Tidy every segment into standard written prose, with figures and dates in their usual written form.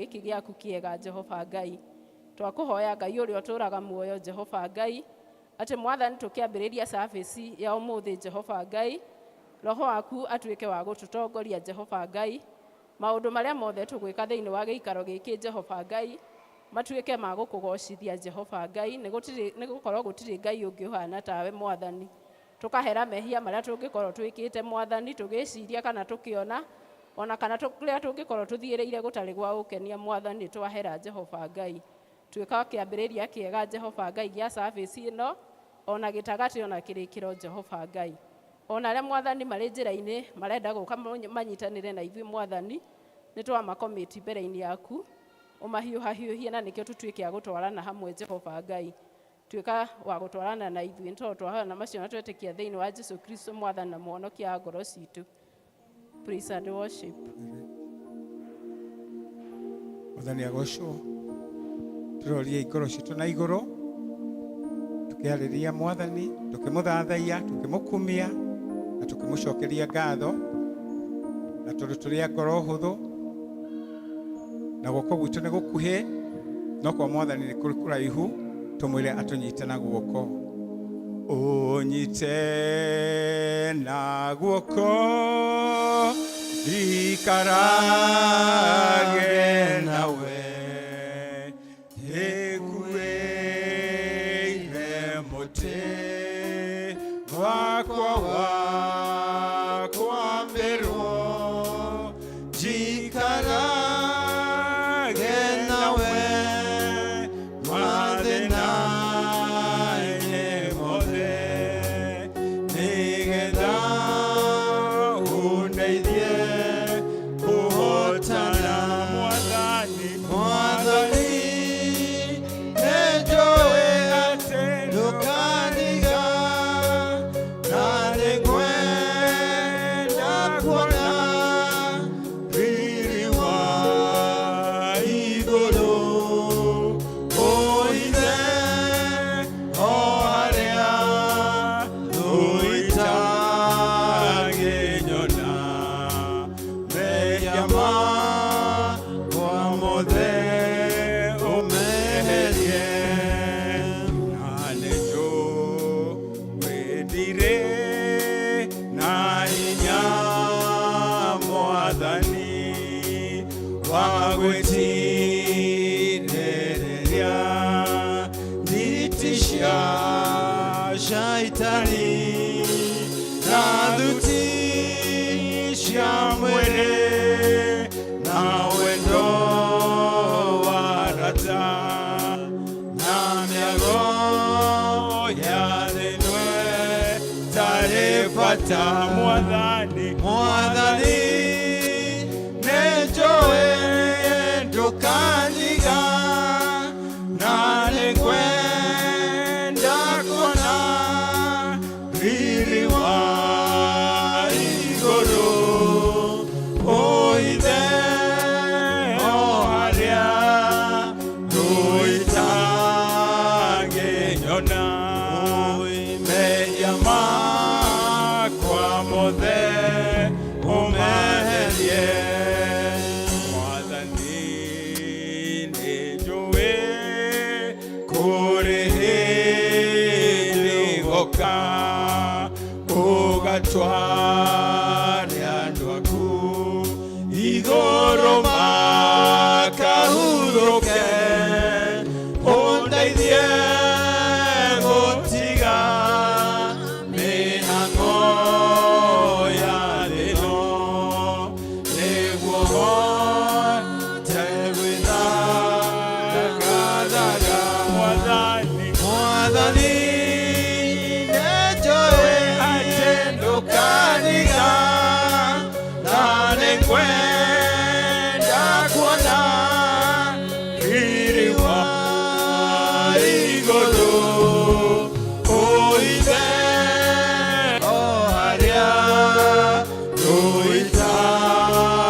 giki giaku kiega Jehova Ngai twakuhoya Ngai uri oturaga muoyo Jehova Ngai ati mwathani tukiambiriria service ya umuthi Jehova Ngai roho waku atuike wa gututongoria Jehova Ngai maundu maria mothe tugwika thiini wa giikaro giki Jehova Ngai matuike ma gukugocithia Jehova Ngai ni gukorwo gutiri Ngai ungi uhana tawe mwathani tukahera mehia maria tungikorwo twikite mwathani tugiciria kana tukiona ona kana tukiria tungikorwo tuthiireire gutari gwa ukenia mwathani twahera Jehova Ngai tuika kiambiriria kiega Jehova Ngai gia service ino ona gitagati ona kirikiro Jehova Ngai ona aria mwathani mari njira-ini marenda guka manyitanire na ithui mwathani nitwa makomiti mbere-ini yaku umahiuhahiuhie na nikio tutuike a gutwarana hamwe Jehova Ngai tuika wa gutwarana na ithui twahana macio na twetikia thiini wa Jesu Kristo mwathani na muhonokia ngoro citu. Praise and worship. Mwathani agocwo turorie ngoro citu na iguru tukiariria mwathani tukimuthathaia tukimukumia na tukimucokeria ngatho na turuturia ngoro huthu na guoko gwitu ni gukuhi no kwa mwathani ni kuri kuraihu tumwire atunyite na guoko unyite na guoko ikarage nawe ekueire muti wakwa mberwo jikarage nawe mathina-ini mothe nigetha undeithie kuhotana mwathani nenjoe ati ndukaniga na nĩngwenda kuona riri wa igũrũ ũithe o harĩa ũitangĩnyona mehia makwa mothe ũmeherie na nĩnjũĩndire na hinya mwathani wa gwĩtirĩrĩria thiti cia shaitani na thuti cia mwĩrĩ na wendo wa rata na mĩago ya thĩinwe tarĩ bata mwathani nenjoe ndukaniga na nĩngwenda kuona riri wa igũrũ ũithe o harĩa ũitangĩnyona mehia makwa mothe ũmeherie mwathani nĩnjũĩ kũrĩ hĩndĩ ĩgoka ũgatware andũ aku igũrũ makahurũke ũndeithie gũtiga mĩhang'o ya thĩ ĩno nĩguo hote gwĩthagathaga mwathani nenjoe atĩ ndũkaniga na nĩngwenda kuona riri wa igũrũ ũithe o harĩa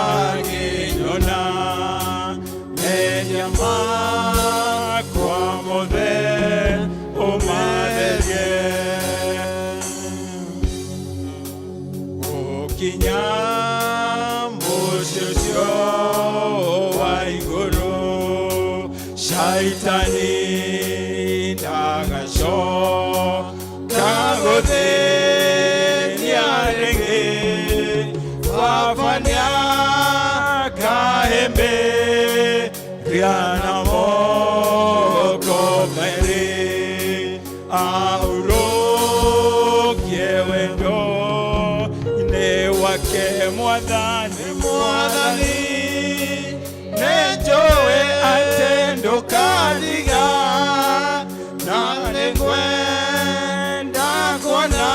ũitangĩnyona mehia makwa mothe ũmeherie gũkinya mũciĩ ũcio wa igũrũ shaitani ndagacoka gũthĩnia rĩngĩ baba nĩakahĩmbĩria na moko merĩ aurũkie wendo-inĩ wake mwathani nĩnjũĩ atĩ ndũkariga na nĩngwenda kuona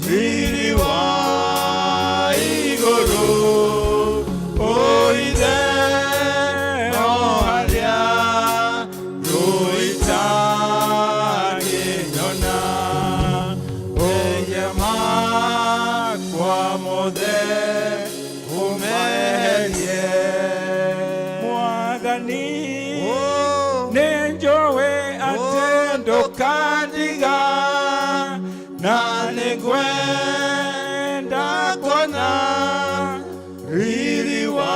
riri wa igũrũ o Ithe o harĩa rũita ngĩnyona ũge makwa mothe ũmeherie Mwathani nĩnjũĩ atĩ ndũkandiga na nĩngwenda kuona riri wa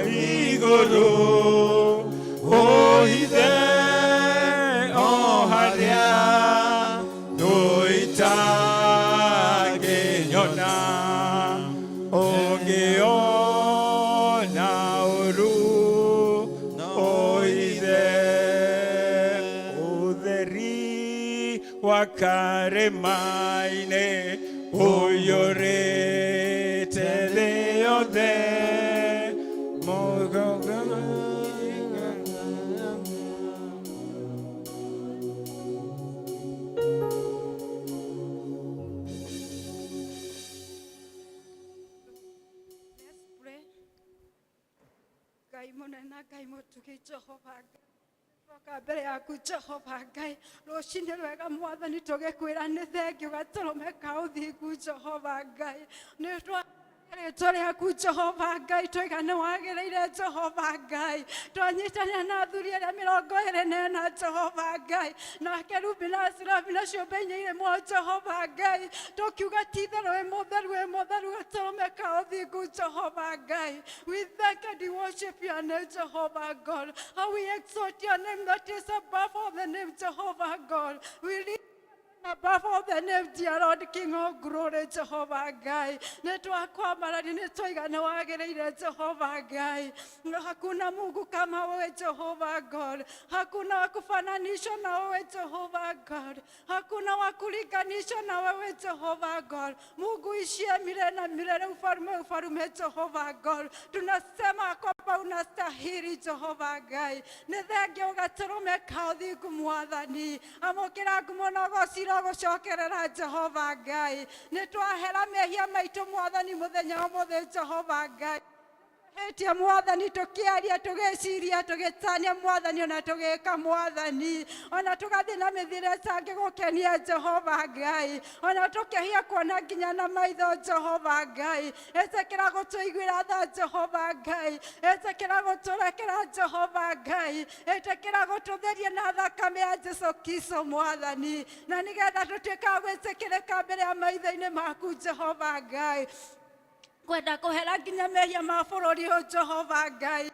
igũrũ o Ithe o harĩa rũita ngĩnyona ũngĩona ũru o Ithe ũtheri wa karĩma-inĩ ũiyũrĩte thĩ yothe Ngai mũnene Ngai mũtugi Jehova tũroka mbere yaku Jehova Ngai rũcinĩ rwega Mwathani tũgĩkwĩra nĩ thengiũ gatũrũmeka ũthingu Jehova Ngai nĩ rĩtwa rĩaku Jehova Ngai twoiga nĩ wagĩrĩire Jehova Ngai twanyitanĩra na athuri arĩa 24 Jehova Ngai na kerubi na serafi na ciũmbe-inĩ irĩmwo Jehova Ngai tũkiuga ti itherũ wĩ mũtheru gatũrũmeka ũthingu Jehova Ngai we thank and we worship your name Jehovah God how we exalt your name that is above all the name Jehovah God we above all the name, dear Lord, King of glory, Jehovah Ngai. Netwakwambarani netwaiga nĩ wagĩrĩire Jehovah Ngai. Hakuna Mungu kama wewe Jehovah God. Hakuna wa kufananishwa na wewe Jehovah God. Hakuna wa kulinganishwa na wewe Jehovah God. Mungu ishie milele na milele, ufalme Jehovah God. Tunasema kwamba unastahili Jehovah Ngai. Nĩ thengiũ gatũrũmeka ũthingu Mwathani. Amũkĩra ngumo na ũgocira gũcokerera Jehova Ngai nĩ twahera mehia maitũ Mwathani mũthenya ũmũthĩ Jehova Ngai Etia Mwathani tũkĩaria tũgĩciria tũgĩtania Mwathani ona tũgĩka Mwathani ona tũgathiĩ na mĩthiĩre ĩtangĩgũkenia Jehova Ngai ona tũkĩhia kuona nginya na maitho Jehova Ngai ĩtĩkĩra gũtũiguĩra tha Jehova Ngai ĩtĩkĩra gũtũrekera Jehova Ngai ĩtĩkĩra gũtũtheria na thakame ya Jesũ Kristo Mwathani na nĩgetha tũtuĩka gwĩtĩkĩrĩka mbere ya maitho-inĩ maku Jehova Ngai kwenda kuhera nginya mehia ma bũrũri ũyũ Jehova Ngai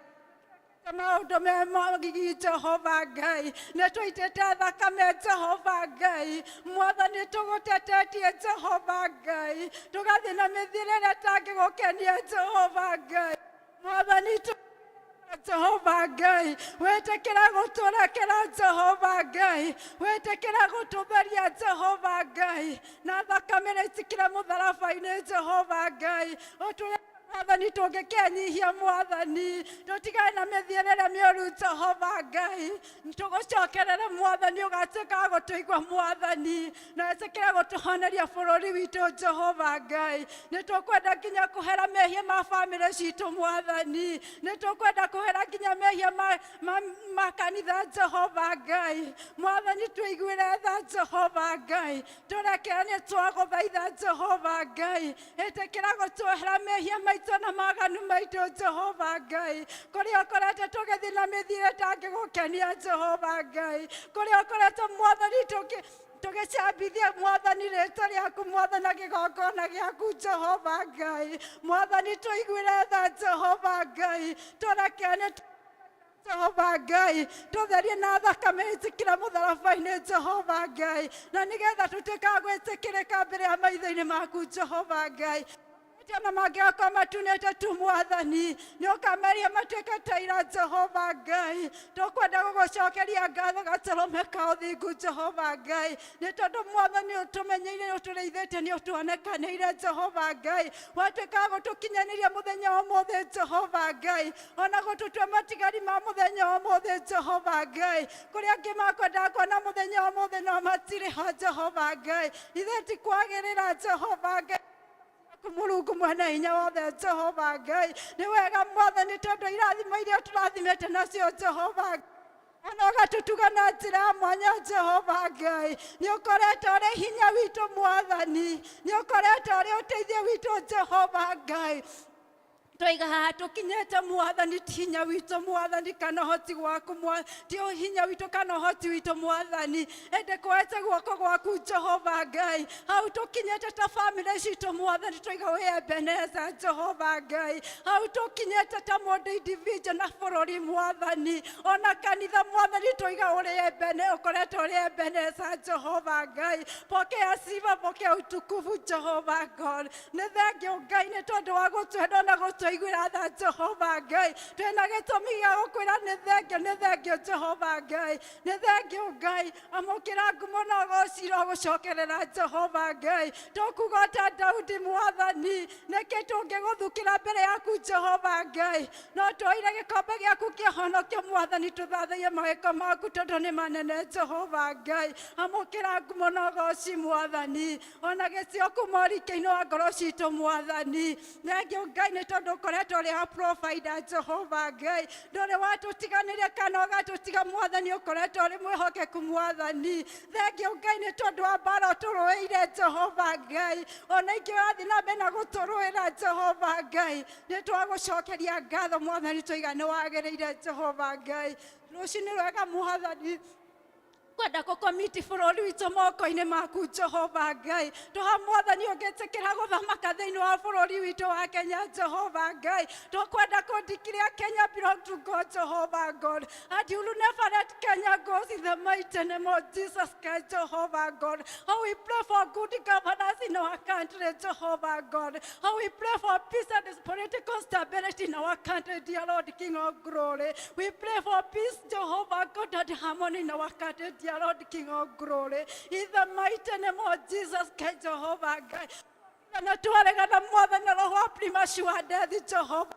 maũndũ me magigi Jehova Ngai nĩ tũitĩte thakame Jehova Ngai Mwathani tũgũtetetie Jehova Ngai tũgathiĩ na mĩthiĩre ĩrĩa ĩtangĩgũkenia Jehova Ngai Mwathani Jehova Ngai wĩtĩkĩra gũtũrekera Jehova Ngai wĩtĩkĩra gũtũtheria Jehova Ngai na thakame ĩrĩa itikire mũtharaba-inĩ Jehova Ngai Mwathani tũngĩkĩnyihia Mwathani tũtigane na mĩthiĩre ĩrĩa mĩũru Jehova Ngai tũgũcokerere Mwathani ũgatuĩka gũtũigua Mwathani na wĩtĩkĩre gũtũhoneria bũrũri witũ Jehova Ngai nĩ tũkwenda nginya kũhera mehia ma bamĩrĩ citũ Mwathani nĩ tũkwenda kũhera nginya mehia ma kanitha Jehova Ngai Mwathani tũiguĩre tha Jehova Ngai tũrekere nĩ twagũthaitha Jehova Ngai ĩtĩkĩra gũtũhera mehia maitũ na maganu maitũ Jehova Ngai kũrĩa ũkoretwo tũgĩthiĩ na mĩthiĩre ĩtangĩgũkenia Jehova Ngai kũrĩa ũkoretwo Mwathani tũgĩcambithia Mwathani rĩtwa rĩaku Mwathani na kĩgongona gĩaku Jehova Ngai Mwathani tũiguĩre tha Jehova Ngai tũrekere Jehova Ngai tutherie na thakame itikira mutharabai-inĩ Jehova Ngai na nigetha tutuĩka gwĩtĩkĩrĩka mbere ya maitho-inĩ maku Jehova Ngai Tena magĩakorwo matunĩte tu Mwathani nĩ ũkameria matuĩke ta ira Jehova Ngai tũkwenda gũgũcokeria ngatho gatarũme ka ũthingu Jehova Ngai nĩ tondũ Mwathani ũtũmenyeire ũtũrĩithĩtie nĩ ũtuonekanĩire Jehova Ngai watuĩka gũtũkinyanĩria mũthenya wa ũmũthĩ Jehova Ngai ona gũtũtua matigari ma mũthenya wa ũmũthĩ Jehova Ngai kũrĩa angĩ makwendaga kuona mũthenya wa ũmũthĩ no matirĩ ho Jehova Ngai ithe ti kwagĩrĩra Jehova Ngai Mulungu mwene hinya wothe Jehova Ngai nĩ wega Mwathani tondũ irathimo iria tũrathimĩte nacio Jehova ona ũgatutuga na njĩra ya mwanya Jehova Ngai nĩ ũkoretwo ũrĩ hinya witũ Mwathani nĩ ũkoretwo ũrĩ ũteithio witũ Jehova Ngai Twiga haha tukinyete Mwathani ti hinya witũ Mwathani kana ũhoti gwaku ti hinya witũ kana ũhoti witũ Mwathani ende kwete guoko gwaku Jehova Ngai hau tukinyete ta family citũ Mwathani twiga wĩ Ebeneza Jehova Ngai hau tukinyete ta mũndũ individual na bũrũri Mwathani ona kanitha Mwathani twiga ũrĩ Ebeneza ũkoretwo ũrĩ Ebeneza Jehova Ngai pokea sifa pokea utukufu Jehova God nĩ thengiũ Ngai nĩ tondũ wa gũtwenda na tũiguĩra tha Jehova Ngai twĩna gĩtũmi gĩa gũkwĩra nĩ thengio Jehova Ngai nĩ thengio Ngai amũkĩra ngumo na ũgocira gũcokerera Jehova Ngai tũkuga ta Daudi Mwathani nĩkĩ tũngĩgũthukĩra mbere yaku Jehova Ngai no twoire gĩkombe gĩaku kĩa honokio Mwathani tũthathaiye mawĩko maku tondũ nĩ manene Jehova Ngai amũkĩra ngumo na ũgoci Mwathani ona gĩcio kuma ũrikĩ-inĩ wa ngoro citũ Mwathani thengio Ngai nĩ tondũ ũkoretwo ũrĩ ha provider Jehova Ngai ndũrĩ watũtiganĩria kana ũgatũtiga Mwathani ũkoretwo ũrĩ mwĩhokeku Mwathani thengio Ngai nĩ tondũ wa mbara ũtũrũĩire Jehova Ngai ona ingĩrathiĩ na mbere na gũtũrũĩra Jehova Ngai nĩ twagũcokeria ngatho Mwathani tũiga nĩ wagĩrĩire Jehova Ngai rũciinĩ rwega Mwathani kwenda gũkomiti bũrũri witũ moko-inĩ maku Jehova Ngai tũha Mwathani ũngĩtĩkĩra gũthamaka thĩinĩ wa bũrũri witũ wa Kenya Jehova Ngai tũkwenda kũndikĩria Kenya belong to God Jehovah God and you will never let Kenya go in the mighty name of Jesus Christ Jehovah God how we pray for good governance in our country Jehovah God how we pray for peace and political stability in our country dear Lord King of glory we pray for peace Jehovah God and harmony in our country dear Lord King of glory in the mighty name of Jesus Christ Jehovah God na tuarega na Mwathani roho wa premature death Jehovah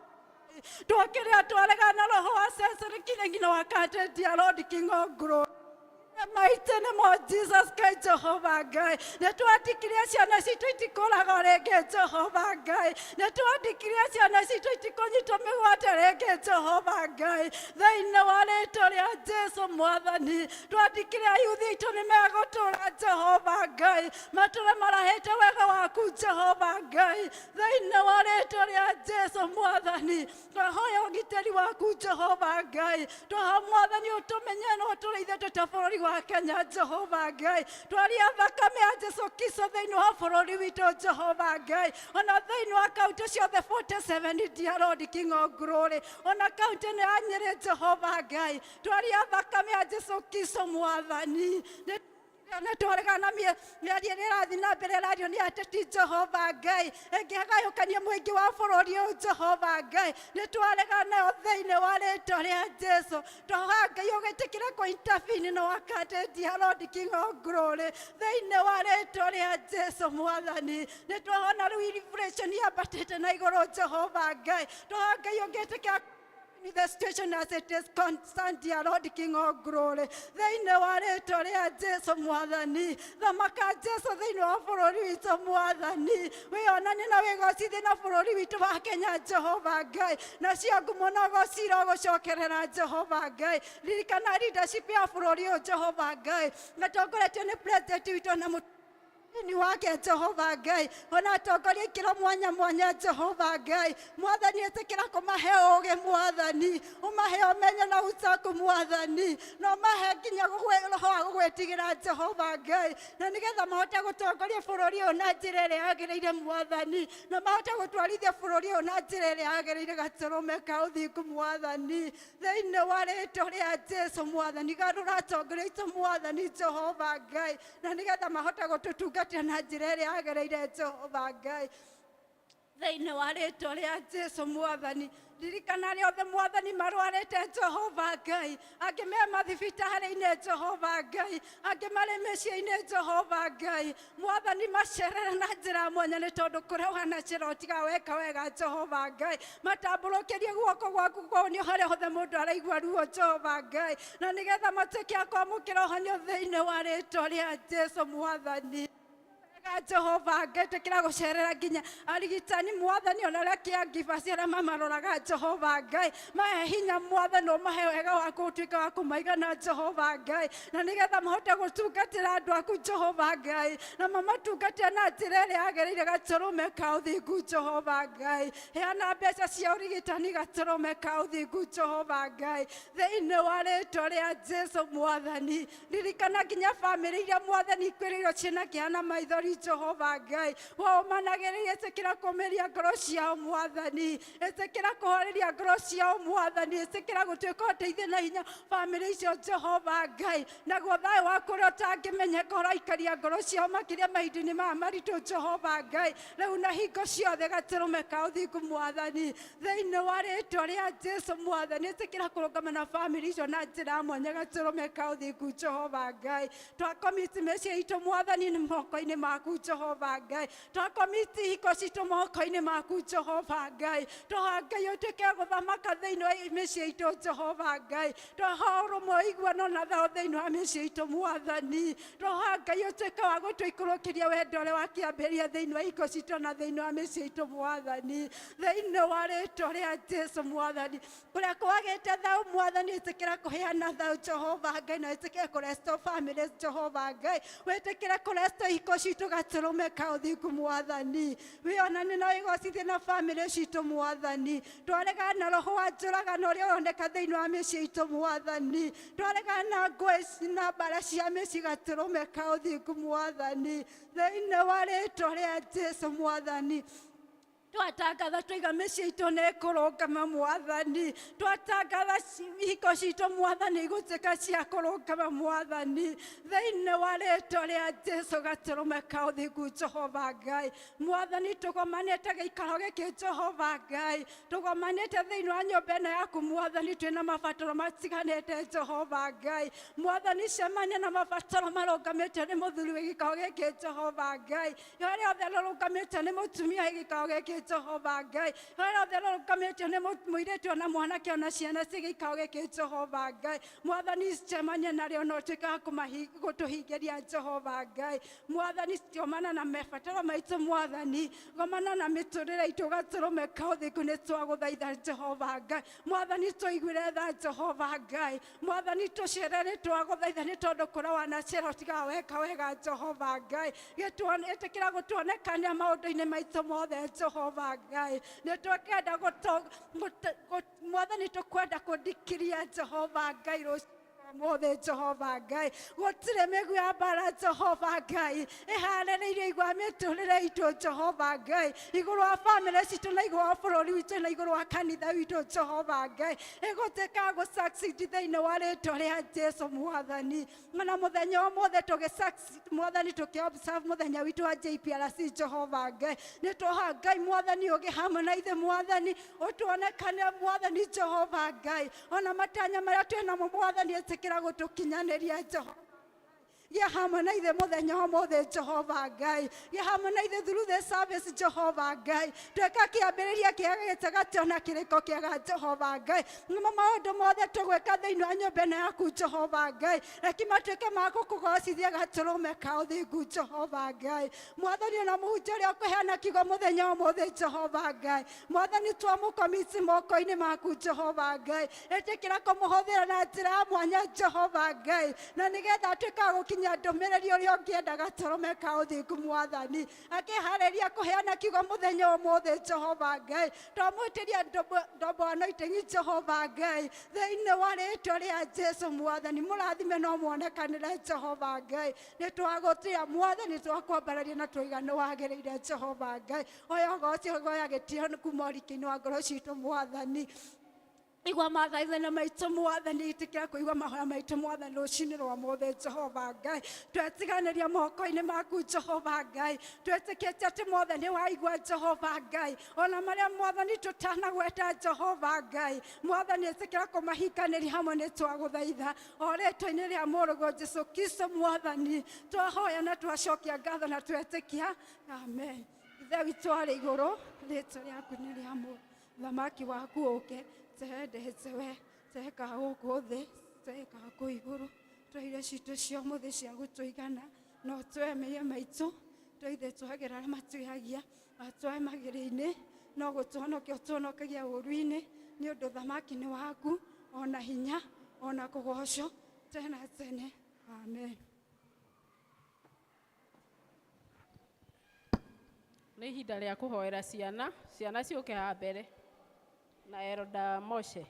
tuakiria tuarega na roho wa sensory killing in our country dear Lord King of glory in the mighty name of Jesus Christ Jehovah God na tuatikiria ciana citũ itikũraga rĩngĩ Jehovah God na tuatikiria ciana citũ itikũnyitwo mĩgwate rĩngĩ Jehovah God thĩinĩ wa rĩĩtwa rĩa Jesũ Mwathani tuatikiria yuthi itũ nĩ megũtũũra Jehovah God matũũre marahĩte wega waku Jehovah God thĩinĩ wa rĩĩtwa rĩa Jesũ Mwathani twahoya ũgitĩri waku Jehovah God twaha Mwathani ũtũmenye na ũtũrĩithĩtie ta bũrũri wa Kenya Jehovah Ngai twaria thakame ya Jesu Kristo thĩinĩ wa bũrũri witũ Jehovah Ngai ona thĩinĩ wa kaunti ciothe 47 dear Lord King of glory ona kaunti ĩno ya Nyĩrĩ Jehovah Ngai twaria thakame ya Jesu Kristo Mwathani na twaregana mĩario ĩrĩa ĩrathiĩ na mbere ĩrario nĩ ateti Jehova Ngai ĩngĩgayũkania mũingĩ wa bũrũri ũyũ Jehova Ngai nĩ twaregana nayo thĩinĩ wa rĩĩtwa rĩa Jesũ twahoya Ngai ũgĩtĩkĩre kũ-intervene na wakati dear Lord King of glory thĩinĩ wa rĩĩtwa rĩa Jesũ Mwathani nĩ twahona rĩu inflation yambatĩte na igũrũ Jehova Ngai twahoya Ngai ũgĩtĩkĩra the situation as it is concerned, dear Lord King of glory. They know what it is, Jesus Mwathani. The Maka Jesus, they know for a reason Mwathani. We are none in a way, see the for a reason of Kenya, Jehovah Guy. Nasia Gumonago, Sirago, Shokerana, Jehovah Guy. Lirikanari, the Shipia for Jehovah Guy. Let us go at any place that you don't know. ni wake Jehova Ngai ona atongoria ikiro mwanya mwanya Jehova Ngai mwathani etekera kumahe oge mwathani umahe omenya na ucaku mwathani no mahe nginya roho wa gugwetigira Jehova Ngai na nigetha mahote gutongoria bururi uyu na njira iria yagiriire mwathani na mahote gutwarithia bururi uyu na njira iria yagiriire gaturume ka uthingu mwathani thiini wa ritwa ria Jesu mwathani garura atongoria itu mwathani Jehova Ngai na nigetha mahote gututungatia na njira iria yagiriire Jehova Ngai thiini wa ritwa ria Jesu mwathani ririkana riothe mwathani marwarite Jehova Ngai angi me mathibitari-ini Jehova Ngai angi mari micii-ini Jehova Ngai mwathani macerere na njira mwanya ni tondu kuria wanacera utiga weka wega Jehova Ngai matamburukirie guoko gwaku kuonio haria hothe mundu araigua ruo Jehova Ngai na nigetha matuike a kwamukira honio thiini wa ritwa ria Jesu mwathani Jehova Ngai tekira gucerera nginya arigitani mwathani ona aria caregivers aria mamaroraga Jehova Ngai mahe hinya mwathani umahe wega wa gutuika wa kumaigana Jehova Ngai na nigetha mahote gutungatira andu aku Jehova Ngai na mamatungatira na njira iria yagiriire gaturume ka uthingu Jehova Ngai heana mbeca cia urigitani gaturume ka uthingu Jehova Ngai thiini wa ritwa ria Jesu mwathani ririkana nginya family iria mwathani ikwiriirwo ciina kihana maithori Jehova Ngai wao managiririe etekira kumeria ngoro ciao mwathani etekira kuhoreria ngoro ciao mwathani etekira gutuika uteithia na hinya family icio Jehova Ngai naguo thayo waku uria utangimenyeka uraikaria ngoro ciao makiria mahinda-ini maya maritu Jehova Ngai riu na hingo ciothe gaturume ka uthingu mwathani thiini wa ritwa ria Jesu mwathani etekira kurungama na family icio na njira mwanya gaturume ka uthingu Jehova Ngai twakomiti mecii itu mwathani ni moko-ini maku Jehova Ngai twakomiti hiko citu moko-ini maku Jehova Ngai twaha Ngai utuike guthamaka thiini wa micii itu Jehova Ngai twaha urumwe iguano na thao thiini wa micii itu mwathani twaha Ngai utuike wa gutuikurukiria wendo uria wakiambiria thiini wa hiko citu na thiini wa micii itu mwathani thiini wa ritwa ria Jesu mwathani kuria kwagite thao mwathani etekira kuheana thao Jehova Ngai na etekira kurestore families Jehova Ngai wetekira kurestore hiko citu gaturume ka uthingu mwathani wionane na wigocithie na family citu mwathani twaregana na roho wa njuragano uria uroneka thiini wa micii itu mwathani twaregana na ngui na mbara cia micii gaturume ka uthingu mwathani thiini wa ritwa ria Jesu mwathani twatangatha twiga micii itu ni kurungama mwathani twatangatha hiko citu mwathani igutuika cia kurungama mwathani thiini wa ritwa ria Jesu gaturume ka uthingu Jehova Ngai mwathani tugomanite giikaro giki Jehova Ngai tugomanite thiini wa nyumba ino yaku mwathani twina mabataro matiganite Jehova Ngai mwathani cemania na mabataro marungamitio ni muthuri wa gikaro giki Jehova Ngai aria othe marungamitio ni mutumia wa gikaro giki Jehova Ngai aria othe marungamitio ni muiritu na mwanake ona ciana cia gikaro giki Jehova Ngai mwathani cemania nario no tuika gutuhingiria Jehova Ngai mwathani ciomana na mabataro maitu mwathani gomana na miturire itu gaturume ka uthingu ni twaguthaitha Jehova Ngai mwathani tuiguire tha Jehova Ngai mwathani tucerere twaguthaitha ni tondu kuria wanacera utiga weka wega Jehova Ngai etekira gutuonekania maundu-ini maitu mothe Jehova Ngai ni twakenda mwathani tukwenda kundikiria Jehova Ngai mothe Jehova Ngai gutire miguu ya mbara Jehova Ngai iharĩrĩirio igwa miturire itu Jehova Ngai iguru wa family citu na iguru wa bururi witu na iguru wa kanitha witu Jehova Ngai igutuika gu succeed thiini wa ritwa ria Jesu mwathani na muthenya omothe tugi succeed mwathani tuki observe muthenya witu wa JPRC Jehova Ngai ni twaha Ngai mwathani ugi hamwe na ithe mwathani utuonekane mwathani Jehova Ngai ona matanya maria twina mwathani kira gutukinyaniria Jehova ya hamwe na ithe muthenya omothe Jehova Ngai ya hamwe na ithe through the service Jehova Ngai tweka kiambiriria kiega gitagati ona kiriko kiega Jehova Ngai ngoma maundu mothe tugweka thiini wa nyumba ino yaku Jehova Ngai reki matuike ma gukugocithia gaturume ka uthingu Jehova Ngai mwathani ona muhunjia uria ukuheana kiugo muthenya omothe Jehova Ngai mwathani twamukomiti moko-ini maku Jehova Ngai etikira kumuhuthira na njira mwanya Jehova Ngai na nigetha atuika gukinya akinya ndomereri uria ungiendaga toromeka uthingu mwathani akihariria kuheana kiugo muthenya umuthi Jehova Ngai twamwitiria ndombo anointing Jehova Ngai thiini wa ritwa ria Jesu mwathani murathime no muonekanire Jehova Ngai ni twagutira mwathani twakwambararia na twiga wagiriire Jehova Ngai oyo gocio goya gitio kuma uriki-ini wa ngoro citu mwathani igwa mathaithana maitũ mwathani itikira kuigwa mahoya maitũ mwathani rucinĩ rwa mũthĩ Jehova Ngai twetiganĩria moko-inĩ maku Jehova Ngai twĩtĩkĩtie atĩ mwathani waigua Jehova Ngai ona marĩa mwathani tũtanagweta Jehova Ngai mwathani ĩtĩkĩra kũmahinganĩria hamwe nĩ twagũthaitha o rĩtwa-inĩ rĩa mũrũgũ Jesũ Kristo mwathani twahoya na twacokia ngatho na twetĩkia amen. Ithe witũ arĩ igũrũ rĩtwa rĩaku nĩ rĩamũre thamaki waku ũke tendete we teka gũkũ thĩ teka kũu igũrũ twaire citũ cia mũthĩ cia gũtũigana no twemeye maitũ twaithe twagĩra arĩa matwĩhagia atwae magĩrĩ-inĩ no gũtũhonokia ũtũhonokagia ũru-inĩ nĩ ũndũ thamaki nĩ waku ona hinya ona kũgocwo tena tene amen. Nĩ ihinda rĩa kũhoera ciana ciũke haha mbere na Elder Moshe.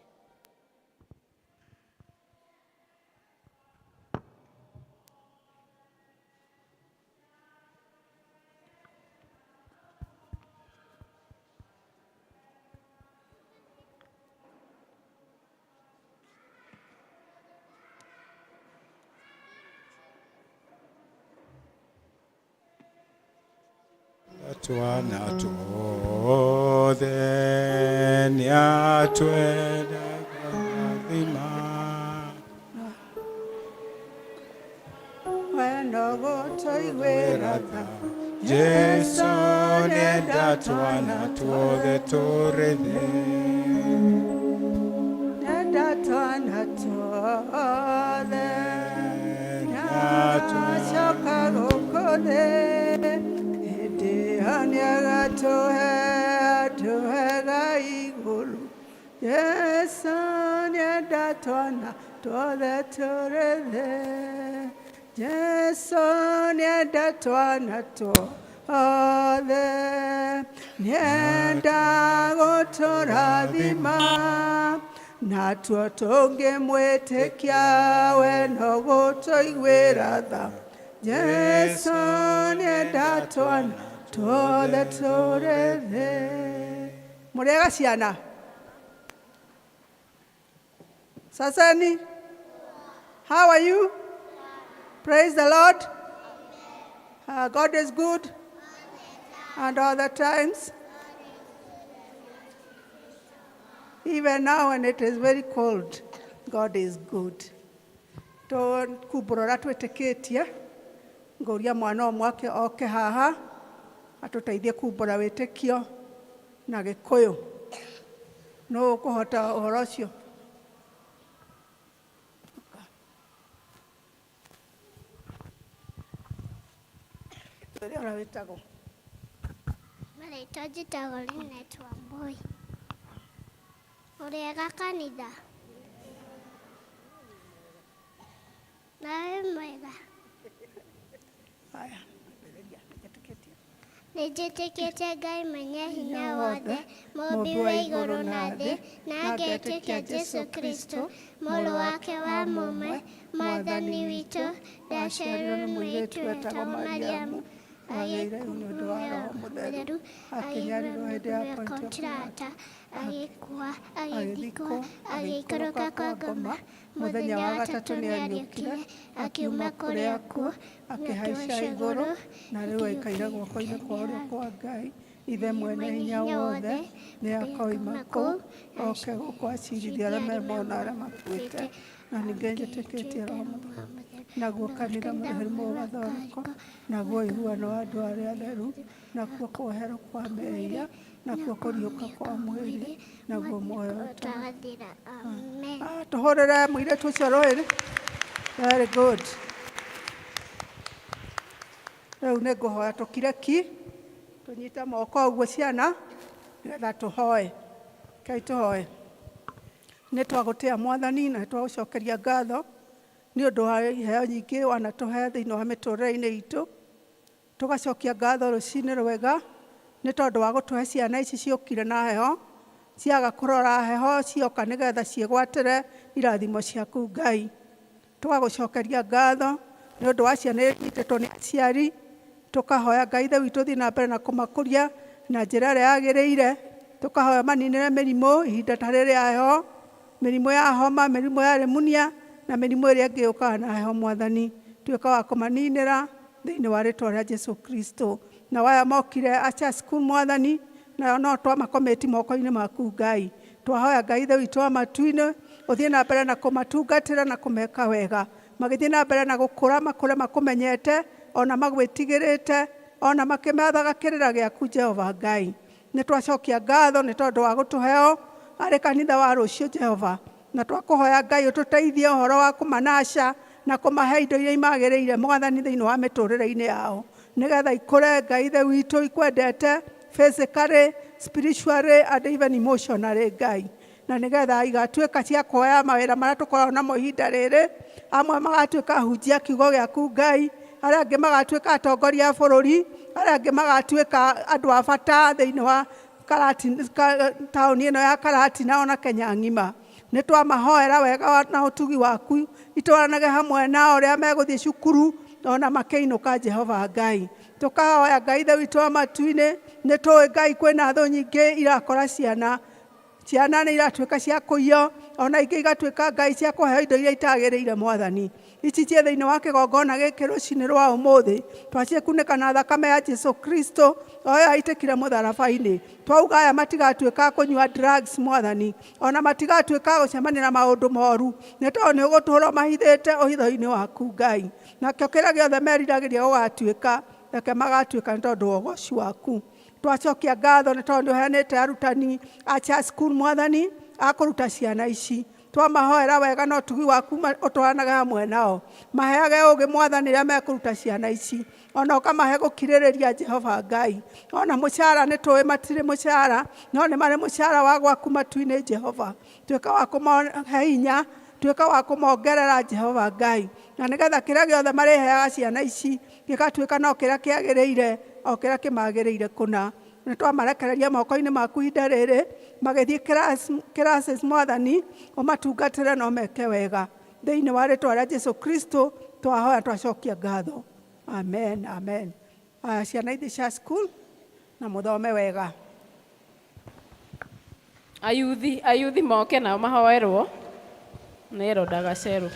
Twana tuothe nĩ atwendaga thima wendo gũtũiguĩra tha Jesu nĩenda twana tuothe tũrĩ thĩ nĩenda twana tuothe nĩacoka gũkũ thĩ nĩagatũhega igũrũ Jesu nĩenda twana tuothe tũrĩ thĩ Jesu nĩenda twana tuothe nĩenda gũtũrathima natuo tũngĩmwĩtĩkia we no gũtũiguĩra tha Jesu nĩenda twana tuothe tũrĩ thĩ. Mũrĩega ciana? Saseni? How are you? Praise the Lord. God is good. And all the times. Even now when it is very cold, God is good. Kumbũra twĩtĩkĩtie ngũria mwana ũmwe oke haha atũteithie kumbũra wĩtĩkio na Gĩkũyũ. No ũkũhota ũhoro ũcio? Marĩtwa njĩtagwo Linet Wambui. Ũrĩega kanitha? Nawe mwega? Nĩnjĩtĩkĩtie Ngai mwenye hinya wothe, mũmbi wa igũrũ na thĩ, na ngetĩkia Jesũ Kristo, mũrũ wake wa mũmwe, mwathani witũ, ndaciarirwo nĩ mũirĩtu wetagwo Mariamu, agĩkua nĩ ũndũ wa Roho Mũtheru, akĩnyarirwo hĩndĩ ya Pontio Pilato, agĩkua, agĩthikwo, agĩikũrũka kwa ngoma, mũthenya wa gatatũ nĩariũkire, akiuma kũrĩ akuũ, akĩhaica igũrũ, na rĩu aikaire guoko-inĩ kwa ũrĩo kwa Ngai, ithe mwene hinya wothe, nĩakoima kũu, oke gũkũ acirithia arĩa me muoyo na arĩa makuĩte, na ningĩ njĩtĩkĩtie Roho Mũtheru, naguo kanitha mũtheru mũgathondekwo, naguo ũiguano wa andũ arĩa atheru, nakuo kuoherwo kwa mehia, nakuo kũriũka kwa mwĩrĩ, naguo muoyo ũtagathira. Amen. Tũhũrĩre mũirĩtu ũcio rũĩ. Very good. Rĩu nĩ ngũhoya tũkire ki, tũnyite moko ũguo ciana, nĩgetha tũhoe. Kai tũhoe. Nĩ twagũtĩa Mwathani na twagũcokeria ngatho nĩ ũndũ wa iheo nyingĩ wanatũhe thĩinĩ wa mĩtũrĩre-inĩ itũ. Tũgacokia ngatho rũcinĩ rwega nĩ tondũ wa gũtũhe ciana ici ciũkire na heho, ciaga kũrora heho, cioka nĩgetha ciĩgwatĩre irathimo ciaku Ngai. Tũgagũcokeria ngatho nĩ ũndũ wa ciana inyitĩtwo nĩ aciari, tũkahoya Ngai Ithe witũ thiĩ na mbere na kũmakũria na njĩra ĩrĩa yagĩrĩire. Tũkahoya maninĩre mĩrimũ ihinda ta rĩrĩ ya heho, mĩrimũ ya homa, mĩrimũ ya pneumonia na mĩrimũ ĩrĩa ĩngĩ yũkaga na heho. Mwathani, tuĩka wa kũmaninĩra thĩinĩ wa rĩĩtwa rĩa Jesũ Kristo. Na waya mokire acha school Mwathani, na no twamakomĩti moko-inĩ maku Ngai. Twahoya Ngai Ithe witũ wa matu-inĩ ũthiĩ na mbere na kũmatungatĩra na kũmeka wega, magĩthiĩ na mbere na gũkũra, makũre makũmenyete, ona magwĩtigĩrĩte, ona makĩmathaga kĩrĩra gĩaku Jehova Ngai. Nĩ twacokia ngatho nĩ tondũ wa gũtũheo arĩ kanitha wa rũciũ Jehova, na twakũhoya Ngai ũtũteithie ũhoro wa kũmanaca na kũmahe indo iria imagĩrĩire Mwathani thĩinĩ wa mĩtũrĩre-inĩ yao, nĩgetha ikũre Ngai Ithe witũ ikwendete physically, spiritually and even emotionally Ngai. Na nĩgetha igatuĩka cia kuoya mawĩra marĩa tũkoragwo namo ihinda rĩrĩ, amwe magatuĩka ahunjia kiugo gĩaku Ngai, arĩa angĩ magatuĩka atongoria a bũrũri, arĩa angĩ magatuĩka andũ a bata thĩinĩ wa taũni ĩno ya Karatina ona Kenya ng'ima. Nĩ twamahoera wega na ũtugi waku, itwaranage hamwe nao rĩrĩa megũthiĩ cukuru ona makĩinũka Jehova Ngai. Tũkahoya Ngai Ithe witũ wa matu-inĩ, nĩ tũĩ Ngai kwĩna thũ nyingĩ irakora ciana nĩ iratuĩka cia kũiywo, ona ingĩ igatuĩka Ngai cia kũheo indo iria itagĩrĩire Mwathani. Ici ciĩ thĩinĩ wa kĩgongona gĩkĩ rũcinĩ rwa ũmũthĩ, twaciĩkunĩka na thakame ya Jesũ Kristo o ĩyo yaitĩkire mũtharaba-inĩ. Twauga aya matigatuĩka kũnyua drugs Mwathani, ona matigatuĩka gũcemania na maũndũ moru, nĩ tondũ nĩ ũgũtũũra mahithĩte ũhitho-inĩ waku Ngai. Nakĩo kĩrĩa gĩothe meriragĩria gũgatuĩka, reke magatuĩka nĩ tondũ wa ũgoci waku. Twacokia ngatho nĩ tondũ ũheanĩte arutani a school Mwathani a kũruta ciana ici. Twamahoera wega na ũtugi waku ũtwaranaga hamwe nao, maheage ũũgĩ Mwathani rĩrĩa mekũruta ciana ici, ona ũkamahe gũkirĩrĩria Jehova Ngai. Ona mũcara nĩ tũĩ matirĩ mũcara, no nĩ marĩ mũcara wa gwaku matu-inĩ Jehova. Tuĩka wa kũmahe hinya, tuĩka wa kũmongerera Jehova Ngai, na nĩgetha kĩrĩa gĩothe marĩheaga ciana ici gĩgatuĩka no kĩrĩa kĩagĩrĩire, o kĩrĩa kĩmagĩrĩire kũna. Nĩ twamarekereria moko-inĩ maku ihinda rĩrĩ, magĩthiĩ classes Mwathani, ũmatungatĩre na ũmeke wega. Thĩinĩ wa rĩĩtwa rĩa Jesũ Kristo twahoya twacokia ngatho. Amen, amen. Ciana ithi cia school na mũthome wega. Ayuthi moke nao mahoerwo nĩ Eroda Gaceru.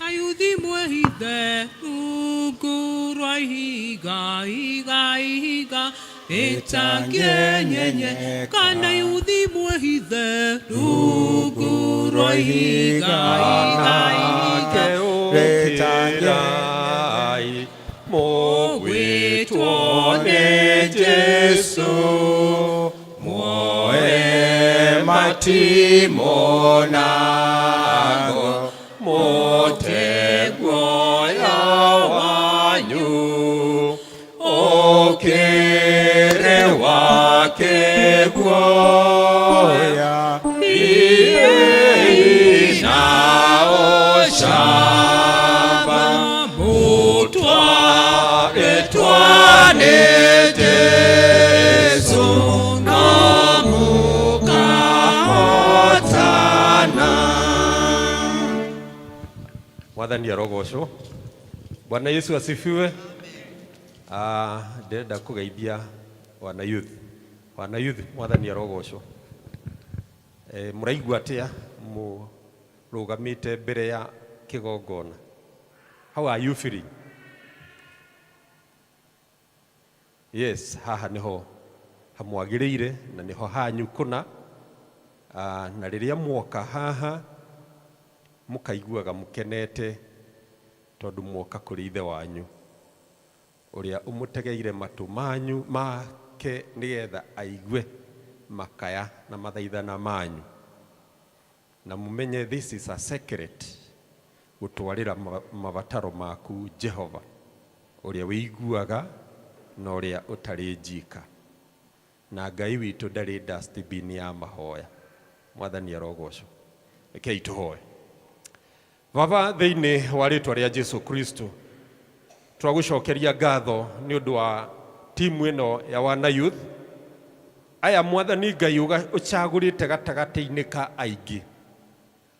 Ayuthi mwehithe rungu rwa ihiga ihiga ihiga ĩtangĩenyenye, kana ayuthi mwehithe rungu rwa ihiga ihiga ihiga ĩtangĩenyenye, mũgwĩtwo nĩ Jesũ muoe matimo nago motegwoya wanyu okere wake gwoya iye nao shamba mutwa etwane Jesu Mwathani arogocwo. Bwana Yesu asifiwe. Ndĩrenda kũgeithia wana youth. Wana youth, Mwathani arogocwo. Mũraigua atĩa mũrũgamĩte mbere ya kĩgongona? How are you feeling? Yes, haha niho hamwagĩrĩire na niho hanyu kũna. Na rĩrĩa mwoka haha mukaiguaga mukenete tondu mwoka kũrĩ ithe wanyu ũrĩa ũmũtegeire matũ manyu make nĩgetha aigue makaya na mathaithana manyu, na mumenye this is a secret gũtwarĩra mabataro maku Jehova ũrĩa wĩiguaga na ũrĩa ũtarĩ njika, na Ngai witũ ndarĩ dustbin ya mahoya. Mwathani arogocwo. Rekei tũhoe. Baba thĩinĩ wa rĩtwa rĩa Jesu Kristo twagucokeria ngatho nĩ ũndũ wa timu ĩno ya wana youth aya Mwathani Ngai ũcagũrĩte gatagatĩ-inĩ ka aingĩ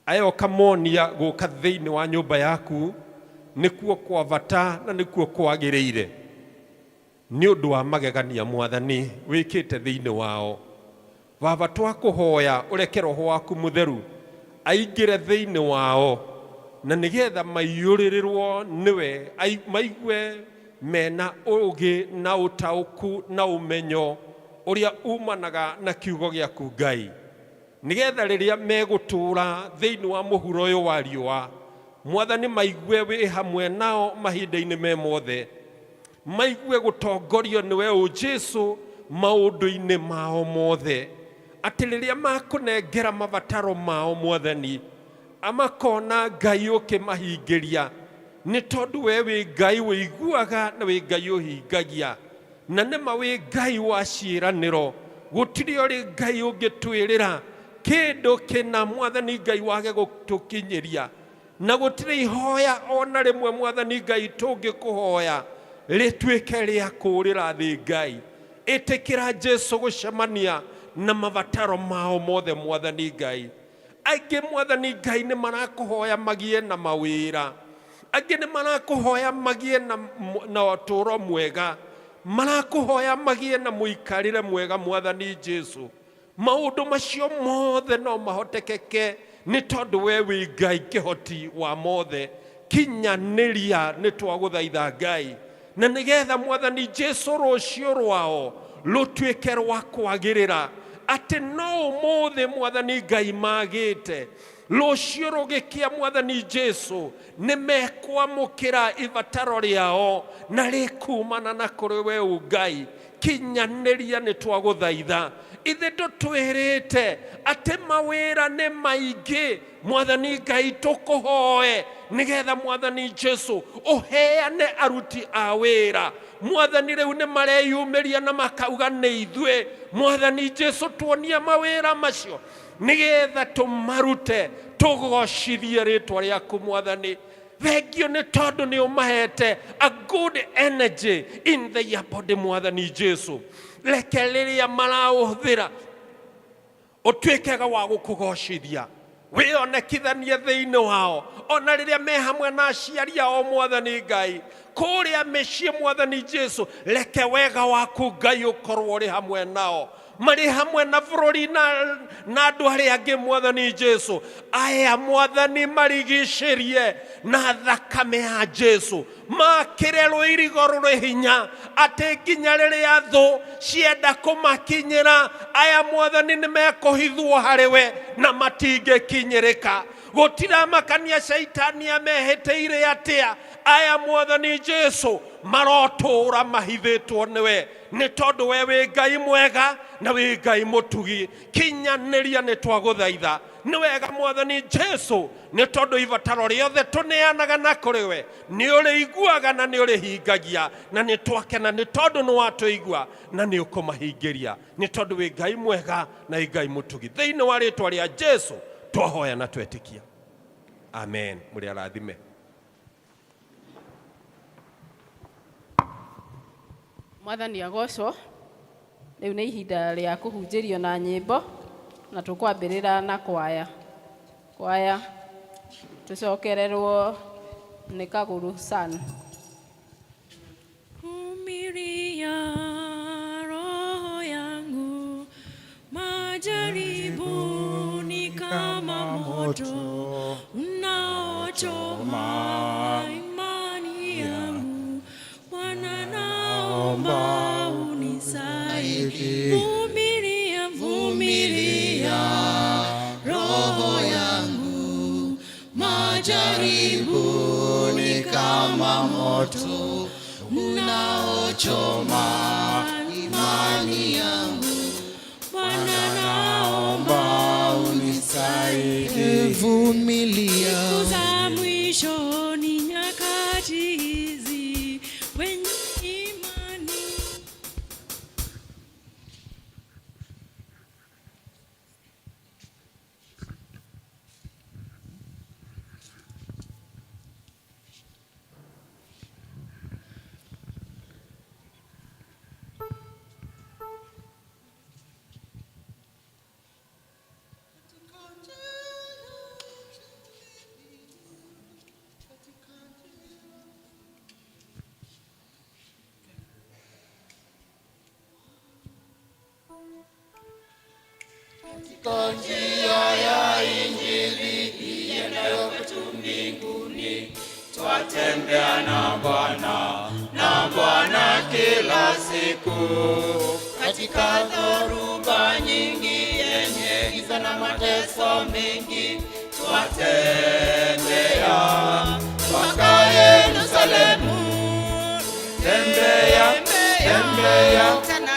aya ũkamonia gũka thĩinĩ wa nyũmba yaku nĩkuo kwa bata na nĩkuo kwagĩrĩire nĩ ũndũ wa magegania Mwathani wĩkĩte thĩinĩ wao. Baba twakũhoya ũreke Roho waku Mũtheru aingĩre thĩinĩ wao na nĩgetha maiyũrĩrĩrwo nĩwe maigue mena ũgĩ na ũtaũku na ũmenyo ũrĩa umanaga na kiugo gĩaku Ngai, nĩgetha rĩrĩa megũtũra thĩinĩ wa mũhuro ũyũ wa riũa Mwathani maigue wĩ hamwe nao mahinda-inĩ me mothe, maigue gũtongorio nĩwe Jesu maũndũ-inĩ mao mothe, atĩ rĩrĩa makũnengera mabataro mao Mwathani amakona Ngai ũkĩmahingĩria nĩ tondũ we wĩ Ngai wĩiguaga na wĩ Ngai ũhingagia na nĩma wĩ Ngai wa ciĩranĩro. Gũtirĩ ũrĩ Ngai ũngĩtwĩrĩra kĩndũ kĩna Mwathani Ngai wage gũtũkinyĩria, na gũtirĩ ihoya ona rĩmwe Mwathani Ngai tũngĩkũhoya rĩtuĩke rĩa kũũrĩra thĩ Ngai. Ĩtĩkĩra Jesu gũcemania na mabataro mao mothe Mwathani Ngai. Aingĩ Mwathani Ngai nĩ marakũhoya magie na mawĩra, angĩ nĩ marakũhoya magie na ũtũũro mwega, marakũhoya magie na mũikarĩre mwega Mwathani Jesu. Maũndũ macio mothe no mahotekeke nĩ tondũ we wĩ Ngai kĩhoti wa mothe. Kinyanĩria nĩ twagũthaitha Ngai, na nĩgetha Mwathani Jesu rũciũ rwao rũtuĩke rwa kwagĩrĩra, atĩ no ũmũthĩ Mwathani Ngai magĩte rũciũ rũgĩkia Mwathani Jesu nĩ mekwamũkĩra ibataro rĩao na rĩkumana na kũrĩ we Ngai. Kinyanĩria nĩ twagũthaitha. Ithe tũtwĩrĩte atĩ mawĩra nĩ maingĩ Mwathani Ngai tũkũhoe nĩgetha Mwathani Jesu ũheane aruti a wĩra. Mwathani rĩu nĩ mareyumĩria na makauga nĩ ithuĩ. Mwathani Jesu tuonia mawĩra macio nĩgetha tũmarute tũgocithie rĩtwa rĩaku Mwathani. Thengio nĩ tondũ nĩ ũmahete a good energy in their body Mwathani Jesu. Reke rĩrĩa maraũhũthĩra ũtuĩkega wa gũkũgocithia, wĩonekithanie thĩinĩ wao ona rĩrĩa me hamwe na aciari ao Mwathani Ngai kũrĩa mĩciĩ Mwathani Jesu. Reke wega waku Ngai ũkorwo ũrĩ hamwe nao, marĩ hamwe na bũrũri na andũ arĩa angĩ Mwathani Jesu. Aya Mwathani marigicĩrie na thakame ya Jesu, makĩre rũirigo rũrĩ hinya atĩ nginya rĩrĩa thũ cienda kũmakinyĩra aya Mwathani nĩ mekũhithwo harĩ we na matingĩkinyĩrĩka. Gũtiramakania Shaitani amehĩtĩire atĩa, aya Mwathani Jesu marotũũra mahithĩtwo nĩwe nĩ tondũ we wĩ Ngai mwega na wĩ Ngai mũtugi. Kinyanĩria nĩ twagũthaitha. Nĩ wega Mwathani Jesu nĩ tondũ ibataro rĩothe tũneanaga na kũrĩ we nĩ ũrĩiguaga na nĩ ũrĩhingagia, na nĩ twakena nĩ tondũ nĩ watũigua na nĩ ũkũmahingĩria, nĩ tondũ wĩ Ngai mwega na wĩ Ngai mũtugi. Thĩinĩ wa rĩtwa rĩa Jesu twahoya na twetĩkia, amen. Mũrĩ arathime. Mwathani agocwo. Rĩu nĩ ihinda rĩa kũhunjĩrio na nyĩmbo na tũkwambĩrĩra na kwaya. Kwaya tũcokererwo nĩ Kagũrũ San. Vumilia roho yangu, majaribu ni kama moto unaochoma imani yangu. Bwana naomba unisaidie. Vumilia, vumilia roho yangu, majaribu ni kama moto unaochoma imani yangu. Bwana naomba unisaidie. Vumilia. Siku za mwisho ni nyakati hizi, wenye imani katika njia ya Injili iendayo kwetu mbinguni. Twatembea na Bwana kila siku, katika dhoruba nyingi yenye giza na mateso mengi. Twatembea mpaka Yerusalemu, tembea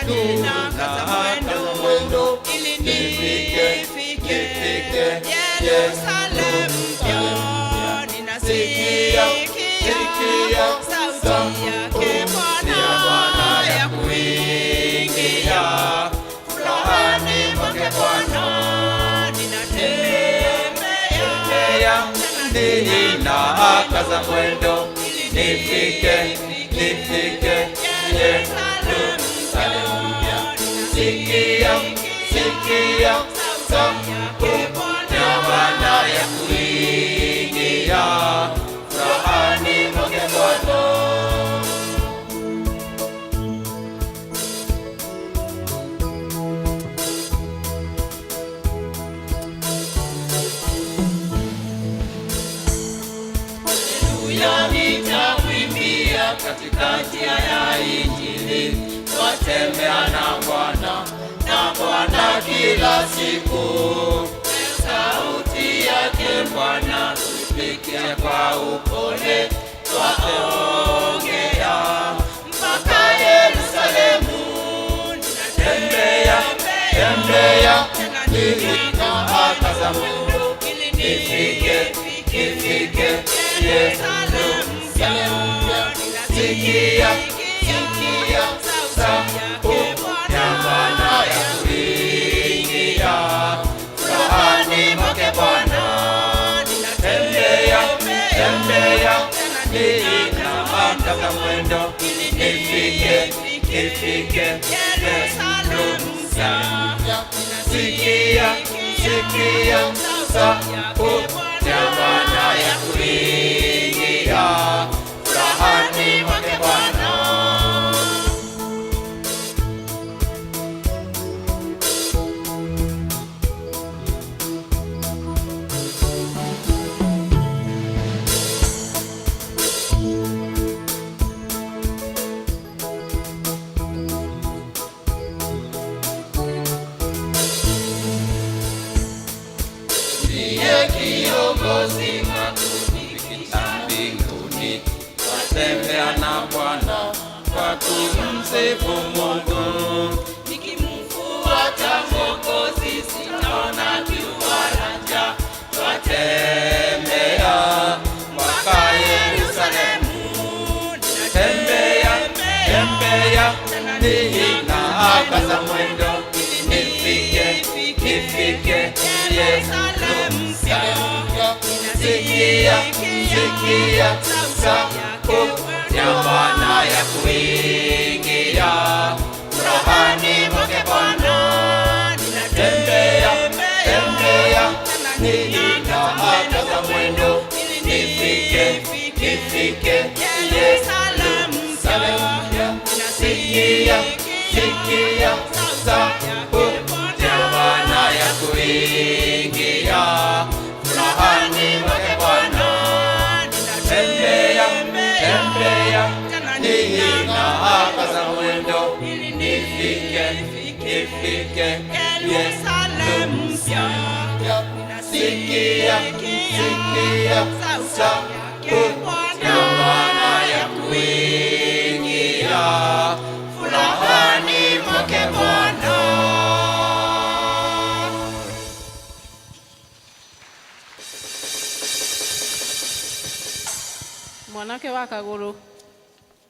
tunakaza mwendo ili nifike Yerusalemu. Ninasikia sauti yake Bwana ya kuingia furahani mwake Bwana. Ninatembea ninakaza mwendo nifike Yerusalemu. Sikia sauti yake Bwana ya kuingia furahani mwake Bwana. Haleluya, nitakuimbia katika njia ya Injili. Twatembea na Bwana kila siku, sauti yake Bwana tusikia kwa upole. Twaongea mpaka Yerusalemu, ninatembea ninakaza mwendo nifike Yerusalemu. Sikia sauti ya Bwana ya kuingia furahani mwake Bwana. Ninatembea ninakaza mwendo nifike Yerusalemu. Sikia sauti ya Bwana ya kuingia furahani mwake Bwana. Kiongozi makufika mbinguni, twatembea na Bwana kwa kumsifu Mungu. Nikimfuata Mwokozi sitaona kiu wala njaa. Twatembea mpaka Yerusalemu, tembea ninakaza mwendo nifike Yerusalemu. Sikia sauti ya Bwana ya kuingia furahani mwake Bwana. Ninatembea ninakaza mwendo nifike Yerusalemu. Sikia sauti ya Bwana ya kuingia furahani mwake Bwana. Ninatembea ninakaza mwendo nifike Yerusalemu. Sikia sauti ya Bwana ya kuingia furahani mwake Bwana. Mwanake wa Kaguru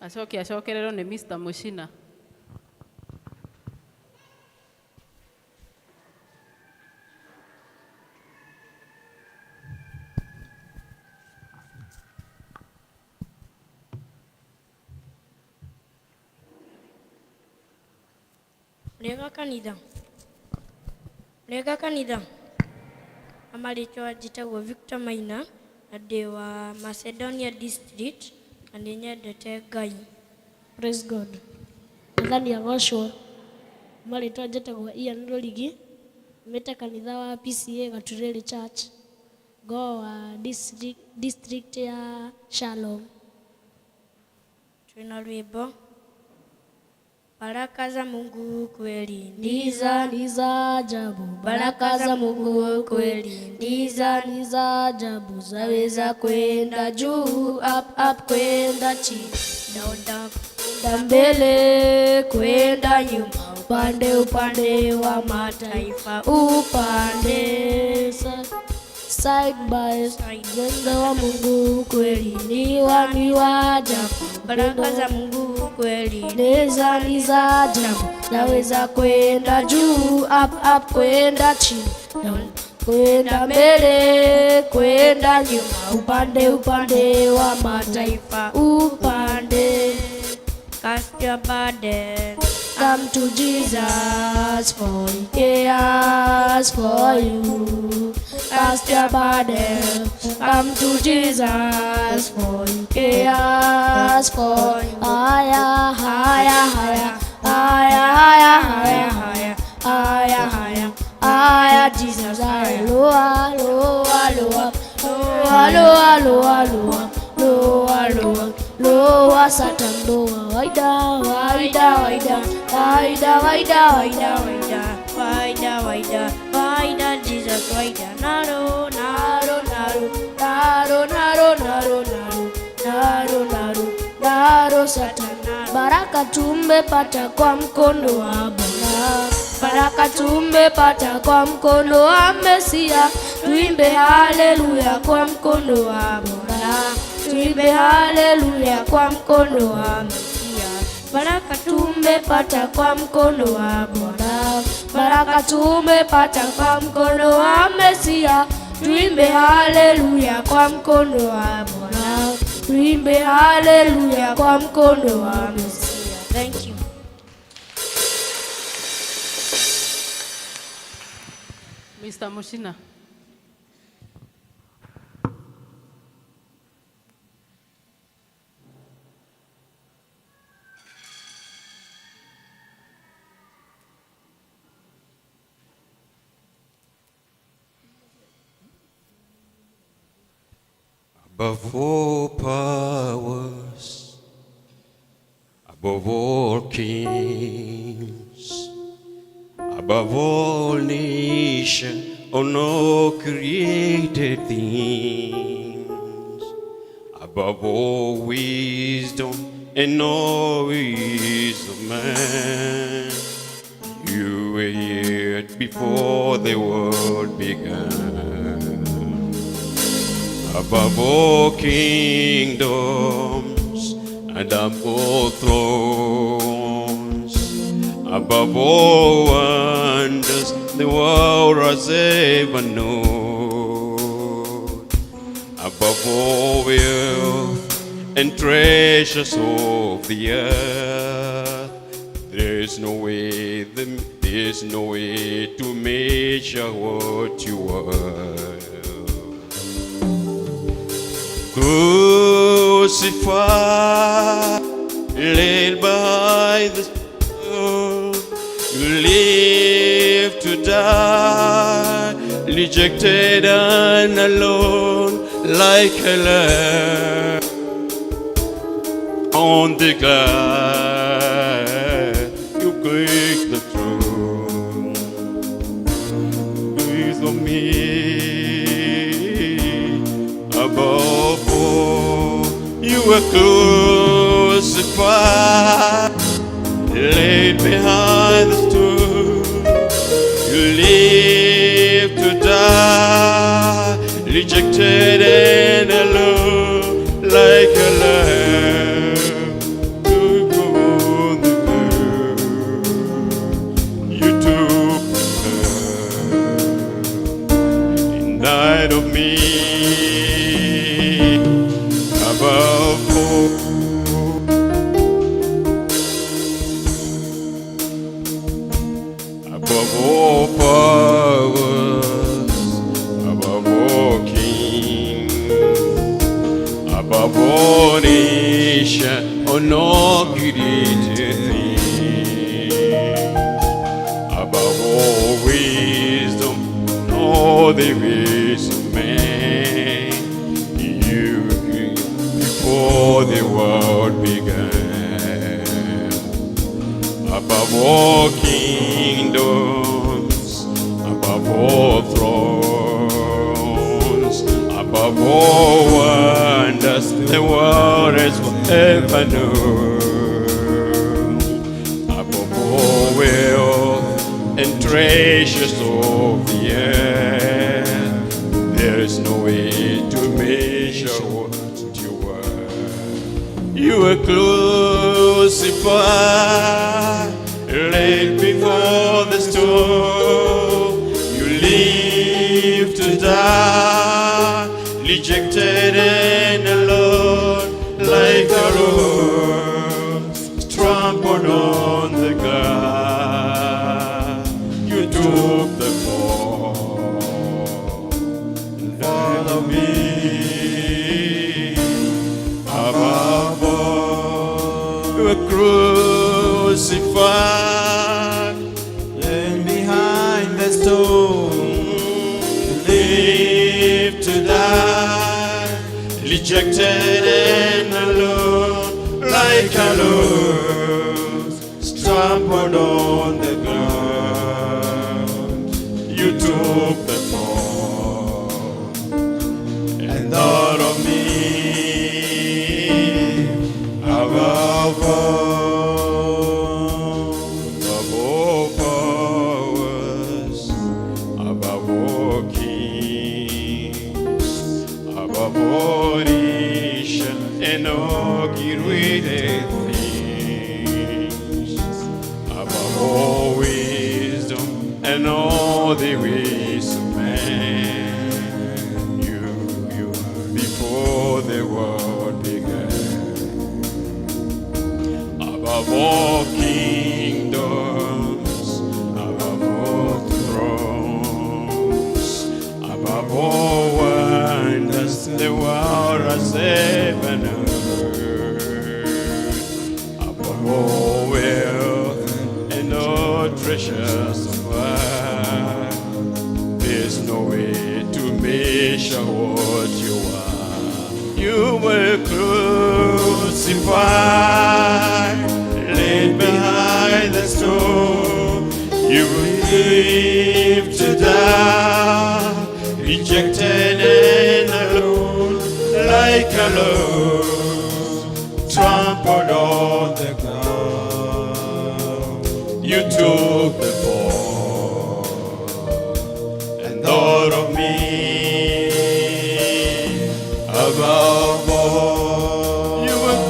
acokererwo nĩ Mr. Muchina. Rega kanitha amarĩtwa njĩtagwo Victor Maina na ndĩ wa Macedonia District na nĩ nyendete Ngai. Praise God. Mwathani agocwo. Marĩtwa njĩtagwo Ian Rũrigi Meta kanitha wa PCA Gatureli Church. Go wa district ya Shalom. Tuna rwimbo. Baraka za Mungu kweli ni za ajabu. Baraka za Mungu kweli ni za ajabu. Zaweza kwenda juu, up kwenda chini, down kwenda mbele, kwenda nyuma, upande wa mataifa, upande side by side. Upendo wa Mungu kweli ni wa ajabu. Baraka za Mungu kweli ni za ajabu. Naweza kwenda juu, up kwenda chini, down kwenda mbele, kwenda nyuma, upande wa mataifa, upande. Cast your burden, come to Jesus, for He cares for you. Cast your burden, come to Jesus, for He cares for you. Higher, higher, higher, higher, higher, higher, higher, higher, higher, Jesus, higher, lower, lower, lower, lower, lower, lower, lower, lower, lower, lower, Satan, lower, wider, wider, wider, wider, wider, wider, wider, wider, wider, wider, Jesus, wider, narrow, narrow, narrow, narrow, narrow, narrow, narrow, narrow, narrow, narrow, Satan. Baraka tumepata kwa mkono wa Bwana. Baraka tumepata kwa mkono wa Mesia. Tuimbe haleluya kwa mkono wa Bwana. Tuimbe haleluya kwa mkono wa Mesia. Baraka tumepata kwa mkono wa Bwana. Baraka tumepata kwa mkono wa Mesia. Tuimbe haleluya kwa mkono wa Bwana. Tuimbe haleluya kwa mkono wa Mesia. Thank you. Mr. Mushina. Above all powers, above all kings, above all nations, on all created things, above all wisdom and knowledge of man, you were yet before the world began. Above all kingdoms and above all thrones, above all wonders the world has ever known, above all wealth and treasures of the earth, there's no way to measure what you are. Crucified, laid by the sword, you live to die, rejected and alone, like a lamb on the glass. You break the throne. Please of me. Above all, you were crucified, laid behind the stone. You live to die, rejected and alone, like a lamb to go on the earth. You took and died of me. Above all, above all powers, above all kings, above all nations, on all created things, above all wisdom all the ways of man. You before the world began. Above all kingdoms, above all thrones, above all wonders the world has ever known, above all wealth and treasures of the earth, there is no way to measure what you were. You were crucified, laid before the stone. You lived to die, rejected and alone, like a rose trampled on the ground. You took the fall and follow me. Above all, you were crucified, and behind the stone, you lived to die, rejected and alone, like a rose trampled on the ground. You took the fall and thought of me. Above all powers, above all kings, above all nations and all created things, above all wisdom and all the ways of man, you before the world began. Above all kingdoms, above all thrones, above all wonders the world has ever known, above all wealth and all treasures of earth, there's no way to measure what you are. You were crucified, laid behind the stone. You lived to die, rejected and alone, like a rose trampled on the ground. You took the fall and thought of me. Above all, you were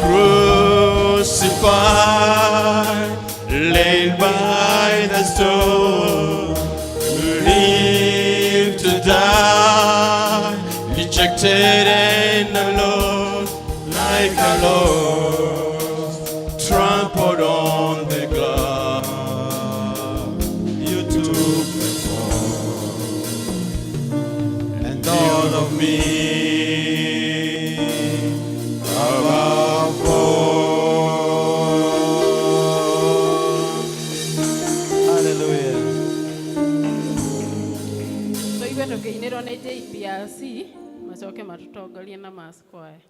crucified, laid by the stone. You lived to die, rejected and alone, like a rose trampled on the ground. You took the fall and thought of me. Above all. Hallelujah. So iwe tukiinirwo nĩ JPRC macoke matutongorie na maskwaya.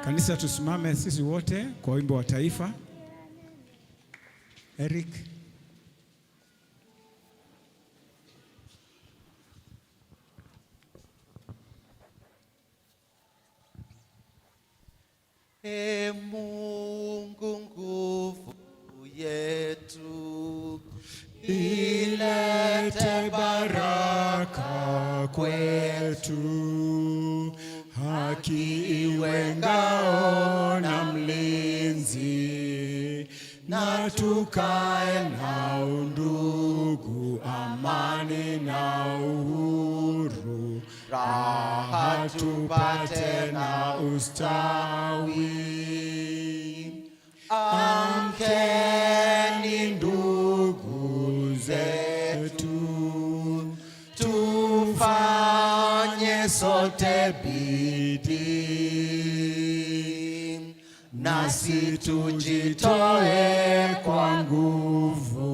Kanisa, tusimame sisi wote kwa wimbo wa taifa. Eric. Ee Mungu nguvu yetu, ilete baraka kwetu, haki iwe ngao na mlinzi, na tukae na undugu, amani na uhuru, raha tupate na ustawi. Amkeni ndugu zetu, tufanye sote bidii, nasi tujitoe kwa nguvu.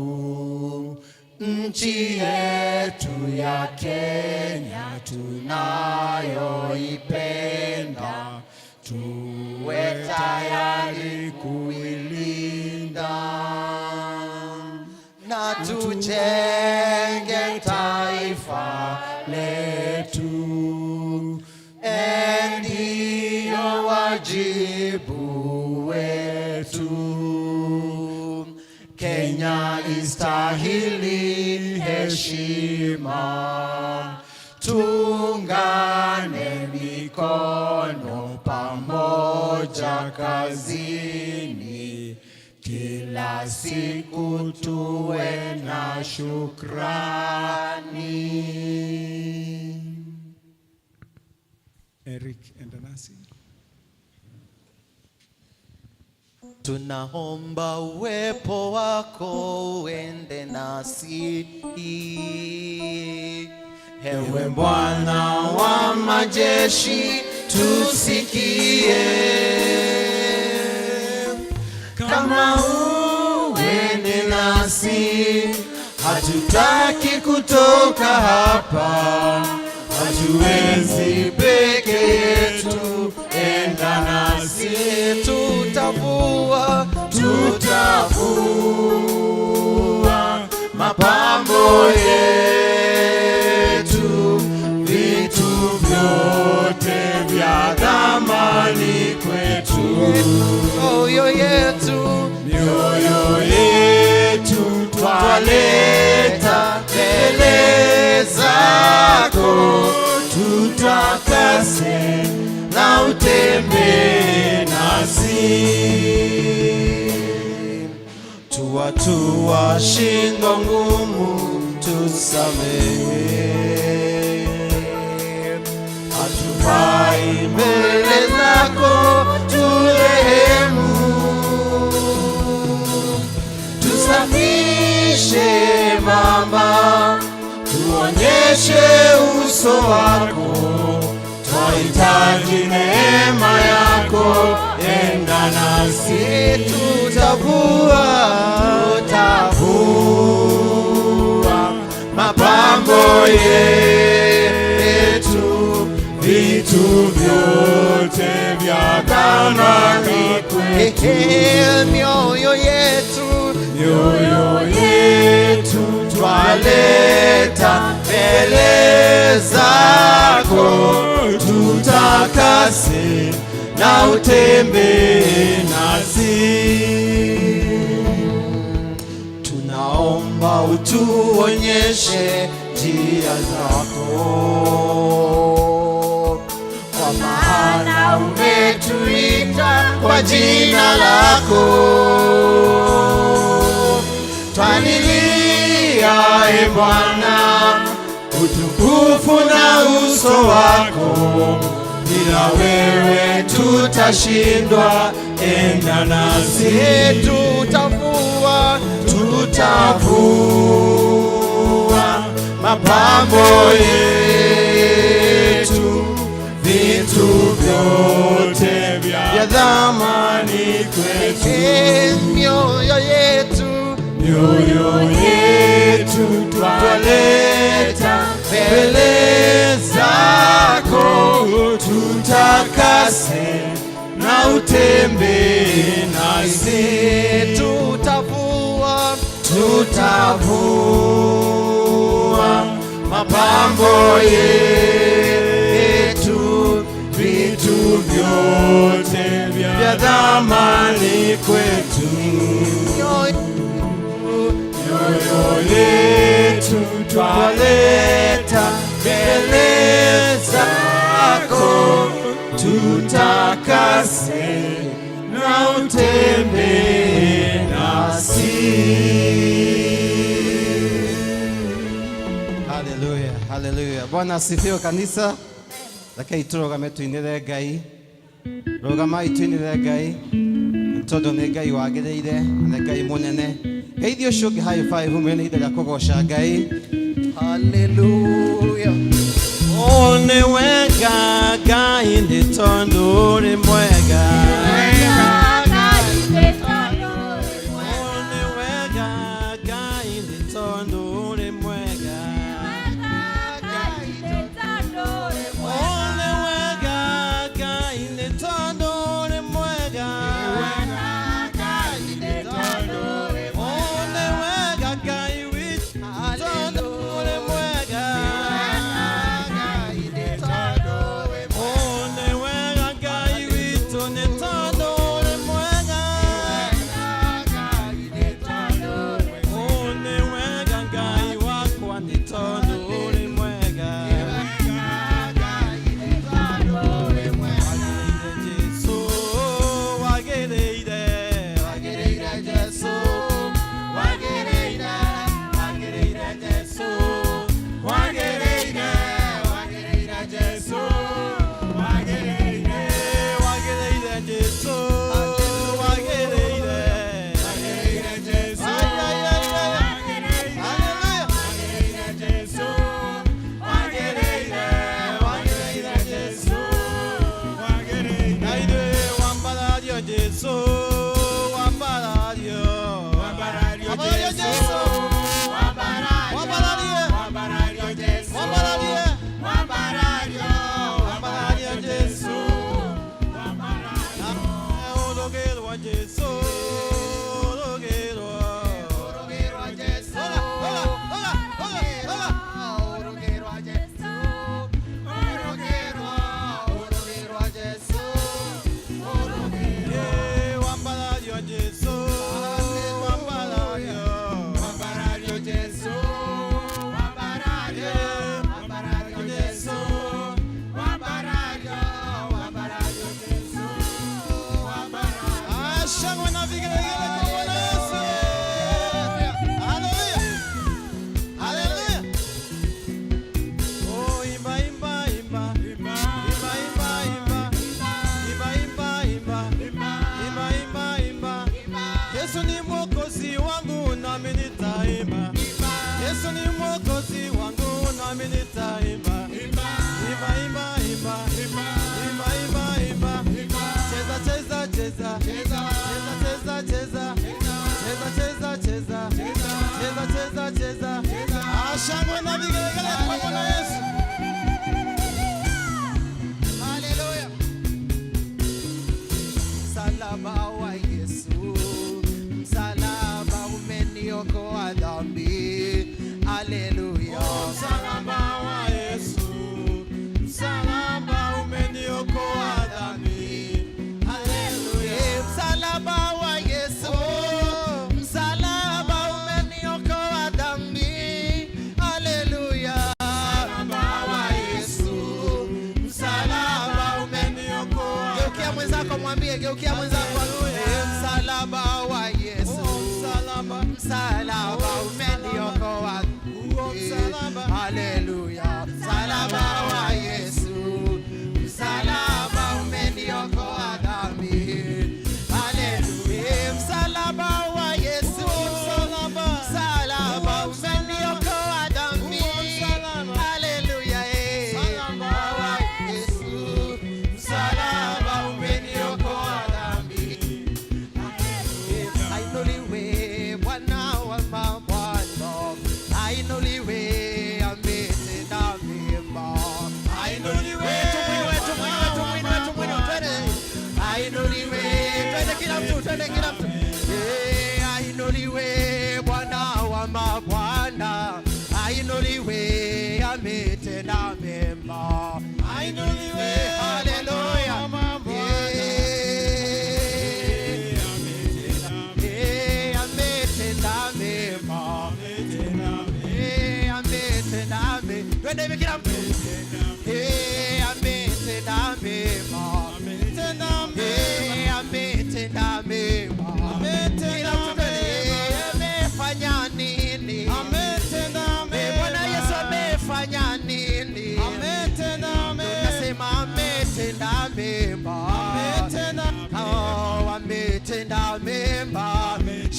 Nchi yetu ya Kenya tunayoipenda, tuwe tayari kuilinda na tujenge taifa letu. Ndio wajibu wetu. Kenya istahili heshima, tuungane mikono pamoja kazini, kila siku tuwe na shukrani. Eric Endanasi. Tunaomba uwepo wako uende nasi. Ewe Bwana wa majeshi, tusikie. Kama uende nasi, hatutaki kutoka hapa, hatuwezi peke yetu. Enda nasi, tutavua mapambo yetu, vitu vyote vya thamani kwetu. Mioyo yetu twaleta mbele zako, tutakase na utembee nasi. Tuwatua shingo ngumu, tusamehe. Hatufai mbele zako, turehemu. Tusafishe mama, tuonyeshe uso wako, twahitaji neema yako. Enda nasi, tutavua mapambo yetu, vitu vyote vya thamani kwetu. Mioyo yetu twaleta mbele zako, tutakase na utembee nasi. Tunaomba utuonyeshe njia zako, kwa maana umetuita kwa jina lako. Twalilia e Bwana, utukufu na uso wako, bila wewe tutashindwa. Enda nasi, tutavua mapambo yetu, vitu vyote vya thamani kwetu. Mioyo yetu twaleta mbele zako, tutakase na utembee nasi. Tutavua mapambo yetu, vitu vyote vya thamani kwetu. Mioyo yetu twaleta mbele zako, tutakase na utembee nasi. Haleluya, haleluya. Bwana asifiwe kanisa. Lakini turogame tuinire Ngai. Rogama tuinire Ngai. Todo nĩ Ngai wagĩrĩire, nĩ Ngai mũnene. Geithio ũcio ũngĩ high five umene ida ya kũgoca Ngai. Hallelujah. ni wega Ngai ni tondu uri mwega.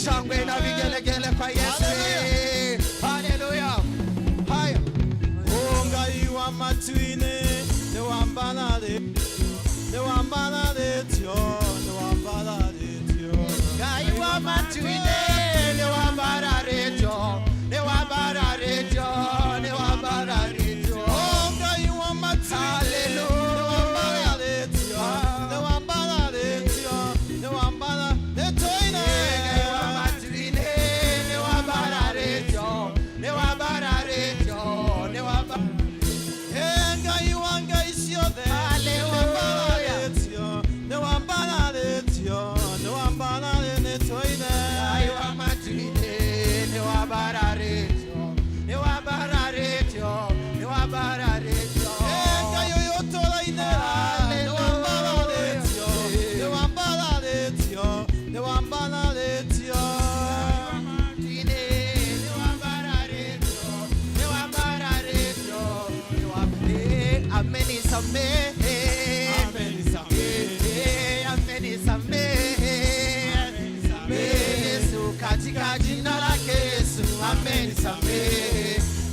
Shangwe na vigelegele kwa Yesu. Hallelujah. Haya. Ungai wa matwine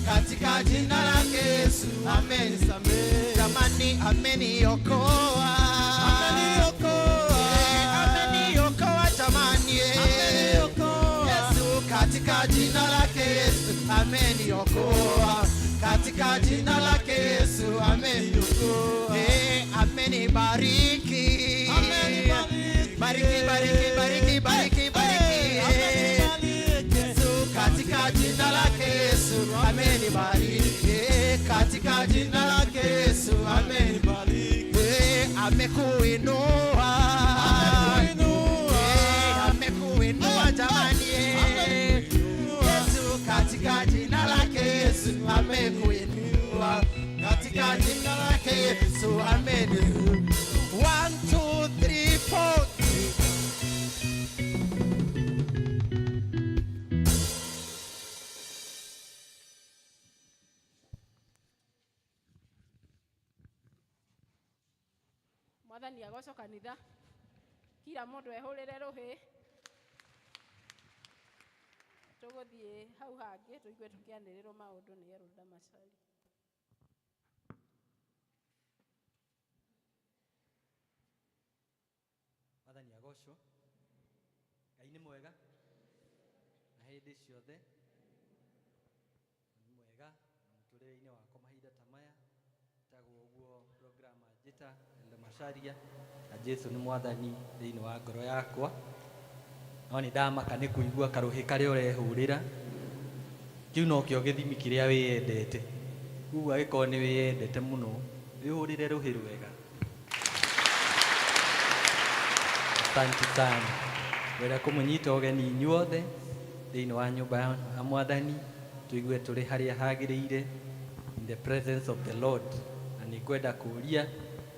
Katika jina lake Yesu, amenisamehe. Jamani, ameniokoa. Ameniokoa jamani. Yesu, katika jina lake Yesu, ameniokoa. Katika jina lake Yesu, ameniokoa. Amenibariki. Bariki, bariki, bariki, bariki, bariki. Yesu, katika jina lake Yesu, amenibariki. Katika jina lake Yesu, amenibariki. Amekuinua. Amekuinua jamani. Yesu, katika jina lake Yesu, amekuinua. Katika jina lake Yesu, ameniinua. 1, 2, 3, 4. Mwathani agoco kanitha kila mundu ehurire ruhi tuguthie hau hangi tuigue tukianirirwo maundu ni Elda Machari. Mwathani agocwo. Ngai ni mwega na hindi ciothe ni mwega na muturire-ini wakwa mahinda ta maya tagwo guo program njita Elda Macharia na Jesu ni mwathani thiini wa ngoro yakwa. No ni ndamaka ni kuigua karuhi karia urehurira kiu no kio githimi kiria wiyendete kuguo agiko ni wiyendete muno wihurire ruhi rwega. Asante sana wera kumunyita ugeni inyuothe thiini wa nyumba ya mwathani tuigue turi haria hagiriire in the presence of the Lord. Na ni kwenda kuria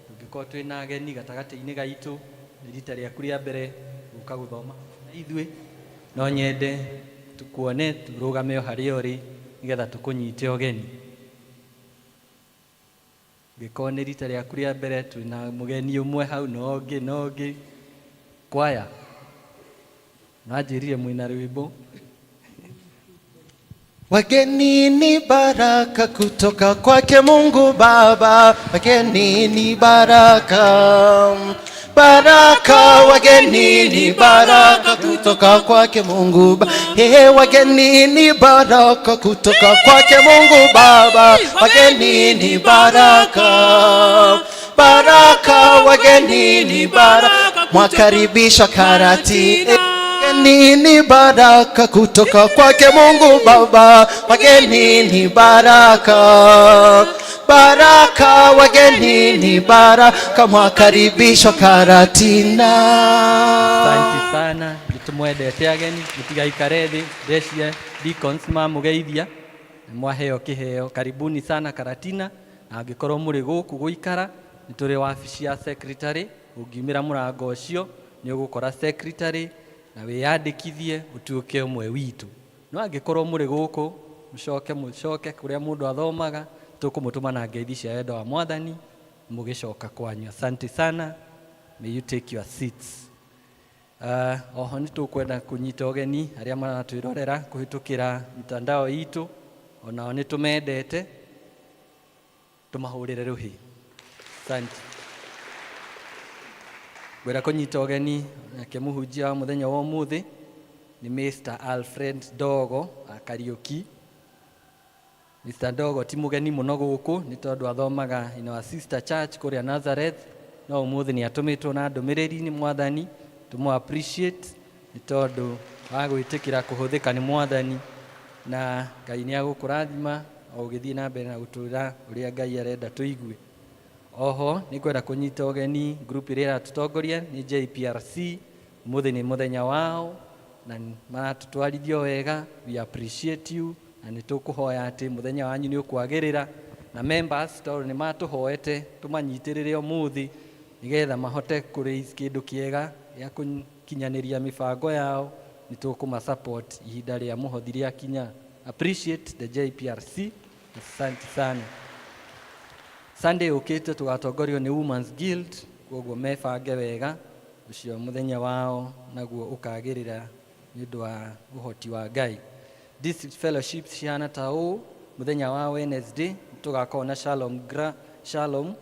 tungiko twina ageni gatagati-ini gaitu ni rita riaku ria mbere guka guthoma na ithui no nyende tukuone turugame haria uri nigetha tukunyite ugeni. Giko ni rita riaku ria mbere twina mugeni umwe hau no ngi kwaya najirire mwina rwimbo. Wageni ni baraka kutoka kwake Mungu Baba. Wageni ni baraka. Baraka, wageni ni baraka kutoka kwake Mungu Baba. Wageni ni baraka kutoka kwake Mungu Baba. Wageni ni baraka. Baraka, wageni ni baraka. Mwakaribisha Karatina. Wageni ni baraka kutoka kwake Mungu Baba. Wageni ni baraka. Baraka, wageni ni baraka. Mwakaribishwa Karatina. Asante sana nitumwendete ageni mutigaikare thi ndecie deacons mamugeithia mwaheo kiheo. Karibuni sana Karatina na angikorwo muri guku guikara nituri wabici ya secretary ungiumira murango ucio ni ugukora secretary na wiyandikithie utuike umwe witu. No angikorwo muri guku mucoke kuria mundu athomaga tukumutuma na ngeithi cia wendo wa mwathani mugicoka kwanyu. Asante sana. May you take your seats. Oho ni tukwenda kunyita ugeni aria maratwirorera kuhitukira mitandao itu onao ni tumendete tumahurire ruhi. Asante. Gwera kunyita ũgeni nake mũhunjia wa mũthenya wa ũmũthĩ ni Mr. Alfred Dogo Kariuki. Mr. Dogo ti mũgeni mũno gũkũ nĩ tondũ athomaga in our sister church kũrĩa Nazareth, no ũmũthĩ nĩ atũmĩtwo na ndũmĩrĩri nĩ Mwathani. Tũmũ appreciate nĩ tondũ wa gwĩtĩkĩra kũhũthĩka nĩ Mwathani, na Ngai nĩ agũkũrathima o ũgĩthiĩ na mbere na gũtũũra ũrĩa Ngai arenda tũigue. Oho nĩ kwenda kũnyita ũgeni group ĩrĩa ĩratũtongoria nĩ JPRC. Ũmũthĩ nĩ mũthenya wao na maratũtwarithia wega. We appreciate you na nĩ tũkũhoya atĩ mũthenya wanyu nĩ ũkwagĩrĩra, na members tondũ nĩ matũhoete tũmanyitĩrĩre ũmũthĩ nĩgetha mahote kũraise kĩndũ kĩega gĩa gũkinyanĩria mĩbango yao. Nĩ tũkũmasupport ihinda rĩa mũhothi rĩakinya. Appreciate the JPRC. Asante sana. Sunday ũkĩte tũgatongorio nĩ Women's Guild, koguo mebange wega ũcio mũthenya wao naguo ũkagĩrĩra nĩ ũndũ wa ũhoti wa Ngai. District fellowships cihana ta ũũ: mũthenya wa Wednesday tũgakorwo na Shalom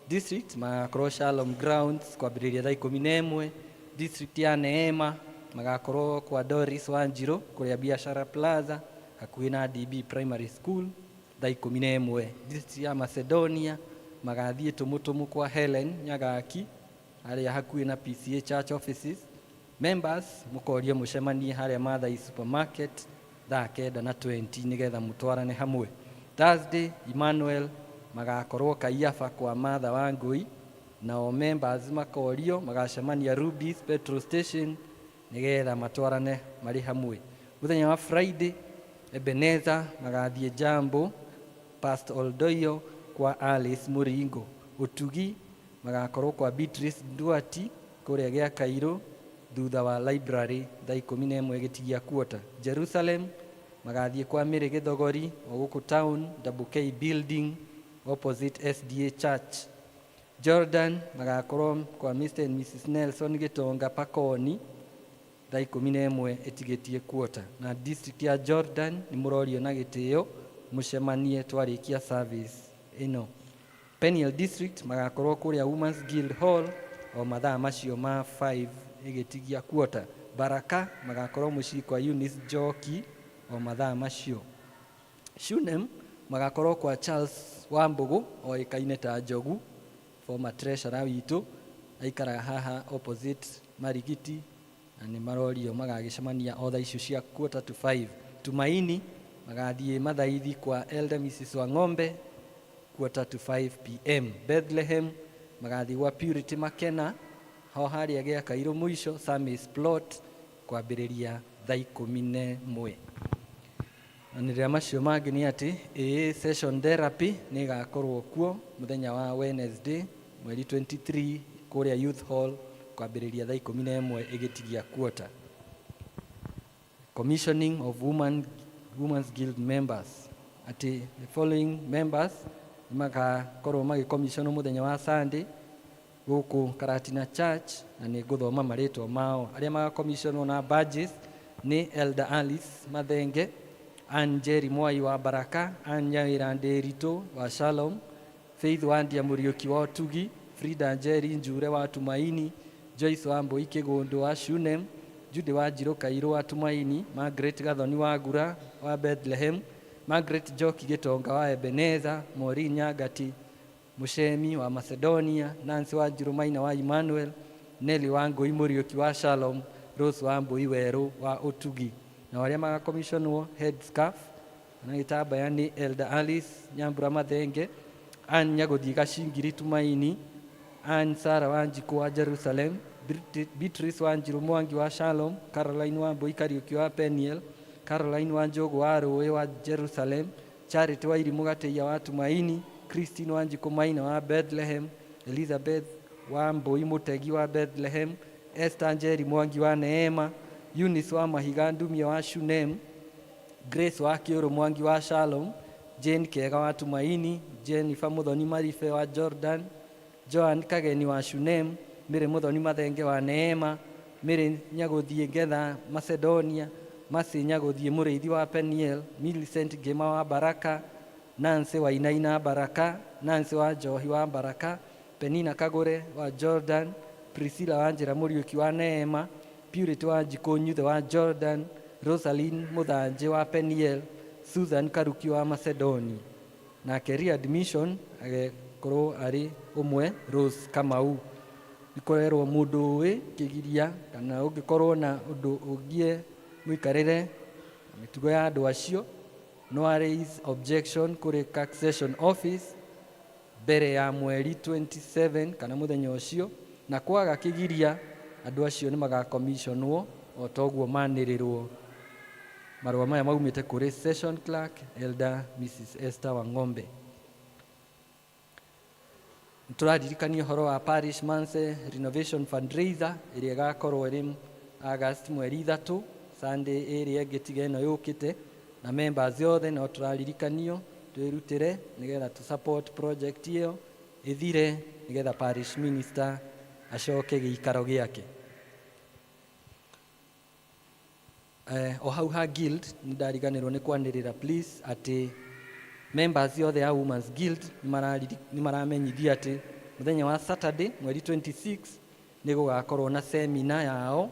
District magakorwo Shalom Grounds kwambĩrĩria thaa 11. District ya Neema magakorwo kwa Doris Wanjiru kũrĩa Biashara Plaza hakuhĩ na DB Primary School thaa 11. District ya Macedonia magathiĩ tũmũtũmũ kwa Helen Nyagaki harĩa hakuhĩ na PCA Church Offices. Members mũkorio mũcemanie harĩa Mathai Supermarket thaa 9:20 nĩgetha mũtwarane hamwe. Thursday Emmanuel magakorwo Kaiafa kwa Martha Wangui, nao members makorio magacemania Ruby's Petrol Station nĩgetha matwarane marĩ hamwe. Mũthenya wa Friday Ebenezer magathiĩ Jambo Pastor Oldoyo kwa Alice Muringo. Utugi magakorwo kwa Beatrice Duati kũrĩa gĩa Kairũ thutha wa library thaa 11 gĩtigia quarter. Jerusalem magathiĩ kwa Mary Gĩthogori o gũkũ town Double K building opposite SDA Church. Jordan magakorwo kwa Mr. and Mrs. Nelson Gitonga Pakoni thaa 11 ĩtigĩtie quarter. Na district ya Jordan nĩ mũrorio na gĩtĩo mũcemanie twarĩkia service ĩno. Peniel District magakorwo kũrĩa Women's Guild Hall o mathaa macio ma 5 ĩgĩtigia quarter. Baraka magakorwo mũciĩ kwa Eunice Joki o mathaa macio. Shunem magakorwo kwa Charles Wambugu o ĩkaine ta Njogu, former treasurer witũ, aikaraga haha opposite Marigiti, na nĩ marorio magagĩcemania o thaa icio cia 4:45. Tumaini magathiĩ Mathaithi kwa Elder Mrs. Wang'ombe 4:45 PM. Bethlehem magathiĩ kwa Purity Makena ho harĩa gĩa Kairũ mũico Samis Plot kwambĩrĩria thaa 11. Na nĩ rĩa macio mangĩ nĩ atĩ session therapy nĩ ĩgakorwo kuo mũthenya wa Wednesday mweri 23 kũrĩa Youth Hall kwambĩrĩria thaa 11 ĩgĩtigia quarter. Commissioning of Women's Guild members. Ati the following members magakorwo magĩcommissionwo mũthenya wa Sunday gũkũ Karatina Church, na nĩ ngũthoma marĩtwa mao. Arĩa magacommissionwo na badges nĩ Elder Alice Mathenge, Anjeri Mwai wa Baraka, Anya Nderitu wa Shalom, Faith Wandia Muriuki wa Tugi, Frida Njeri Njure wa Tumaini, Joyce Wambui Kĩgũndũ wa Shunem, Judy Wanjiru Kairũ wa Tumaini, Margaret Gathoni wa Gura wa Bethlehem, Margaret Joki Gitonga wa Ebenezer, Maureen Nyagati Mushemi wa Macedonia, Nancy Wanjiru Maina wa Emmanuel, Nelly Wangui Muriuki wa Shalom, Rose Wambui Weru wa Utugi. Na wale magakommissionwo headscarf na gĩtambaya nĩ Elder Alice Nyambura Mathenge, Ann Nyagothi Gacingiri Tumaini, Ann Sarah Wanjiku wa Jerusalem, Beatrice Wanjiru Mwangi wa Shalom, Caroline Wambui Kariuki wa Peniel, Caroline Wanjogu wa Rũĩ wa Jerusalem, Charity Wairimu Gatĩia wa Tumaini, Christine Wanjiku Maina wa Bethlehem, Elizabeth Wambui Mutegi wa Bethlehem, Esther Njeri Mwangi wa Neema, Eunice wa Mahiga Ndumia wa Shunem, Grace wa Kĩũrũ Mwangi wa Shalom, Jane Kega wa Tumaini, Jennifer Muthoni Marife wa Jordan, Joan Kageni wa Shunem, Mary Muthoni Mathenge wa Neema, Mary Nyagothi Ngetha Macedonia, Masi Nyagothi Mũrĩithi wa Peniel, Millicent Gema wa Baraka, Nancy wa Inaina Baraka, Nancy wa Njohi wa Baraka, Penina Kagore wa Jordan, Priscilla Wanjira Muriuki wa Neema, Purity wa Jikonyuthe wa Jordan, Rosaline Muthanje wa Peniel, Susan Karuki wa Macedoni. Na career admission agekorwo ari umwe Rose Kamau. Ikorerwo mundu we kigiria kana ungikorwo na undu ungie mwikarire mitugo ya andu acio no raise objection kuri taxation office mbere ya mweri 27 kana muthenya ucio, na kwaga kigiria andu acio ni magakommissionwo o toguo manirirwo. Marua maya maumite kuri session clerk Elder Mrs. Esther Wangombe. Turadirikania horo wa parish manse renovation fundraiser iria gakorwo iri August mweri 3 Sunday area getiga ino yukite, na members yothe no turaririkanio twirutire nigetha tu support project iyo ithire nigetha parish minister acoke giikaro giake. O hau ha guild ndariganirwo ni kwanirira please ati members yothe ya Women's Guild ni maramenyithia ati muthenya wa Saturday mweri 26 ni gugakorwo na seminar yao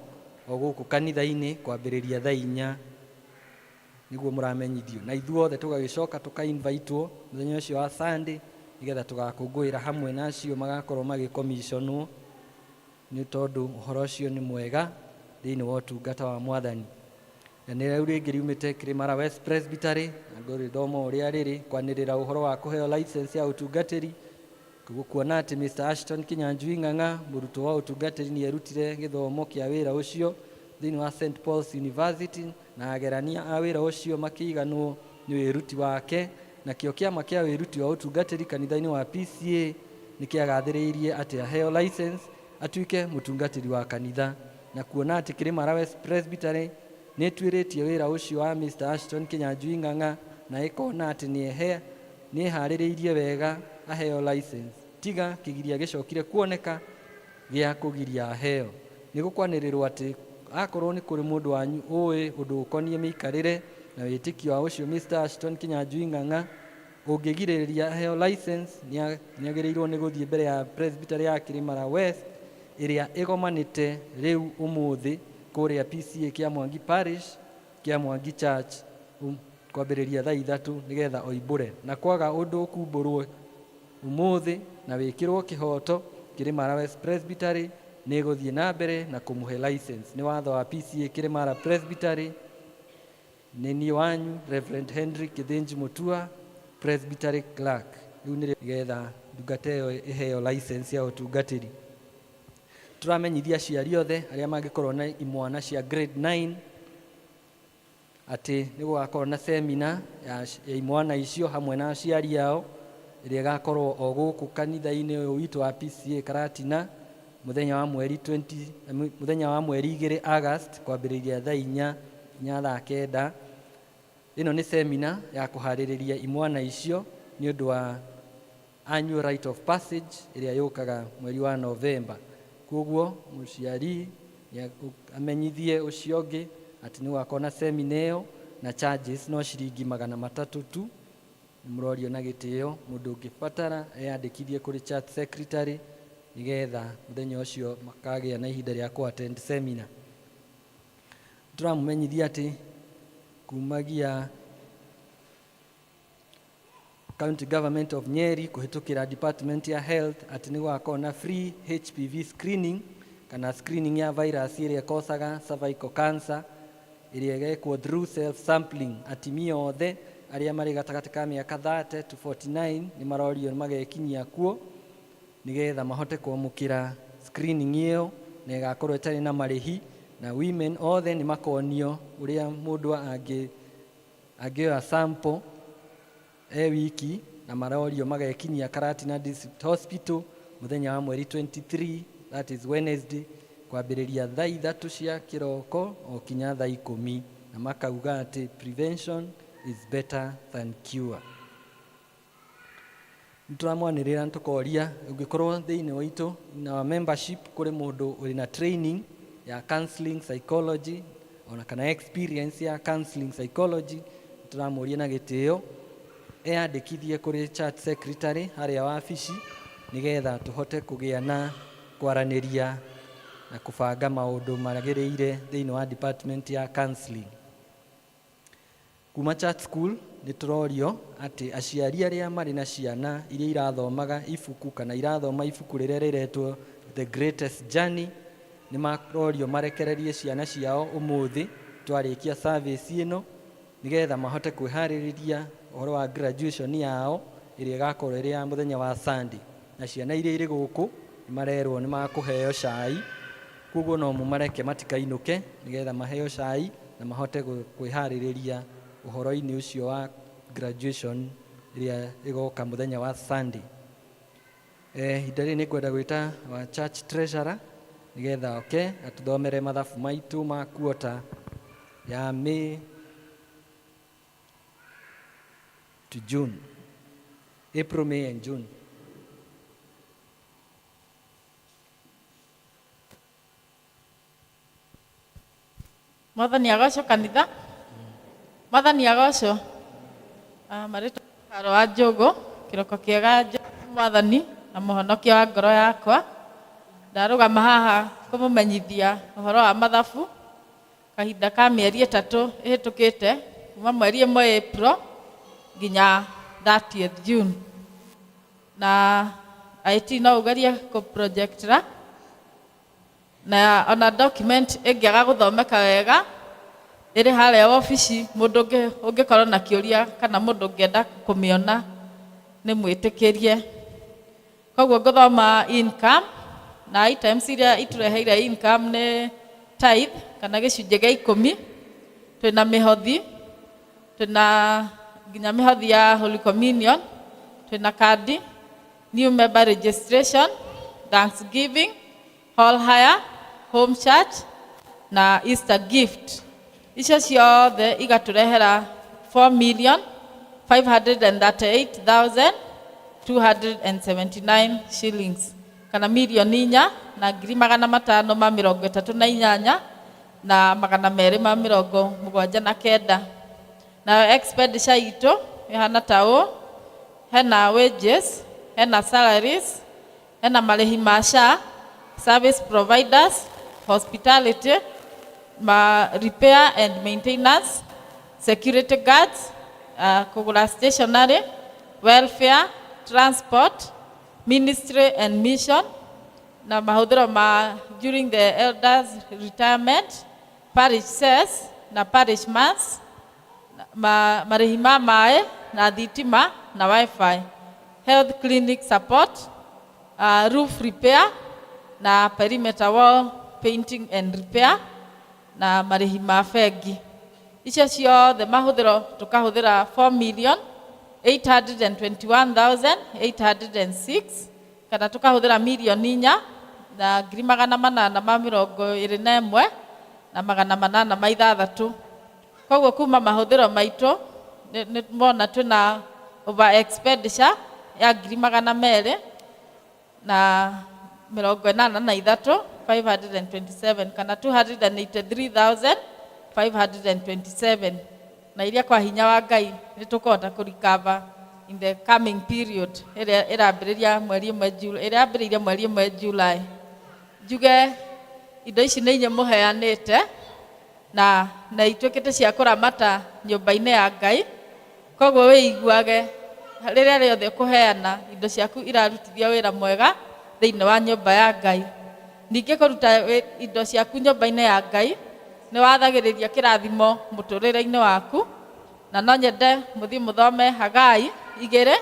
o guku kanitha-ini kwambiriria thaa 4 niguo muramenyithio, na ithuothe tugagicoka tukainvitwo muthenya ucio wa Sunday nigetha tugakungwira hamwe nacio magakorwo magikommissionwo ni tondu uhoro ucio ni mwega thiini wa utungata wa Mwathani. Na nä rä u rä ngä riumä Kirimara West Presbytery na ngå rä thoma å rä a rä rä kwanä rä ra å horo wa kå heo license ya å tungatä ri, kuona atä Mr. Ashton Kinyanjui Ng'ang'a må rutwo wa å tungatä ri nä erutire gä thomo kä a wä ra å cio thä wa St. Paul's University, na agerania a wä ra å cio makä iganwo nä wä ruti wake, na kä o kä ama kä a wä ruti wa å tungatä ri kanitha-inä wa PCA nä kä agathä rä irie atä aheo license atuike må tungatä ri wa kanitha. Na kuona atä Kirimara West Presbytery nä tuĩrĩtie wĩra ũcio wa Mr. Ashton Kinyanjui Ng'ang'a na ĩkona atĩ nĩ harĩrĩirie wega aheo license, tiga kĩgiria gĩcokire kuoneka gĩa kũgiria aheo. Nĩ gũkwanĩrĩrwo atĩ akorwo nĩ kũrĩ mũndũ wanyu ũĩ ũndũ ũkoniĩ mĩikarĩre na wĩtĩkio wa ũcio Mr. Ashton Kinyanjui Ng'ang'a ũngĩgirĩrĩria aheo license, nĩagĩrĩirwo nĩ gũthiĩ mbere ya Presbytery ya Kirimara West ĩrĩa ĩgomanĩte rĩu ũmũthĩ kũrĩa PCA kia Mwangi Parish kia Mwangi Church kwambĩrĩria thaa 3 nigetha oimbũre, na kwaga ũndũ ũkumbũrwo ũmũthĩ na wĩkĩrwo kĩhoto Kirimara West Presbytery nĩ gũthiĩ na mbere na kũmũhe license. Nĩ watho wa PCA Kirimara Presbytery. Nĩ niĩ wanyu Reverend Henry Githinji Mutua, Presbytery Clerk. Rĩu nĩ nigetha ndungata ĩyo ĩheo license ya ũtungatĩri. Turamenyithia aciari othe arĩa mangĩkorwo na imwana cia grade 9 atĩ nĩ gũgakorwo na seminar ya imwana icio hamwe na aciari ao ĩrĩa ĩgakorwo o gũkũ kanitha-inĩ ũyũ witũ wa PCA Karatina muthenya wa mweri 2 August kwambĩrĩria thaa 4 nginya thaa 9. Ĩno nĩ seminar ya kũharĩrĩria imwana icio nĩ ũndũ wa annual rite of passage ĩrĩa yũkaga mweri wa November. Koguo mũciari amenyithie ũcio ũngĩ atĩ nĩ gwakorwo na seminar ĩyo, na charges no ciringi 300 tu. Mũrorio na gĩtĩo mũndũ ũngĩbatara eyandĩkithie kũrĩ church secretary nigetha mũthenya ũcio makagĩa na ihinda rĩa ku-attend seminar. Tũramũmenyithia atĩ kumagia County Government of Nyeri kuhitukira Department ya Health ati ni gwakorwo na free HPV screening kana screening ya virus ĩrĩa ĩkosaga cervical cancer ĩrĩa ĩgekwo through self sampling. Atimia othe arĩa marĩ gatagatĩ ka mĩaka 30 to 49 nĩ marorio magekinyia kuo nigetha mahote kwamũkĩra screening ĩyo na ĩgakorwo ĩtarĩ na marĩhi, na women othe nĩ makonio ũrĩa mũndũ angĩoya sample wiki na marorio magekinyia Karatina District Hospital muthenya wa mweri 23, that is Wednesday, kwambĩrĩria thaa 3 cia kĩroko o kinya thaa 10, na makauga atĩ prevention is better than cure. Nĩtũramwanĩrĩra tũkoria ũngĩkorwo thĩinĩ witũ na wa membership kũrĩ mũndũ ũrĩ na training ya counseling psychology ona kana experience ya counseling psychology, tũramũria na gĩtĩo eyandĩkithie kũrĩ church secretary harĩa wabici nigetha tuhote kugĩa na kwaranĩria na kubanga maũndũ magĩrĩire thĩinĩ wa department ya counseling. Kuma church school nĩ tũrorio atĩ aciari arĩa marĩ na ciana iria irathomaga ibuku kana irathoma ibuku rĩrĩa rĩretwo The Greatest Journey nĩ marorio marekererie ciana ciao ũmũthĩ twarĩkia service ĩno nigetha mahote kwĩharĩrĩria ũhoro wa graduation yao ĩrĩa ĩgakorwo ĩrĩ ya mũthenya wa Sunday. Na ciana iria irĩ gũkũ nĩ marerwo nĩ makũheo cai, koguo no mũmareke matikainũke nigetha maheo cai na mahote kwĩharĩrĩria ũhoro-inĩ ũcio wa graduation ĩrĩa ĩgoka mũthenya wa Sunday. Ihinda rĩrĩ nĩ kwenda gwĩta wa church treasurer nigetha atuthomere mathabu maitũ ma quarter ya May to June. April, May and June. Mwathani agocwo kanitha. Mwathani agocwo. Marĩtwa Karo wa Njogu, kĩroko kĩega Mwathani na mũhonokia wa ngoro yakwa. Ndarũgama haha kũmũmenyithia ũhoro wa mathabu kahinda ka mĩeri 3 ĩhĩtũkĩte kuma mweri 1 April nginya 30th June. Na IT no ugerie ku projectra na ona document ĩngĩaga gũthomeka wega ĩrĩ harĩa ofici, mũndũ ũngĩkorwo na kĩũria kana mũndũ ũngĩenda kũmĩona nĩ mwĩtĩkĩrie. Koguo ngũthoma income na items iria itũreheire income nĩ tithe kana gĩcunjĩ gĩa 10, twĩna mĩhothi, twĩna nginya mĩhothi ya Holy Communion, twĩna kandi, new member registration, Thanksgiving, hall hire, home church na Easter gift. Icio ciothe igatũrehera 4,538,279 shillings kana milioni 4 na ngiri 538 na 279. Na expenditure itũ ihana ta ũũ: hena wages, hena salaries, hena marĩhi ma SHA, service providers, hospitality, repair and maintenance, security guards, kugura stationery, welfare, transport, ministry and mission, na mahũthĩro ma during the elders retirement, parish cess na parish mass, marĩhi ma maĩ na thitima na wifi, health clinic support, roof repair na perimeter wall painting and repair na marĩhi ma bengi. Icio ciothe mahũthĩro tukahũthĩra 4,821,806 kana tukahũthĩra milioni 4 na ngiri 821 na 806. Koguo kuma mahũthĩro maitũ nĩ mona twĩna over expenditure ya ngiri 200 na 83 527 kana 283,527 na iria kwa hinya wa Ngai nĩ tũkũhota kũrikava in the coming period ĩrĩa ĩrambĩrĩria mweri 1 July. Njuge indo ici nĩ inyuĩ mũheanĩte na ituĩkĩte cia kũramata nyũmba-inĩ ya Ngai. Koguo wĩiguage rĩrĩa rĩothe kũheana indo ciaku irarutithia wĩra mwega thĩinĩ wa nyũmba ya Ngai. Ningĩ kũruta indo ciaku nyũmba-inĩ ya Ngai nĩ wathagĩrĩria kĩrathimo mũtũrĩre-inĩ waku, na no nyende mũthiĩ mũthome Hagai 2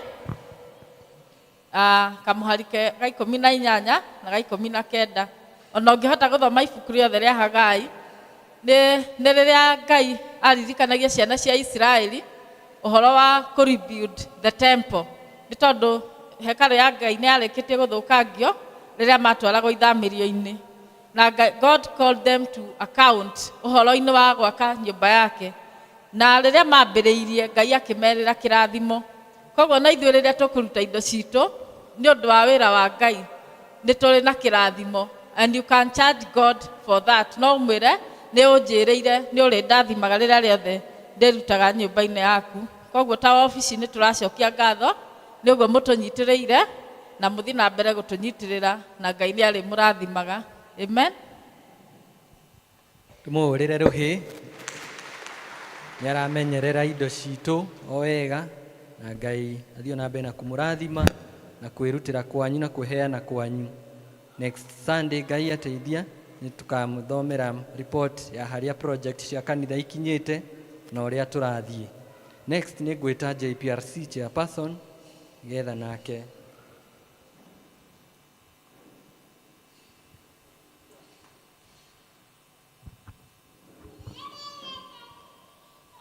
kamũhari ga 18 na ga 19. Ona ũngĩhota gũthoma ibuku rĩothe rĩa Hagai nĩ rĩrĩa Ngai aririkanagia ciana cia Isiraeli ũhoro wa kũrebuild the temple, nĩ tondũ hekarũ ya Ngai nĩ yarĩkĩtie gũthũkangio rĩrĩa matwaragwo ithamĩrio-inĩ, na God called them to account ũhoro-inĩ wa gwaka nyũmba yake, na rĩrĩa mambĩrĩirie Ngai akĩmerĩra kĩrathimo. Koguo na ithuĩ rĩrĩa tũkũruta indo citũ nĩ ũndũ wa wĩra wa Ngai nĩ tũrĩ na kĩrathimo, and you can charge God for that. No mwĩre nĩ ũnjĩrĩire nĩ ũrĩ ndathimaga rĩrĩa rĩothe ndĩrutaga nyũmba-inĩ yaku. Koguo ta ofici nĩ tũracokia ngatho nĩ ũguo mũtũnyitĩrĩire na muthi na mbere gutunyitirira na Ngai ni ari murathimaga. Amen. Tumurire ruhi ni aramenyerera indo citu o wega na Ngai athio na mbere na kumurathima na kwirutira kwanyu na kuheana kwanyu. Next Sunday Ngai ateithia ni tukamuthomera report ya haria project cia kanitha ikinyite na uria turathie. Next ni gwita JPRC chairperson getha nake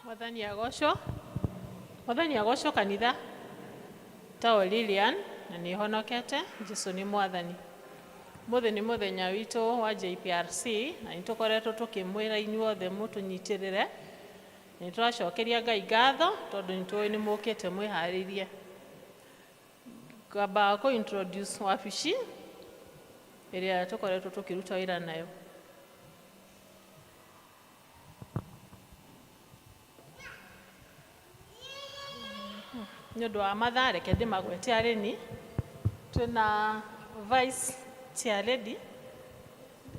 Mwathani agocwo kanitha tao Lilian na ni honokete. Jesu ni mwathani. Muthi ni muthenya witu wa JPRC na nitukoretwo tukimwira inyuothe mutunyitirire. Nituracokeria Ngai ngatho tondu nitui ni mukite mwiharirie. Ngamba ku introduce wabici iria tukoretwo tukiruta wira nayo. Nyondo wa mathaa reke ndimagwete areni. Twina vice chair lady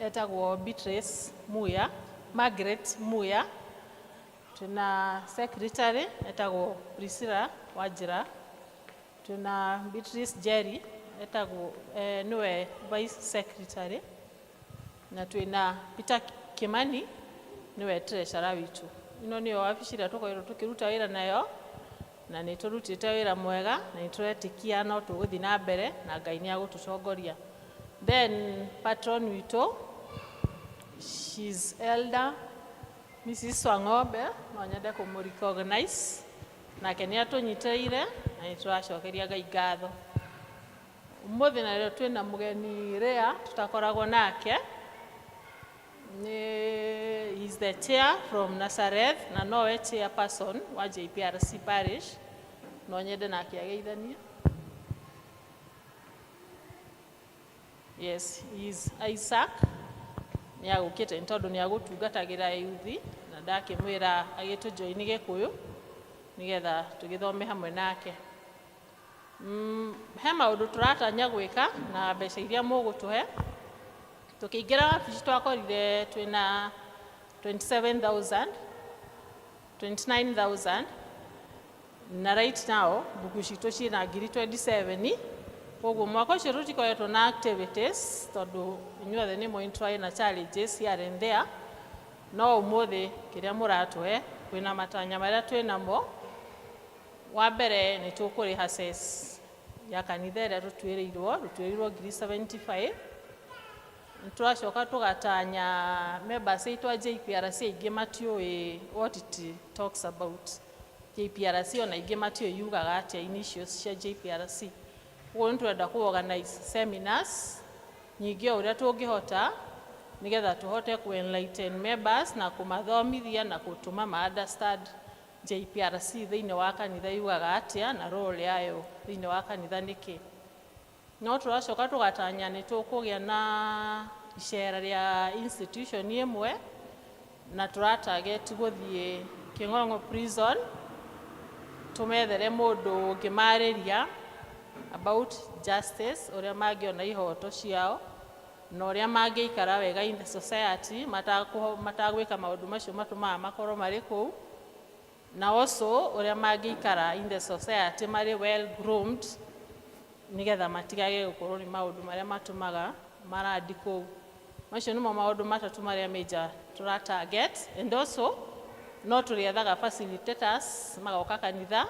etagwo Beatrice Muya, Margaret Muya. Tuna secretary etagwo Priscilla Wajira. Tuna Beatrice Jerry etagwo niwe vice secretary. Na twina Peter Kimani niwe treasurer witu. Ino niyo wabici iria tukoirwo tukiruta wira nayo na ni turutite wira mwega na ni turetikia no tuguthi na mbere na Ngai ni agutucongoria. Then patron witu, she's elder Mrs. Swang'ombe, no nyende kumurecognize nake ni atunyiteire na ni turacokeria Ngai ngatho. Umuthi na rero twina mugeni rea tutakoragwo nake is the chair from Nazareth na nowe chairperson wa JPRC parish. No nyende nake ageithanie. Yes, he is Isaac. Ni agukite ntondu ni agutungatagira yuthi na ndakimwira agitu join Gikuyu nigetha tugithome hamwe nake. He maundu turatanya gwika na mbeca iria mugutuhe. Tukiingira wabici twakorire twina 27,000 29,000 na right now mbuku citu ciina ngiri 27. Koguo mwaka ucio tutikoretwo na activities tondu inyuothe ni muintrai na challenges here and there. No umuthi kiria muratuhe kwina matanya maria twinamo. Wa mbere ni tukuriha cess ya kanitha iria tutuirirwo ngiri 75. Turacoka tugatanya members aitu a JPRC ingi matiui what it talks about. JPRC ona ingi matiui yugaga atia initials cia JPRC. Uguo nitwenda ku organize seminars nyingi uria tungihota nigetha tuhote ku enlighten members na kumathomithia na gutuma ma understand JPRC thiini wa kanitha yugaga atia na role yayo thiini wa kanitha niki. No turacoka tugatanya ni tukugia na icera ria institution imwe na turatarget guthie King'ong'o prison tumethere mundu ngimariria about justice uria mangiona ihoto ciao na uria mangiikara wega in the society matagwika maundu macio matumaga makorwo mari kuu na also uria mangiikara in the society mari well groomed nigetha matigage gukorwo ni maundu maria matumaga maradi kuu. Macio nimo maundu matatu maria major tura target. And also no turiethaga facilitators magoka kanitha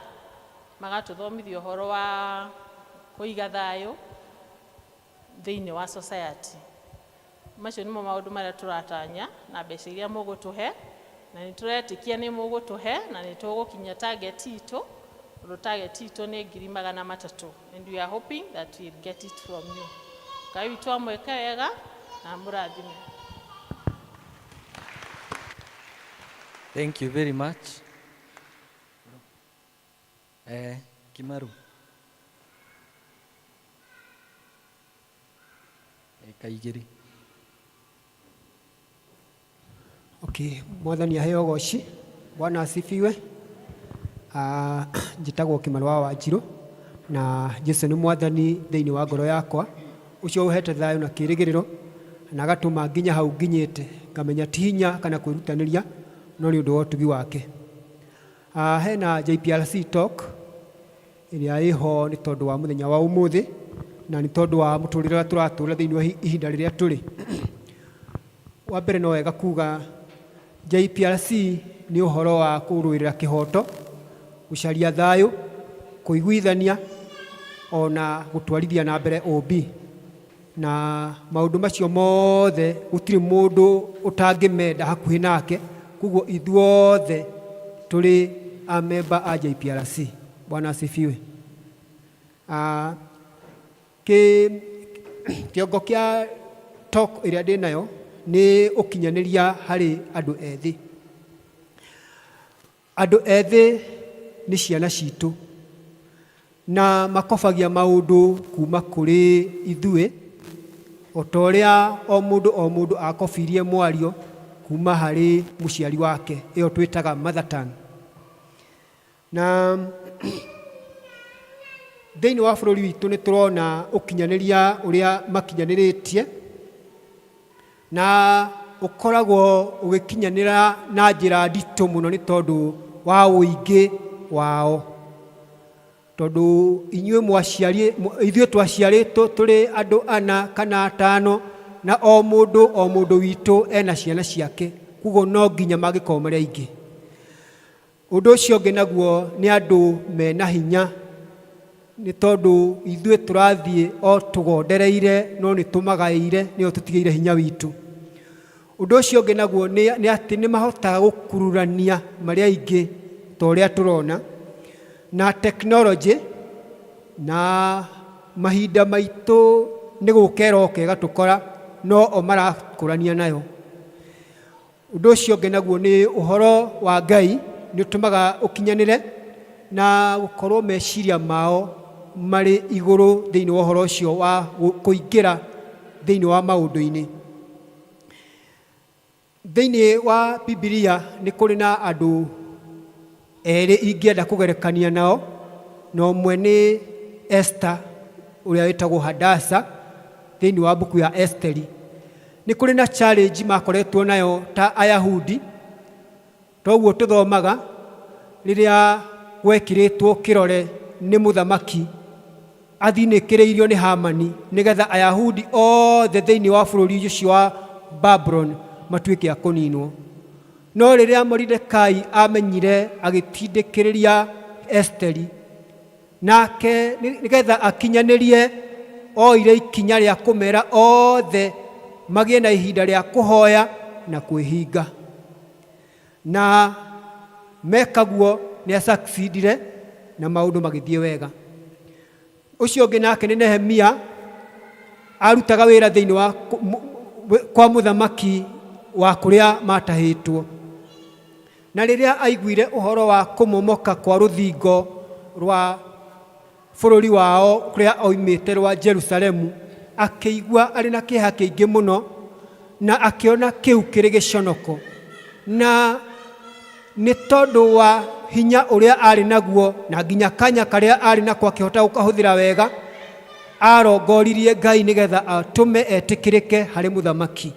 magatuthomithia uhoro wa kuiga thayo thiini wa society. Macio nimo maundu maria turatanya na mbeca iria mugutuhe na ni turetikia ni mugutuhe na ni tugukinya target itu. Target itu ni 300,000 and we are hoping that we'll get it from you. Kai witu amweke wega na murathime. Thank you very much. Kimaru. Kaigiri. Okay, mwathani aheo goci. Bwana asifiwe. Njitagwo Kimaru wa Wanjiru na Jesu nĩ mwathani thĩinĩ wa ngoro yakwa, ũcio ũhete thayũ na kĩĩrĩgĩrĩro na agatũma nginya hau nginyĩte ngamenya ti hinya kana kwĩrutanĩria no nĩ ũndũ wa ũtugi wake. Hena JPRC talk ĩrĩa ĩho nĩ tondũ wa mũthenya wa ũmũthĩ na nĩ tondũ wa mũtũrĩre ũrĩa tũratũũra thĩinĩ wa ihinda rĩrĩa tũrĩ. Wa mbere no wega kuga JPRC nĩ ũhoro wa kũrũĩrĩra kĩhoto, gũcaria thayũ, kũiguithania ona gũtwarithia na mbere OB, na maũndũ macio mothe gũtirĩ mũndũ ũtangĩmenda hakuhĩ nake, koguo ithuothe tũrĩ a member a JPRC. Bwana asifiwe. Kĩongo kĩa talk ĩrĩa ndĩ nayo nĩ ũkinyanĩria harĩ andũ ethĩ. Andũ ethĩ nĩ ciana citũ na makobagia maũndũ kuma kũrĩ ithuĩ, o ta ũrĩa o mũndũ akobirie mwario kuma harĩ mũciari wake, ĩyo twĩtaga mother tongue. Na thĩinĩ wa bũrũri witũ nĩ tũrona ũkinyanĩria ũrĩa makinyanĩrĩtie na ũkoragwo ũgĩkinyanĩra na njĩra nditũ mũno nĩ tondũ wa ũingĩ wao. Tondũ ithuĩ twaciarĩtwo tũrĩ andũ 4 kana 5 na o mũndũ witũ ena ciana ciake, koguo no nginya mangĩkorwo marĩ aingĩ. Ũndũ ũcio ũngĩ naguo nĩ andũ mena hinya, nĩ tondũ ithuĩ tũrathiĩ o tũgondereire no nĩ tũmagaĩire, nĩo tũtigĩire hinya witũ. Ũndũ ũcio ũngĩ naguo nĩ atĩ nĩ mahotaga gũkururania marĩ aingĩ ta ũrĩa tũrona, na tekinoronjĩ na mahinda maitũ nĩ gũkeroka ĩgatũkora no o marakũrania nayo. Ũndũ ũcio ũngĩ naguo nĩ ũhoro wa Ngai nĩ ũtũmaga ũkinyanĩre na gũkorwo meciria mao marĩ igũrũ thĩinĩ wa ũhoro ũcio wa kũingĩra thĩinĩ wa maũndũ-inĩ. Thĩinĩ wa Bibilia nĩ kũrĩ na andũ erĩ ingĩenda kũgerekania nao, na ũmwe nĩ Esther ũrĩa wĩtagwo Hadasa thĩinĩ wa buku ya Esteri. Nĩ kũrĩ na challenge makoretwo nayo ta Ayahudi, toguo tũthomaga rĩrĩa gwekĩrĩtwo kĩrore nĩ mũthamaki athinĩkĩrĩirio nĩ Hamani nĩgetha Ayahudi othe thĩinĩ wa bũrũri ũcio wa Babylon matuĩke a kũninwo. No rĩrĩa Moridekai amenyire agĩtindĩkĩrĩria Esteri, nake nĩgetha akinyanĩrie oire ikinya rĩa kũmera othe magĩe na ihinda rĩa kũhoya na kwĩhinga, na mekaguo nĩ succeedire na maũndũ magĩthiĩ wega. Ũcio ũngĩ nake nĩ Nehemia, arutaga wĩra thĩinĩ wa kwa mũthamaki wa kũrĩa matahĩtwo, na rĩrĩa aiguire ũhoro wa kũmomoka kwa rũthingo rwa bũrũri wao kũrĩa oimĩte rwa Jerusalemu, akĩigua arĩ na kĩeha kĩingĩ mũno na akĩona kĩu kĩrĩ gĩconoko, na nĩ tondũ wa hinya ũrĩa arĩ naguo na nginya kanya karĩa arĩ nako akĩhota gũkahũthĩra wega, arongoririe Ngai nĩgetha atũme etĩkĩrĩke harĩ mũthamaki.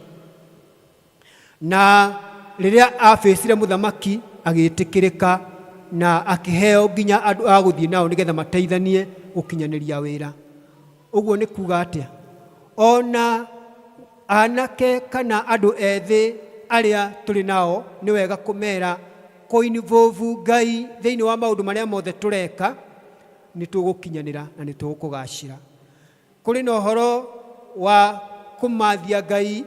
Na rĩrĩa afĩcire mũthamaki agĩtĩkĩrĩka na akĩheo nginya andũ a gũthiĩ nao nĩgetha mateithanie gũkinyanĩria wĩra. Ũguo nĩ kuga atĩa? Ona anake kana andũ ethĩ arĩa tũrĩ nao nĩ wega kũmera kũ-involve Ngai thĩinĩ wa maũndũ marĩa mothe tũreka, nĩ tũgũkinyanĩra na nĩ tũgũkũgacĩra. Kũrĩ na ũhoro wa kũmathia Ngai,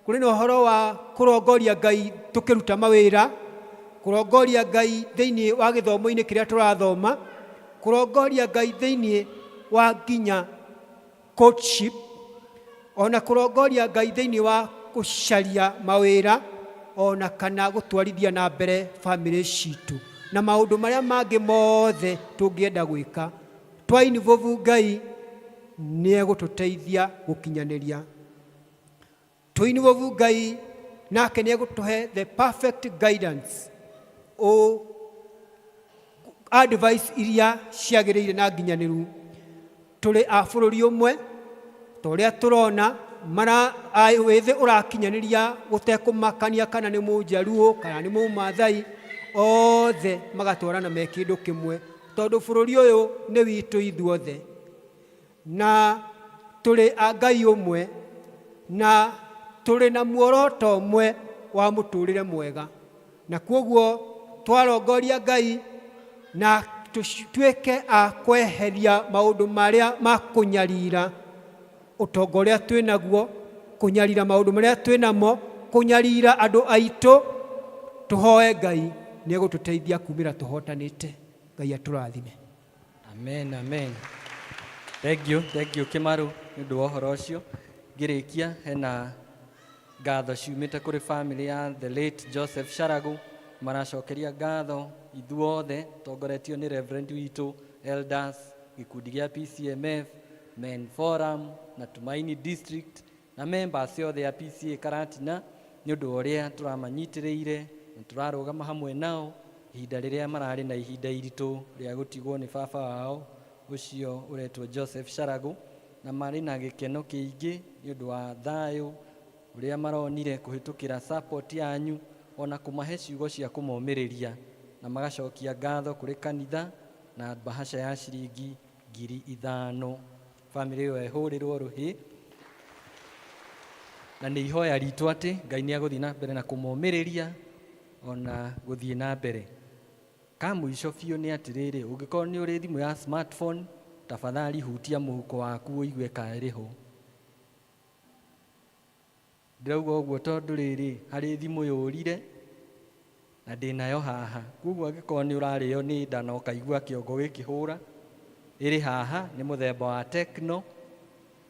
kũrĩ na ũhoro wa kũrongoria Ngai tũkĩruta mawĩra, kũrongoria Ngai thĩinĩ wa gĩthomo-inĩ kĩrĩa tũrathoma, kũrongoria Ngai thĩinĩ wa nginya courtship, ona kũrongoria Ngai thĩinĩ wa gũcaria mawĩra, ona kana gũtwarithia na mbere family citũ na maũndũ marĩa mangĩ mothe tũngĩenda gwĩka. Twa-involve Ngai nĩ egũtũteithia gũkinyanĩria. Tũ-involve Ngai nake nĩ egũtũhe the perfect guidance advice iria ciagĩrĩire na nginyanĩru. Tũrĩ a bũrũri ũmwe, ta ũrĩa tũrona wĩthĩ ũrakinyanĩria gũtekũmakania kana nĩ Mũnjaruo kana nĩ Mũmaathai, othe magatwarana me kĩndũ kĩmwe, tondũ bũrũri ũyũ nĩ witũ ithuothe, na tũrĩ a Ngai ũmwe, na tũrĩ na muoroto ũmwe wa mũtũrĩre mwega, na kwoguo twarongoria Ngai na tuĩke a kweheria maũndũ marĩa ma kũnyarira ũtonga ũrĩa twĩnaguo, kũnyarira maũndũ marĩa twĩnamo, kũnyarira andũ aitũ. Tũhoe Ngai nĩ egũtũteithia kumĩra tũhotanĩte. Ngai atũrathime. Amen, amen. Thank you Kimaru nĩ ũndũ wa ũhoro ũcio. Ngĩrĩkia hena ngatho ciumĩte kũrĩ family ya the late Joseph Sharagu, maracokeria ngatho ithuothe tongoretio nĩ Reverend witũ, elders, gĩkundi gĩa PCMF, Men Forum na Tumaini District na members othe ya PCA Karatina nĩ ũndũ ũrĩa tũramanyitĩrĩire na tũrarũgama hamwe nao ihinda rĩrĩa mararĩ na ihinda iritũ rĩa gũtigwo nĩ baba wao ũcio ũretwo Joseph Sharagu, na marĩ na gĩkeno kĩingĩ nĩ ũndũ wa thayũ ũrĩa maronire kũhĩtũkĩra support yanyu, ona kũmahe ciugo cia kũmomĩrĩria, na magacokia ngatho kũrĩ kanitha na bahasha ya ciringi 5,000. Family ĩyo ehũrĩrwo rũhĩ, na nĩ ihoya ritũ atĩ Ngai nĩ agũthiĩ na mbere na kũmomĩrĩria ona gũthiĩ na mbere. Kamũico biũ nĩ atĩrĩrĩ, ũngĩkorwo nĩ ũrĩ thimũ ya smartphone, tafadhali hutia mũhuko waku ũigue kaĩ rĩho. Ndĩrauga ũguo tondũ rĩrĩ, harĩ thimũ yũrire na ndĩnayo haha, koguo angĩkorwo nĩ ũrarĩo nĩ nda na ũkaigua kĩongo gĩkĩhũra, ĩrĩ haha nĩ mũthemba wa Tecno,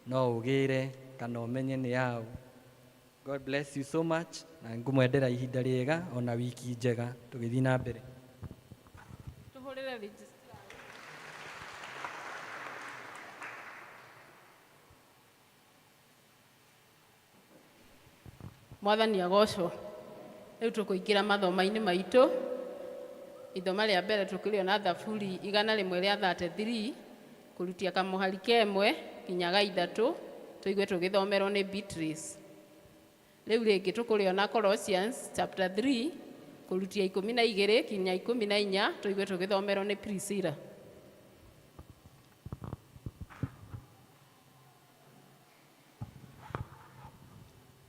no ũgĩre kana ũmenye nĩ yaũ. God bless you so much, na ngũmwendera ihinda rĩega ona wiki njega tũgĩthiĩ na mbere. Tuhũrĩre registrar. Mwathani agocwo. Rĩu tũkũingĩra mathomo-inĩ maitũ. Ithoma rĩa mbere tũkĩrĩo na Thaburi 133 kũrutia kamũhari kemwe nginya ga-3 tũigue tũgĩthomerwo nĩ Beatrice. Rĩu rĩngĩ tũkũrĩo na Colossians chapter 3 kũrutia 12 nginya 14 tũigue tũgĩthomerwo nĩ Priscilla.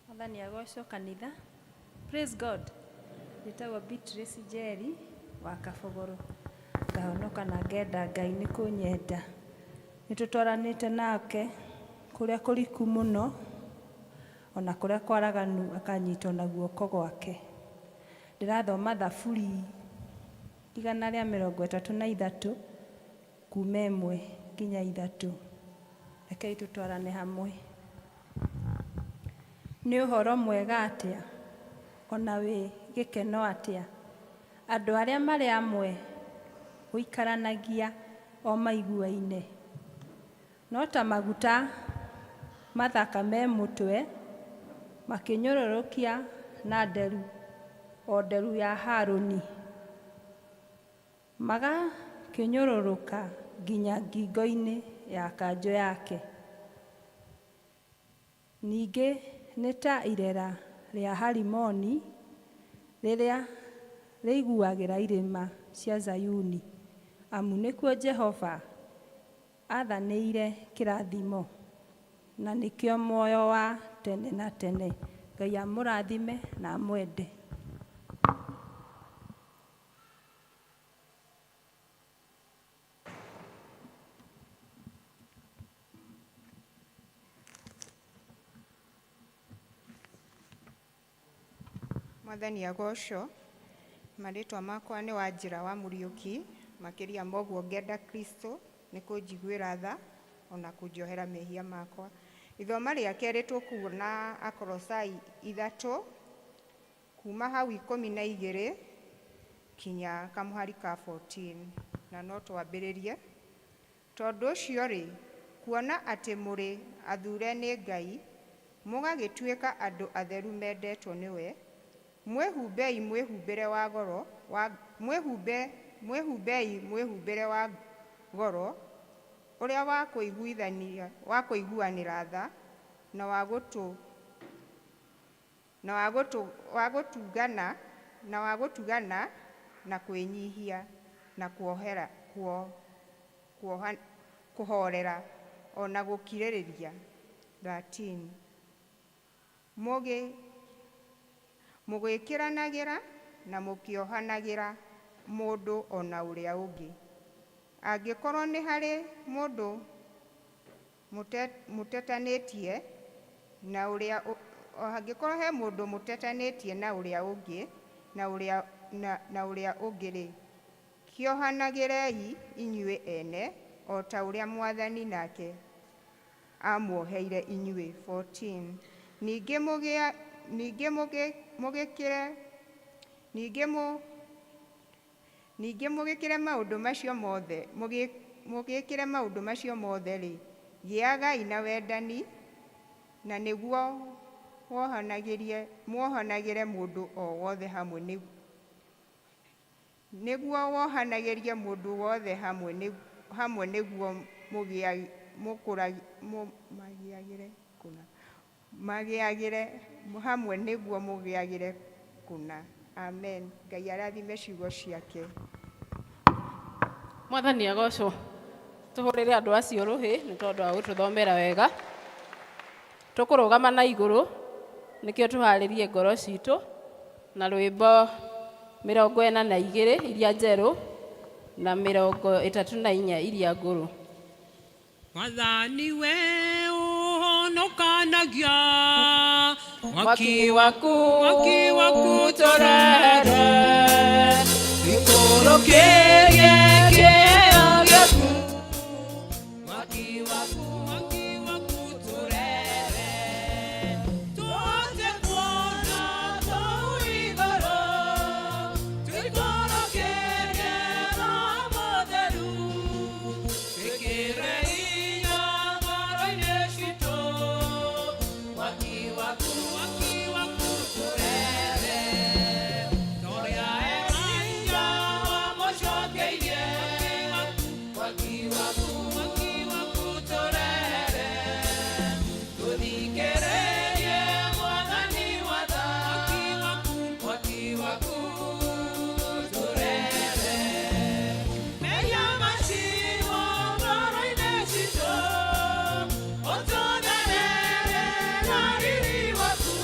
Mwathani agocwo kanitha. Praise God. Njĩtagwo Beatrice Njeri wa Kabogoro. Ngahonoka na ngenda Ngai nĩ kũnyenda. Nĩtũtwaranĩte nake kũrĩa kũriku mũno, ona kũrĩa kwaraganu akanyitwo na guoko gwake. Ndĩrathoma Thaburi 133 kuma 1 nginya 3. Rekei tũtwarane hamwe. Nĩ ũhoro mwega atĩa, ona wĩ gĩkeno atĩa, andũ arĩa marĩ amwe gũikaranagia o maiguaine, no ta maguta mathaka me mũtwe makĩnyũrũrũkia na nderu o nderu ya Harũni, magakĩnyũrũrũka nginya ngingo-inĩ ya kanjũ yake. Ningĩ nĩ ta irera rĩa Harimoni rĩrĩa rĩiguagĩra irĩma cia Zayuni, amu nĩkuo Jehova athanĩire kĩrathimo, na nĩkĩo muoyo wa tene na tene. Ngai amũrathime na amwende. Mwathani agocwo. Marĩtwa makwa nĩ Wanjĩra wa Mũriũki, makĩria moguo ngenda Kristo nĩ kũnjiguĩra tha ona kũnjohera mehia makwa. Ithoma rĩa kerĩ tũkuona Akolosai 3 kuma hau 12 kinya kamũhari ka 14, na no twambĩrĩrie. Tondũ ũcio rĩ, kuona atĩ mũrĩ athure nĩ Ngai, mũgagĩtuĩka andũ atheru mendetwo nĩwe, mwĩhumbei mwĩhumbĩre wa goro, mwĩhumbe mwĩhumbĩre wa goro ũrĩa wa kũiguanĩra tha na wa gũtugana na kwĩnyihia na kũhorera ona gũkirĩrĩria. 13. Mũgĩkĩranagĩra na mũkĩohanagĩra mũndũ ona ũrĩa ũngĩ. Angĩkorwo nĩ harĩ mũndũ mũtetanĩtie na ũrĩa angĩkorwo he mũndũ mũtetanĩtie na ũrĩa ũngĩ na ũrĩa ũngĩ-rĩ, kĩohanagĩrei inyuĩ ene o ta ũrĩa Mwathani nake amuoheire inyuĩ. 14. Ningĩ mũgĩkĩre maũndũ macio mothe-rĩ, gĩagai na wendani, na nĩguo muohanagĩre mũndũ o wothe hamwe nĩguo mũgĩagĩre kũna. Amen. Ngai arathime ciugo ciake. Mwathani agocwo. Tũhũrĩre andũ acio rũhĩ nĩ tondũ wa gũtũthomera wega. Tũkũrũgama na igũrũ nĩkĩo tũharĩrie ngoro citũ na rwĩmbo 42 iria njerũ na 34 iria ngũrũ. Mwathani we ũhonokanagia, mwaki waku tũrehere, gĩkũrũkĩrie kĩeo gĩaku, mwaki waku tũrehere, tũhote kuona tũu igũrũ, twĩkũrũkĩrie Roho Mũtheru, twĩkĩre hinya ngoro-inĩ citũ, mwaki waku tũrehere, torĩa Elijah wamũcokeirie, mwaki waku tũrehere, tũthikĩrĩrie Mwathani watha, mwaki waku tũrehere, mehia macio ngoro-inĩ citũ, ũtũtherere na riri waku,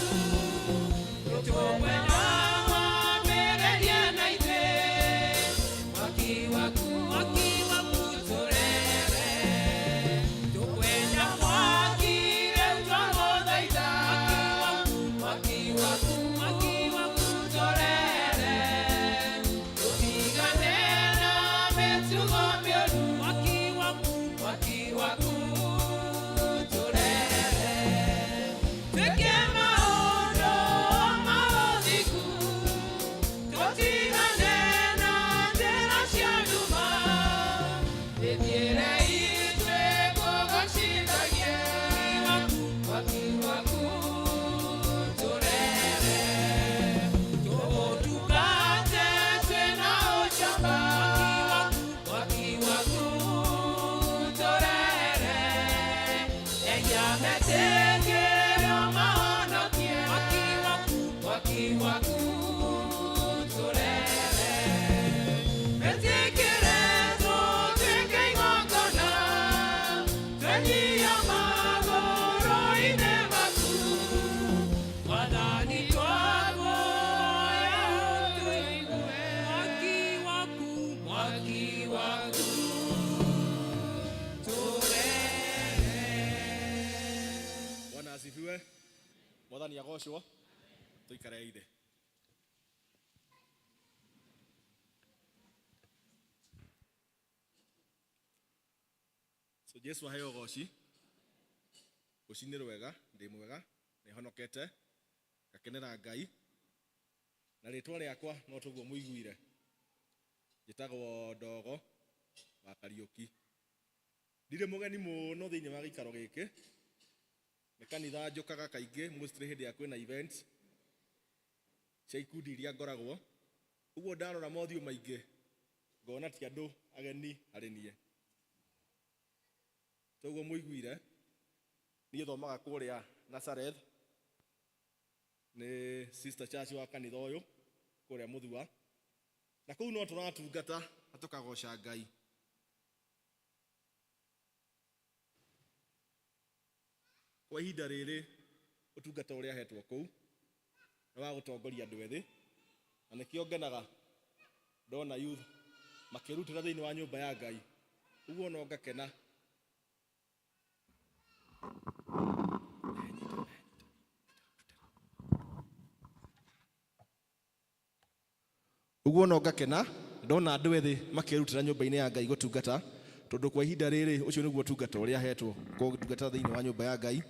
tũkwenda wambĩrĩrie na ithuĩ, mwaki waku tũrehere, tũkwenda mwaki rĩu twagũthaitha, mwaki waku tũrehere, tũtigane na mĩtugo mĩũru, mwaki waku tũrehere, twĩke maũndũ ma ũthingu, tũtigane na njĩra cia nduma, twĩthiĩre ithuĩ kũgocithagie, mwaki waku tũrehere, tũgũtungate twĩna ũcamba, mwaki waku tũrehere, egia metĩkĩrio mahonokie, mwaki waku tũrehere, metĩkĩre tũtuĩke igongona, twenyia magũrũ-inĩ maku, Mwathani twaguoya ũtũigue, mwaki waku tũrehere. Bwana asifiwe. Mwathani agocwo. Tuikare ithe. So Jesu aheo goci. Goci nĩ rwega, ndĩ mwega, nĩ honokete, ngakenera Ngai. Na rĩtwa rĩakwa no tũguo mũiguire. Njĩtagwo Ndogo wa Kariũki. Ndirĩ mũgeni mũno thĩinĩ wa gĩikaro gĩkĩ. Nĩ kanitha njũkaga kaingĩ mostly hĩndĩ ya kwĩna events cia ikundi iria ngoragwo. Ũguo ndarora mothiũ maingĩ ngona ti andu ageni harĩ niĩ. Toguo mũiguire niĩ thomaga kũrĩa Nazareth nĩ sister church wa kanitha ũyũ kũrĩa Mũthua, na kũu no tũratungata na tũkagoca Ngai. Kwa ihinda rĩrĩ ũtungata ũrĩa hetwo kũu nĩ wa gũtongoria andũ ethĩ, na nĩkĩo ngenaga ndona youth makĩrutĩra thĩinĩ wa nyũmba ya Ngai. Ũguo no ngakena ndona andũ ethĩ makĩrutĩra nyũmba-inĩ ya Ngai gũtungata, tondũ kwa ihinda rĩrĩ ũcio nĩguo ũtungata ũrĩa hetwo gũtungata thĩinĩ wa nyũmba ya Ngai.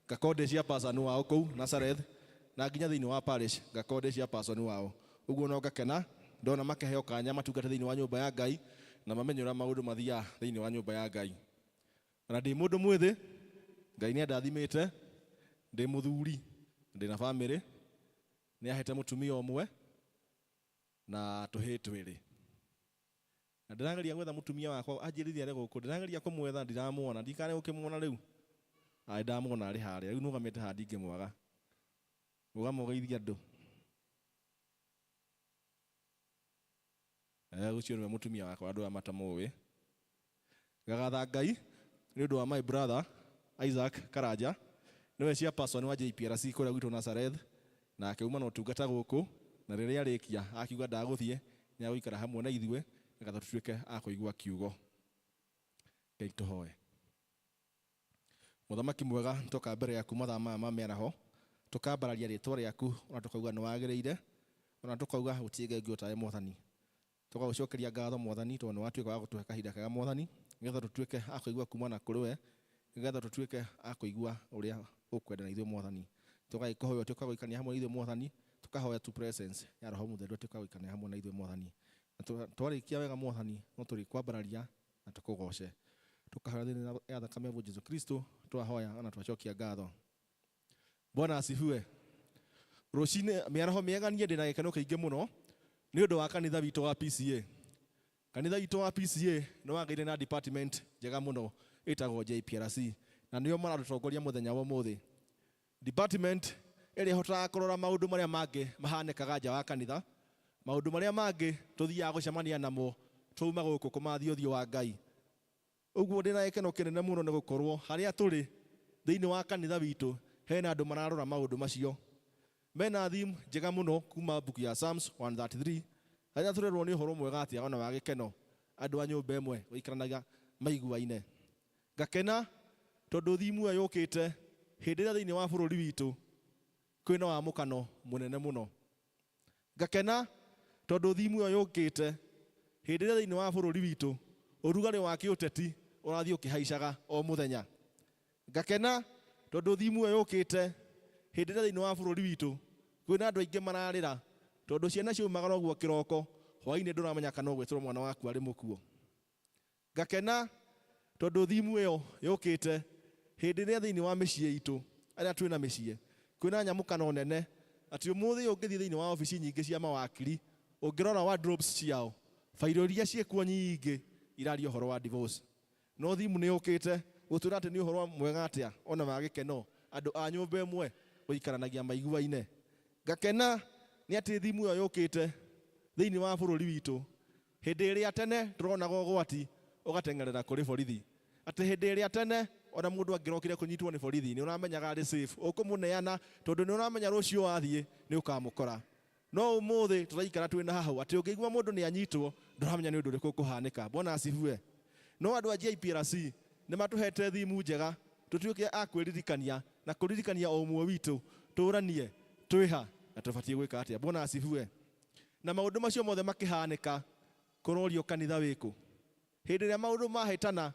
Ngakorwo cia pastor wao kũu Nazareth, na nginya thĩinĩ wa parish ngakorwo cia pastor wao. Ũguo no ngakena ndona makĩheo kanya matungata thĩinĩ wa nyũmba ya Ngai na mamenye ũrĩa maũndũ mathiaga thĩinĩ wa nyũmba ya Ngai. Na ndĩ mũndũ mwĩthĩ, Ngai nĩ andathimĩte, ndĩ mũthuri, ndĩ na family, nĩ ahete mũtumia ũmwe na tũhĩĩ twĩrĩ. Na ndĩrageria gwetha mũtumia wakwa anjĩrithia arĩ gũkũ, ndĩrageria kũmwetha ndiramuona, ndikane gũkĩmuona rĩu. Ndamuona arĩ harĩa, rĩu nũgamĩte haha ndingĩmwaga. Ũgamũgeithia andũ. Ũcio nĩwe mũtumia wakwa andũ aya matamũĩ. Ngagatha Ngai nĩ ũndũ wa my brother Isaac Karanja, nĩwe cia pastor wa JPRC kũrĩa gwitũ Nazareth, na akĩuma na ũtungata gũkũ, na rĩrĩa arĩkia akiuga ndagũthiĩ nĩ agũikara hamwe na ithuĩ nĩgetha tũtuĩke a kũigua kiugo. Ngai tũhoe. Mũthamaki mwega, toka mbere yaku mathaa maya ma mĩaraho, tũkambararia rĩtwa rĩaku, ona tũkauga nĩ wagĩrĩire, ona tũkauga gũtirĩ Ngai ũngĩ o tawe Mwathani. Tũgagũcokeria ngatho Mwathani tondũ nĩ watuĩka wa gũtũhe kahinda kega Mwathani, nĩgetha tũtuĩke a kũigua kuma na kũrĩ we, nĩgetha tũtuĩke a kũigua ũrĩa ũkwenda na ithuĩ Mwathani. Tũgagĩkũhoya ũtuĩke wa gũikania hamwe na ithuĩ Mwathani, tũkahoya tu presence ya Roho Mũtheru ũtuĩke wa gũikania hamwe na ithuĩ Mwathani. Na twarĩkia wega Mwathani, no tũrĩkwambararia na tũkũgoce. Tũkahoya thĩinĩ ya thakame ya Jesũ Kristo, twahoya na twacokia ngatho. Bwana asifiwe. Rũcinĩ mĩaraho mĩega niĩ ndĩ na gĩkeno kĩingĩ mũno nĩ ũndũ wa kanitha witũ wa PCA. Kanitha witũ wa PCA nĩ wagĩire na department njega mũno ĩtagwo JPRC, na nĩo maratũtongoria mũthenya wa ũmũthĩ. Department ĩrĩa ĩhotaga kũrora maũndũ marĩa mangĩ mahanĩkaga nja wa kanitha, maũndũ marĩa mangĩ tũthiaga gũcemania namo twauma gũkũ kũmathia ũthiũ wa Ngai. Ũguo ndĩ na gĩkeno kĩnene mũno nĩ gũkorwo harĩa tũrĩ thĩinĩ wa kanitha witũ hena andũ mararora maũndũ macio. Mena theme njega mũno kuma book ya Psalms 133, harĩa tũrerwo nĩ ũhoro mwega atĩa ona wa gĩkeno, andũ a nyũmba ĩmwe gũikaranaga maiguaine. Ngakena tondũ theme ĩyo yũkĩte hĩndĩ ĩrĩa thĩinĩ wa bũrũri witũ kwĩna wamũkano mũnene mũno. Ngakena tondũ theme ĩyo yũkĩte hĩndĩ ĩrĩa thĩinĩ wa bũrũri witũ ũrugarĩ wa kĩũteti ũrathiĩ ũkĩhaicaga o mũthenya. Ngakena tondũ theme ĩyo yũkĩte hĩndĩ ĩrĩa thĩinĩ wa bũrũri witũ kwĩna andũ aingĩ mararĩra tondũ ciana ciaumaga ũguo kĩroko, hwaĩ-inĩ ndũramenya kana ũgwĩtĩrwo mwana waku arĩ mũkuo. Ngakena tondũ theme ĩyo yũkĩte hĩndĩ ĩrĩa thĩinĩ wa mĩciĩ itũ, arĩa twĩna mĩciĩ, kwĩna nyamũkano nene atĩ ũmũthĩ ũngĩthiĩ thĩinĩ wa obici nyingĩ cia mawakiri, ũngĩrora wardrobes ciao, fairo iria ciĩkuo nyingĩ iraria ũhoro wa divorce. No theme nĩ yũkĩte gũtwĩra atĩ nĩ ũhoro mwega atĩa ona wa gĩkeno, andũ a nyũmba ĩmwe gũikaranagia maiguaine. Ngakena nĩ atĩ theme ĩyo yũkĩte thĩinĩ wa bũrũri witũ hĩndĩ ĩrĩa tene tũronaga ũgwati ũgateng'erera kũrĩ borithi, atĩ hĩndĩ ĩrĩa tene ona mũndũ angĩrokire kũnyitwo nĩ borithi nĩ ũramenyaga arĩ safe, ũkũmũneana tondũ nĩ ũramenya rũciũ wathiĩ nĩ ũkamũkora. No ũmũthĩ tũraikara twĩna hahau atĩ ũngĩigua mũndũ nĩ anyitwo ndũramenya nĩ ũndũ ũrĩkũ ũkũhanĩka. Bwana asifiwe. No andũ a JPRC nĩ matũhete theme njega tũtuĩke a kwĩririkania na kũririkania o ũmwe witũ tũranie twĩha na tũbatiĩ gwĩka atĩa. Bwana asifiwe. Na maũndũ macio mothe makĩhanĩka kũrorio kanitha wĩkũ. Hĩndĩ ĩrĩa maũndũ mahĩtana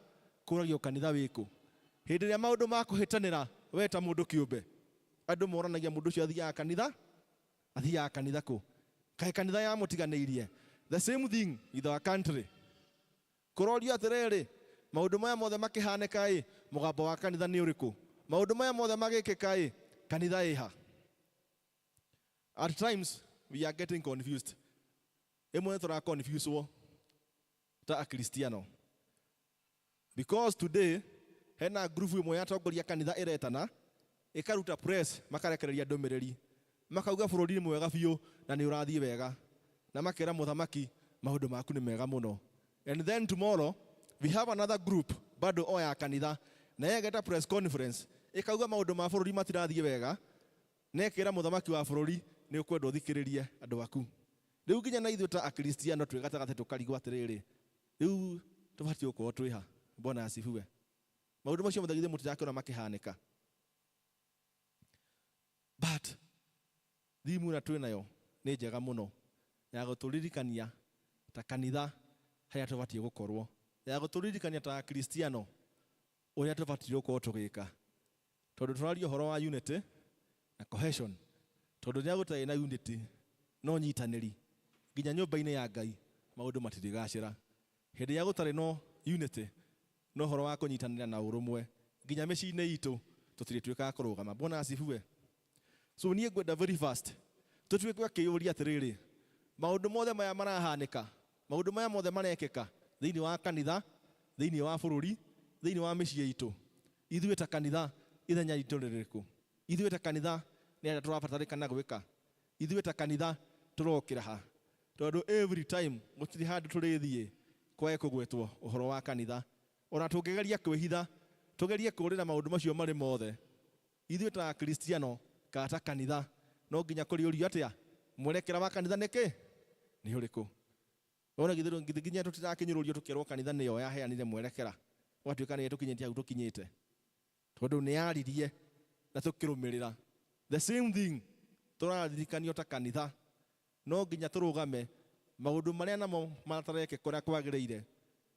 kũragio kanitha wĩkũ. Hĩndĩ ĩrĩa maũndũ makũhĩtanĩra we ta mũndũ kĩũmbe, andũ moranagia mũndũ ũcio athiaga kanitha kũ? Kaĩ kanitha yamũtiganĩirie? The same thing with our country. Kũrorio atĩrĩrĩ, maũndũ maya mothe makĩhanĩka mũgambo wa kanitha nĩ ũrĩkũ? Maũndũ maya mothe magĩkĩka kanitha ĩha? At times we are getting confused. Ĩmwe tũra confuse wo ta akristiano. Because today hena group imwe ya atongoria kanitha iretana ikaruta press makarekereria ndomereri makauga bururi ni mwega biũ na nĩ ũrathiĩ wega na makera mũthamaki maũndũ maku nĩ mega mũno. And then tomorrow we have another group bado o ya kanitha na yegeta press conference ikauga maũndũ ma bũrũri matirathiĩ wega na ĩkĩra mũthamaki wa bũrũri nĩ ũkwenda ũthikĩrĩrie andũ aku. Rĩu nginya na ithuĩ ta akristiano twĩ gatagatĩ tũkarigwo atĩrĩrĩ, rĩu tũbatiĩ gũkorwo twĩ ha? Bwana asifiwe. Maũndũ macio mothe githĩ mũtirakĩona makĩhanĩka. But thimu na twĩ nayo nĩ njega mũno ya gũtũririkania ta kanitha harĩa tũbatiĩ gũkorwo, ya gũtũririkania ta akristiano ũrĩa tũbatiĩ gũkorwo tũgĩka, tondũ tũraria ũhoro wa unity na cohesion. Tondũ rĩrĩa gũtarĩ na unity no nyitanĩri nginya nyũmba-inĩ ya Ngai maũndũ matirĩgacĩra. Hĩndĩ ya gũtarĩ no unity no ũhoro wa kũnyitanĩra na ũrũmwe nginya mĩciĩ-inĩ itũ tũtirĩtuĩkaga kũrũgama. Bwana asifiwe. So niĩ ngwenda very fast tũtuĩke kĩũria atĩrĩrĩ, maũndũ mothe maya marahanĩka, maũndũ maya mothe marekĩka thĩinĩ wa kanitha, thĩinĩ wa bũrũri, thĩinĩ wa mĩciĩ itũ, ithuĩ ta kanitha ithenya ritũ nĩ rĩrĩkũ? Ithuĩ ta kanitha nĩ arĩa tũrabatarĩkana gwĩka? Ithuĩ ta kanitha tũrokĩra ha? Tondũ every time gũtirĩ handũ tũrĩthiĩ kwae kũgwetwo ũhoro wa kanitha. Ona tũngĩgeria kwĩhitha, tũgerie kũrĩra maũndũ macio marĩ mothe, ithuĩ ta akristiano kana ta kanitha no nginya kũrĩũrio atĩa? Mwerekera wa kanitha nĩkĩ? Nĩ ũrĩkũ? Ona githĩ nginya tũtirakinyĩrũrio tũkerwo kanitha nĩyo yaheanire mwerekera ũgatuĩka nĩ tũkinyĩte hau tũkinyĩte, tondũ nĩ yaririe na tũkĩrũmĩrĩra. The same thing tũraririkanio ta kanitha, no nginya tũrũgame maũndũ marĩa namo matarekĩka ũrĩa kwagĩrĩire,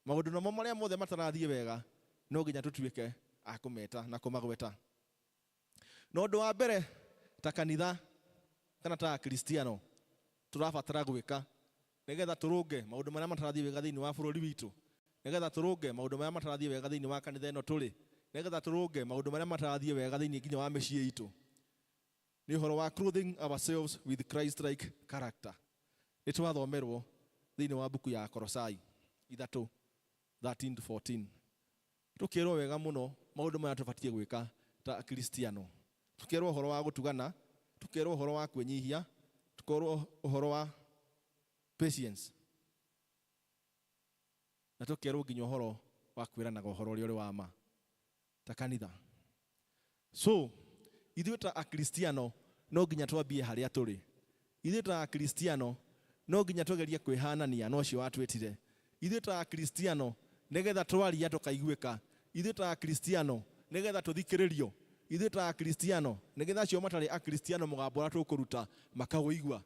maũndũ namo marĩa mothe matarathiĩ wega no nginya tũtuĩke a kũmeta na kũmagweta. Na ũndũ wa mbere ta kanitha kana ta akristiano tũrabatara gwĩka nĩgetha tũrũnge maũndũ marĩa matarathiĩ wega thĩinĩ wa bũrũri witũ, nĩgetha tũrũnge maũndũ marĩa matarathiĩ wega thĩinĩ wa kanitha ĩno tũrĩ, nĩgetha tũrũnge maũndũ marĩa matarathiĩ wega thĩinĩ nginya wa mĩciĩ itũ, nĩ ũhoro wa clothing ourselves with Christ-like character. Nĩ twathomerwo thĩinĩ wa buku ya Kolosai 3:13-14. Tũkĩrwo wega mũno maũndũ maya tũbatiĩ gwĩka ta akristiano. Tũkĩrwo ũhoro wa gũtugana, tũkĩrwo ũhoro wa kwĩnyihia, tũkĩrwo ũhoro wa patience, na tũkĩrwo nginya ũhoro wa kwĩranaga ũhoro ũrĩa ũrĩ wa ma ta kanitha. So ithuĩ ta akristiano no nginya twambie harĩa tũrĩ. Ithuĩ ta akristiano no nginya tũgerie kwĩhanania na ũcio watwĩtire. Ithuĩ ta akristiano nĩgetha twaria tũkaiguĩka. Ithuĩ ta akristiano nĩgetha tũthikĩrĩrio. Ithuĩ ta akristiano nĩgetha acio matarĩ akristiano mũgambo ũrĩa tũkũruta makawĩigua.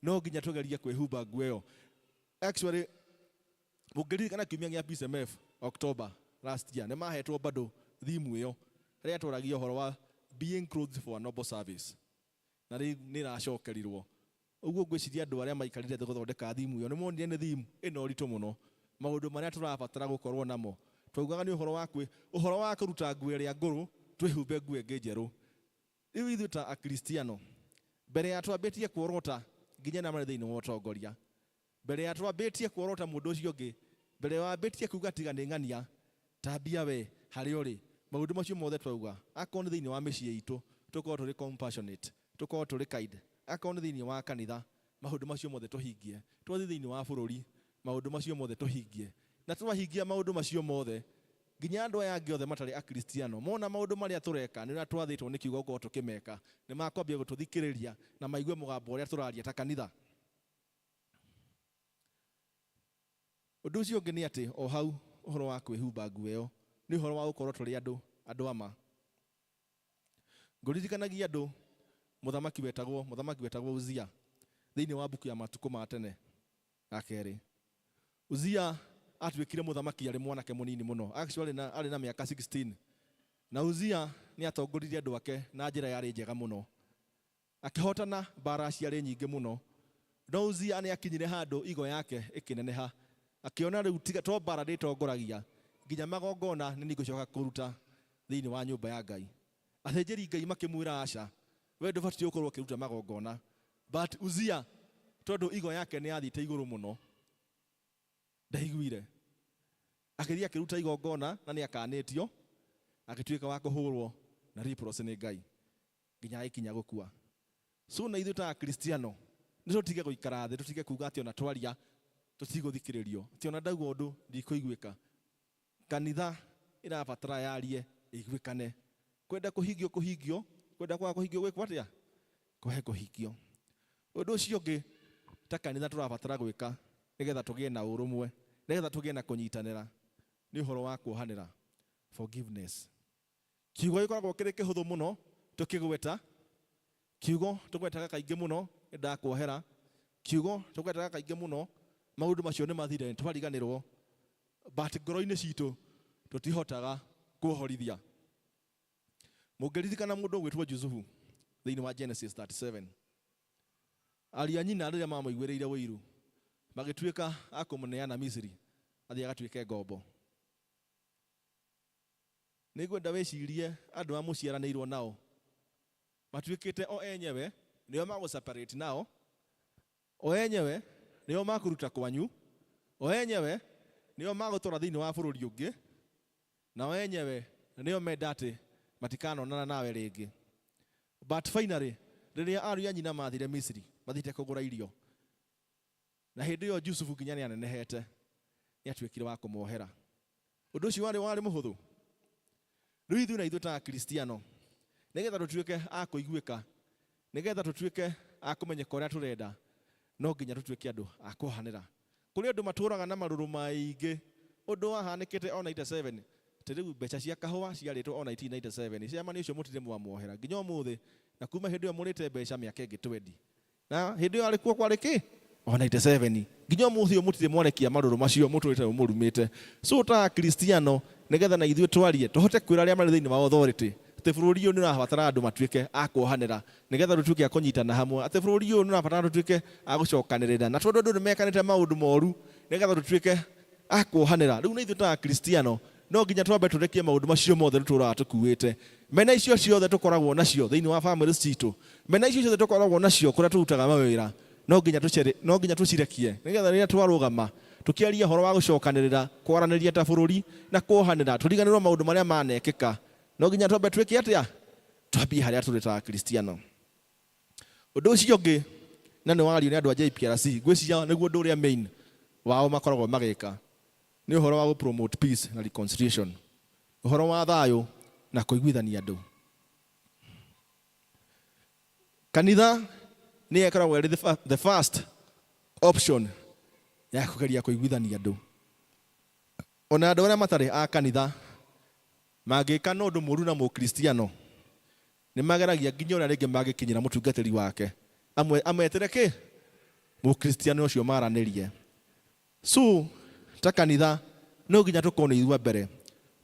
No nginya tũgerie kwĩhumba nguo ĩyo. Actually mũngĩririkana kiumia gĩa PCMF October last year nĩ mahetwo bado thimu ĩyo rĩrĩa twaragia ũhoro wa being clothed for a noble service, na nĩ ĩracokerirwo. Ũguo ngwĩciria andũ arĩa maikarire thĩ gũthondeka thimu ĩyo nĩ monire nĩ thimu ĩno ũritũ mũno, maũndũ marĩa tũrabatara gũkorwo namo. Twaugaga nĩ ũhoro wa kũruta nguo ĩrĩa ngũrũ twĩhumbe nguo ĩngĩ njerũ. Rĩu ithuĩ ta akristiano mbere ya twambĩtie kuorota nginya na marĩ thĩinĩ wa ũtongoria, mbere ya twambĩtie kuorota mũndũ ũcio ũngĩ, mbere ya wambĩtie kuuga tiga nĩ ng'ania, tambia we harĩa ũrĩ. Maũndũ macio mothe twauga akorwo nĩ thĩinĩ wa mĩciĩ itũ tũkorwo tũrĩ compassionate, tũkorwo tũrĩ kind. Akorwo nĩ thĩinĩ wa kanitha maũndũ macio mothe tũhingie. Twathiĩ thĩinĩ wa bũrũri maũndũ macio mothe tũhingie. Na twahingia maũndũ macio mothe nginya andũ aya angĩ othe matarĩ akristiano mona maũndũ marĩa tũreka nĩ ũrĩa twathĩtwo nĩ kiugo gũkorwo tũkĩmeka, nĩ makwambia gũtũthikĩrĩria na maigue mũgambo ũrĩa tũraria ta kanitha. Ũndũ ũcio ũngĩ nĩ atĩ o hau ũhoro wa kwĩhumba nguo ĩyo nĩ ũhoro wa gũkorwo tũrĩ andũ ama. Ngũririkanagia andũ mũthamaki wetagwo Uzia thĩinĩ wa buku ya matukũ ma tene ya kerĩ. Uzia atuĩkire mũthamaki arĩ mwanake mũnini mũno, actually arĩ na mĩaka 16, na Uzia nĩ atongoririe andũ ake na njĩra yarĩ njega mũno, akĩhotana mbara ciarĩ nyingĩ mũno. No Uzia nĩ akinyire handũ igo yake ĩkĩneneha, akĩona rĩu tiga to mbara ndĩtongoragia, nginya magongona nĩ nĩngũcoka kũruta thĩinĩ wa nyũmba ya Ngai. Athĩnjĩri Ngai makĩmwĩra aca, we ndũbatiĩ gũkorwo ũkĩruta magongona. But Uzia tondũ igo yake nĩ yathiĩte igũrũ mũno, ndaiguire. akithia akiruta igongona na ni akanitio agituika wa kuhurwo na reproach ni Ngai nginya ikinya gukua. So na ithuĩ ta Kristiano nĩ tũtige gũikara thĩ, tũtige kuga atĩ ona twaria tũtigũthikĩrĩrio, atĩ ona ndauga ũndũ ndikũiguĩka. Kanitha ĩrabatara yarie ĩiguĩkane. Kwenda kũhingio kũhingio, kwenda kwaga kũhingio gwĩkwo atĩa? Kũhe kũhingio. Ũndũ ũcio ũngĩ ta kanitha tũrabatara gwĩka nĩgetha tũgĩe na ũrũmwe, nĩgetha tũgĩe na kũnyitanĩra nĩ ũhoro wa kuohanĩra, forgiveness. Kiugo gĩkoragwo kĩrĩ kĩhũthũ mũno tũkĩgweta, kiugo tũgwetaga kaingĩ mũno ndakuohera, kiugo tũgwetaga kaingĩ mũno maũndũ macio nĩ mathire twariganĩrwo, but ngoro-inĩ citũ tũtihotaga kuohorithia. Mũngĩririkana mũndũ ũgwĩtwo Jusufu thĩinĩ wa Genesis 37, ariũ a nyina rĩrĩa mamũiguĩrĩire ũiru magĩtuĩka a kũmũneana Misiri athiĩ agatuĩke ngombo. Nĩngwenda wĩcirie andũ a mũciaranĩirwo nao matuĩkĩte o enyewe nĩo magũ-separate nao, o enyewe nĩo makũruta kwanyu, o enyewe nĩo magũtũra thĩinĩ wa bũrũri ũngĩ, na o enyewe nĩo menda atĩ matikanonana nawe rĩngĩ. But finally rĩrĩa ariũ a nyina mathire Misiri mathiĩte kũgũra irio, na hĩndĩ ĩyo Jusufu nginya nĩ anenehete nĩ atuĩkire wa kũmohera. Ũndũ ũcio warĩ mũhũthũ. Rĩu ithuĩ na ithuĩ ta Kristiano nĩgetha tũtuĩke a kũiguĩka, nĩgetha tũtuĩke a kũmenyeka ũrĩa tũrenda, no nginya tũtuĩke andũ a kuohanĩra. Kũrĩ andũ matũraga na marũrũ maingĩ. Ũndũ wahanĩkĩte o 97 rĩu mbeca cia kahũa ciarĩtwo o 1997, ciamani ũcio mũtire mwamuohera nginya ũmũthĩ, na kuma hĩndĩ ĩyo mũrĩte mbeca mĩaka ĩngĩ 20, na hĩndĩ ĩyo arĩkuo kwarĩ kĩ o 97, nginya ũmũthĩ mũtire mwarekia marũrũ macio mũtũrĩte mũrumĩte. So ta Kristiano nĩgetha na ithuĩ twarie tũhote kwĩra arĩa marĩ thĩinĩ wa authority atĩ bũrũri ũyũ nĩ ũrabatara andũ matuĩke a kuohanĩra, nĩgetha tũtuĩke a kũnyitana hamwe, atĩ bũrũri ũyũ nĩ ũrabatara tũtuĩke a gũcokanĩrĩra, na tondũ andũ nĩ mekanĩte maũndũ moru nĩgetha tũtuĩke a kuohanĩra. Rĩu na ithuĩ ta Kristiano no nginya twambe tũrekie maũndũ macio mothe tũtũraga tũkuĩte. Mena icio ciothe tũkoragwo nacio thĩinĩ wa families citũ, mena icio ciothe tũkoragwo nacio kũrĩa tũrutaga mawĩra, no nginya tũcirekie nĩgetha rĩrĩa twarũgama tũkĩaria ũhoro wa gũcokanĩrĩra, kwaranĩria ta bũrũri na kuohanĩra, tũriganĩrwo maũndũ marĩa manekĩka, no nginya twambe twĩke atĩa? Twambie harĩa tũrĩ ta Kristiano. Ũndũ ũcio ũngĩ na nĩ wario nĩ andũ a JPRC, ngwĩciria nĩguo ũndũ ũrĩa main wao makoragwo magĩka, nĩ ũhoro wa promote peace na reconciliation, ũhoro wa thayũ na kũiguithania andũ. Kanitha nĩ ĩkoragwo ĩrĩ the first option ya kũgeria kũiguithania andũ. Ona andũ arĩa matarĩ a kanitha mangĩka na ũndũ mũru na Mũkristiano nĩ mageragia nginya ũrĩa rĩngĩ mangĩkinyĩra mũtungatĩri wake ametere kĩ Mũkristiano ũcio maranĩrie. So ta kanitha no nginya tũkorwo nĩ ithuĩ mbere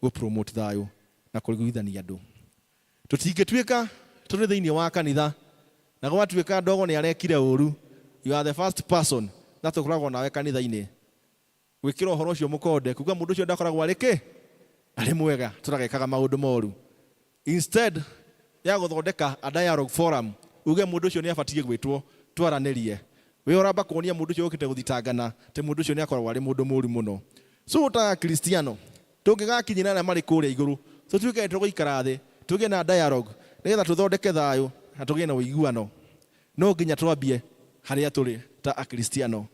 gũ-promote thayũ na kũiguithania andũ. Tũtingĩtuĩka tũrĩ thĩinĩ wa kanitha na gwatuĩka ndogo nĩ arekire ũru, you are the first person na tũkoragwo nawe kanitha-inĩ gwĩkĩra ũhoro ũcio mũkonde, kuga mũndũ ũcio ndakoragwo arĩ kĩ arĩ mwega, tũragekaga maũndũ moru. Instead ya gũthondeka a dialogue forum, uge mũndũ ũcio nĩ abatiĩ gwĩtwo twaranĩrie, we ũramba kuonia mũndũ ũcio ũkĩte gũthitangana te mũndũ ũcio nĩ akoragwo arĩ mũndũ mũru mũno. So ta Kristiano tũngĩgakinyĩra arĩa marĩ kũrĩa igũrũ, tũtuĩke tũgũikara thĩ tũgĩe na dialogue nĩgetha tũthondeke thayũ na tũgĩe na ũiguano, no nginya twambie harĩa tũrĩ ta Akristiano.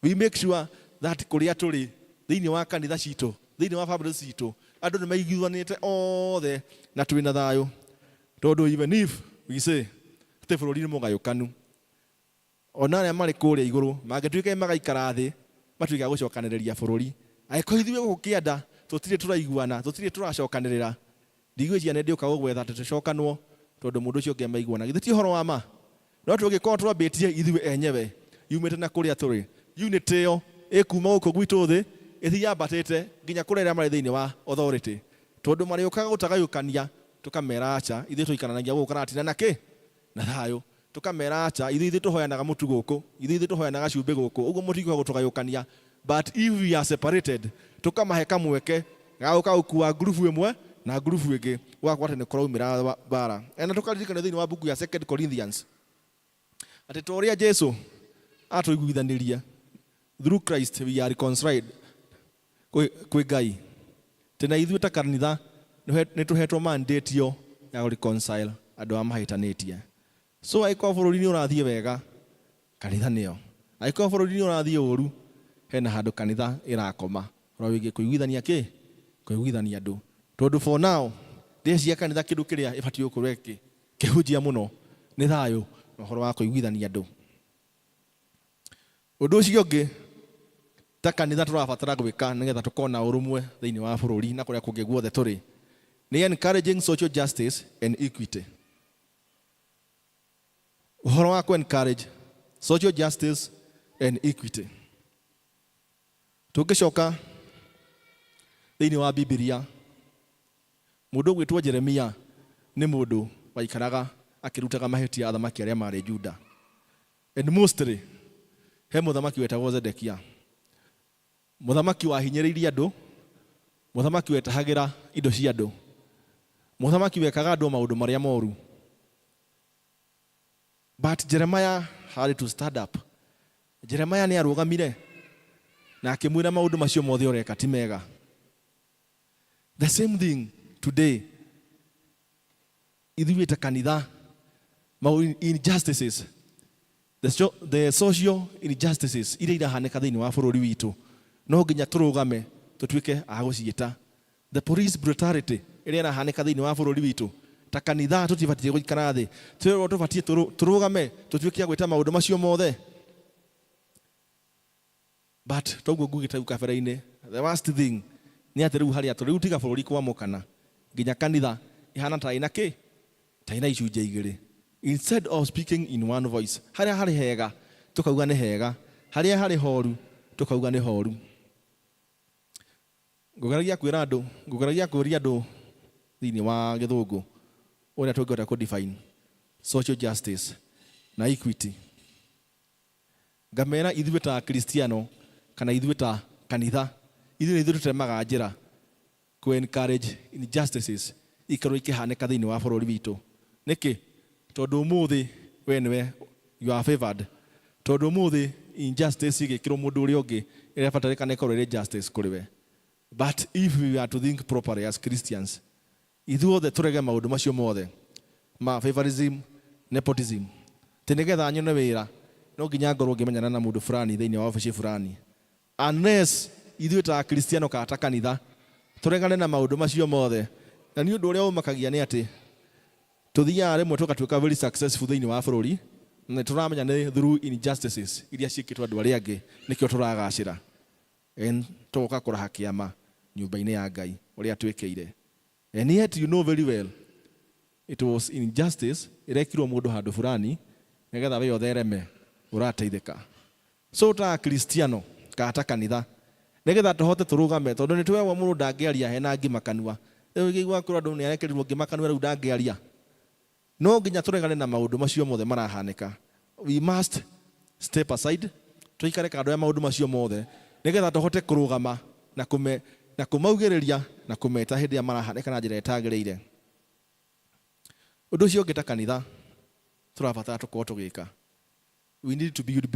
We make sure that kũrĩa tũrĩ thĩinĩ wa kanitha citũ, thĩinĩ wa family citũ, andũ nĩ maiguanĩte othe na twĩ na thayũ, tondũ even if we say atĩ bũrũri nĩ mũgayũkanu, ona arĩa marĩ kũrĩa igũrũ mangĩtuĩka magaikara thĩ matuĩke a gũcokanĩrĩria bũrũri, angĩkorwo ithuĩ gũkũ kĩanda tũtirĩ tũraiguana, tũtirĩ tũracokanĩrĩra, ndigwĩciria nĩ ndĩũka gũgwetha atĩ tũcokanwo tondũ mũndũ ũcio ũngĩ amaiguana. Githĩ ti ũhoro wa ma? No tũngĩkorwo twambĩtie ithuĩ enyewe yumĩte na kũrĩa tũrĩ, unity ĩyo ĩkuma gũkũ gwitũ thĩ ĩthiĩ yambatĩte nginya kũrĩa arĩa marĩ thĩinĩ wa authority, tondũ marĩũkaga gũtagayũkania tũkamera acha ithuĩ tũikaranagia gũkũ kana atina na kĩ na thayũ, tũkamera acha ithuĩ tũhoyanaga mũtu gũkũ, ithuĩ tũhoyanaga cumbĩ gũkũ, ũguo mũtiguaga gũtũgayũkania. But if we are separated, tũkamahe kamweke ga gũka gũkua ngurubu ĩmwe na ngurubu ĩngĩ gwakorwo atĩ nĩ kũraumĩra mbara. Na tũkaririkana thĩinĩ wa buku ya 2 Corinthians atĩ ta ũrĩa Jesũ atũiguithanirie, through Christ we are reconciled, kwĩ Ngai. Tena ithuĩ ta kanitha nĩ tũhetwo mandate yo ya reconcile andũ a mahĩtanĩtie. So angĩkorwo bũrũri nĩ ũrathiĩ wega, kanitha nĩyo. Angĩkorwo bũrũri nĩ ũrathiĩ ũru, hena handũ kanitha ĩrakoma. Ũrawĩgie kũiguithania kũiguithania andũ. Tondũ for now, ndĩreciria kanitha kĩndũ kĩrĩa ĩbatiĩ gũkorwo kĩhunjia mũno nĩ thayũ na ũhoro wa kũiguithania andũ. Ũndũ ũcio ũngĩ, ta kanitha tũrabatara gwĩka nĩgetha tũkona ũrũmwe thĩinĩ wa bũrũri na kũrĩa kũngĩ guothe tũrĩ, nĩ encouraging social justice and equity. Ũhoro wa encourage social justice and equity. Tũngĩcoka thĩinĩ wa Biblia, mũndũ ũgwĩtwo Jeremia nĩ mũndũ waikaraga akĩrutaga mahĩtia athamaki arĩa marĩ Juda. And mostly he mũthamaki wetagwo Zedekia. Mũthamaki wahinyĩrĩirie andũ, mũthamaki wetahagĩra indo cia andũ, mũthamaki wekaga andũ maũndũ marĩa moru. But Jeremiah had to stand up. Jeremiah nĩ arũgamire na akĩmwĩra maũndũ macio mothe ũreka ti mega. The same thing today. Ithuĩ ta kanitha, injustices, the social injustices iria irahanĩka thĩinĩ wa bũrũri witũ, no nginya tũrũgame tũtuĩke a gũciĩta. The police brutality iria irahanĩka thĩinĩ wa bũrũri witũ, ta kanitha tũtibatiĩ gũikara thĩ, tũbatiĩ tũrũgame tũtuĩke a gwĩta maũndũ macio mothe. But toguo ngugĩte hau kabere-inĩ, the worst thing nĩ atĩ rĩu harĩa tũrĩ tiga bũrũri kwamũkana, nginya kanitha ihana ta ina kĩ, ta ina icunjĩ igĩrĩ. Instead of speaking in one voice, harĩa harĩ hega tũkauga nĩ hega, harĩa harĩ horu tũkauga nĩ horu. Ngũgeragia kũũria andũ thĩinĩ wa Gĩthũngũ ũrĩa tũngĩhota kũ-define social justice na equity. Ngamera ithuĩ ta Kristiano kana ithuĩ ta kanitha, ithuĩ tũtemaga njĩra ku-encourage injustices ikorwo ikĩhanĩka thĩinĩ wa bũrũri witũ. Nĩkĩ? Tondũ ũmũthĩ we nĩwe you are favored. Tondũ ũmũthĩ injustice igĩkĩrwo mũndũ ũrĩa ũngĩ ĩrĩa batarĩkana ĩkorwo ĩrĩ justice kũrĩ we. But if we are to think properly as Christians, ithuothe tũrege maũndũ macio mothe ma favorism, nepotism. Nĩgetha nyone wĩra no nginya ngorwo ngĩmenyana na mũndũ fulani thĩinĩ wa obici fulani. Unless ithuĩ ta Kristiano kana ta kanitha tũregane na maũndũ macio mothe. Na nĩ ũndũ ũrĩa ũmakagia nĩ atĩ tũthiaga rĩmwe tũgatuĩka very successful thĩinĩ wa bũrũri, na tũramenya nĩ through injustices iria ciĩkĩtwo andũ arĩa angĩ nĩkĩo tũragacĩra. Tũgoka kũraha kĩama nyũmba-inĩ ya Ngai ũrĩa twĩkĩire. And yet you know very well it was injustice ĩrekirwo mũndũ handũ fulani nĩgetha we ũthereme ũrateithĩka. So ta Kristiano kana ta kanitha, nĩgetha tũhote tũrũgame, tondũ nĩ twĩragwo mũndũ ndangĩaria hena ngima kanua. Rĩu ũkĩigua kũrĩ andũ nĩ arekererirwo ngima kanua rĩu ndangĩaria. No nginya tũregane na maũndũ macio mothe marahanĩka. We must step aside, tũikare kando ya maũndũ macio mothe nĩgetha tũhote kũrũgama na kũmaugĩrĩria na kũmeta hĩndĩ ĩrĩa marahanĩka na njĩra ĩtagĩrĩire. Ũndũ ũcio ũngĩ ta kanitha tũrabatara tũkorwo tũgĩka. We need to build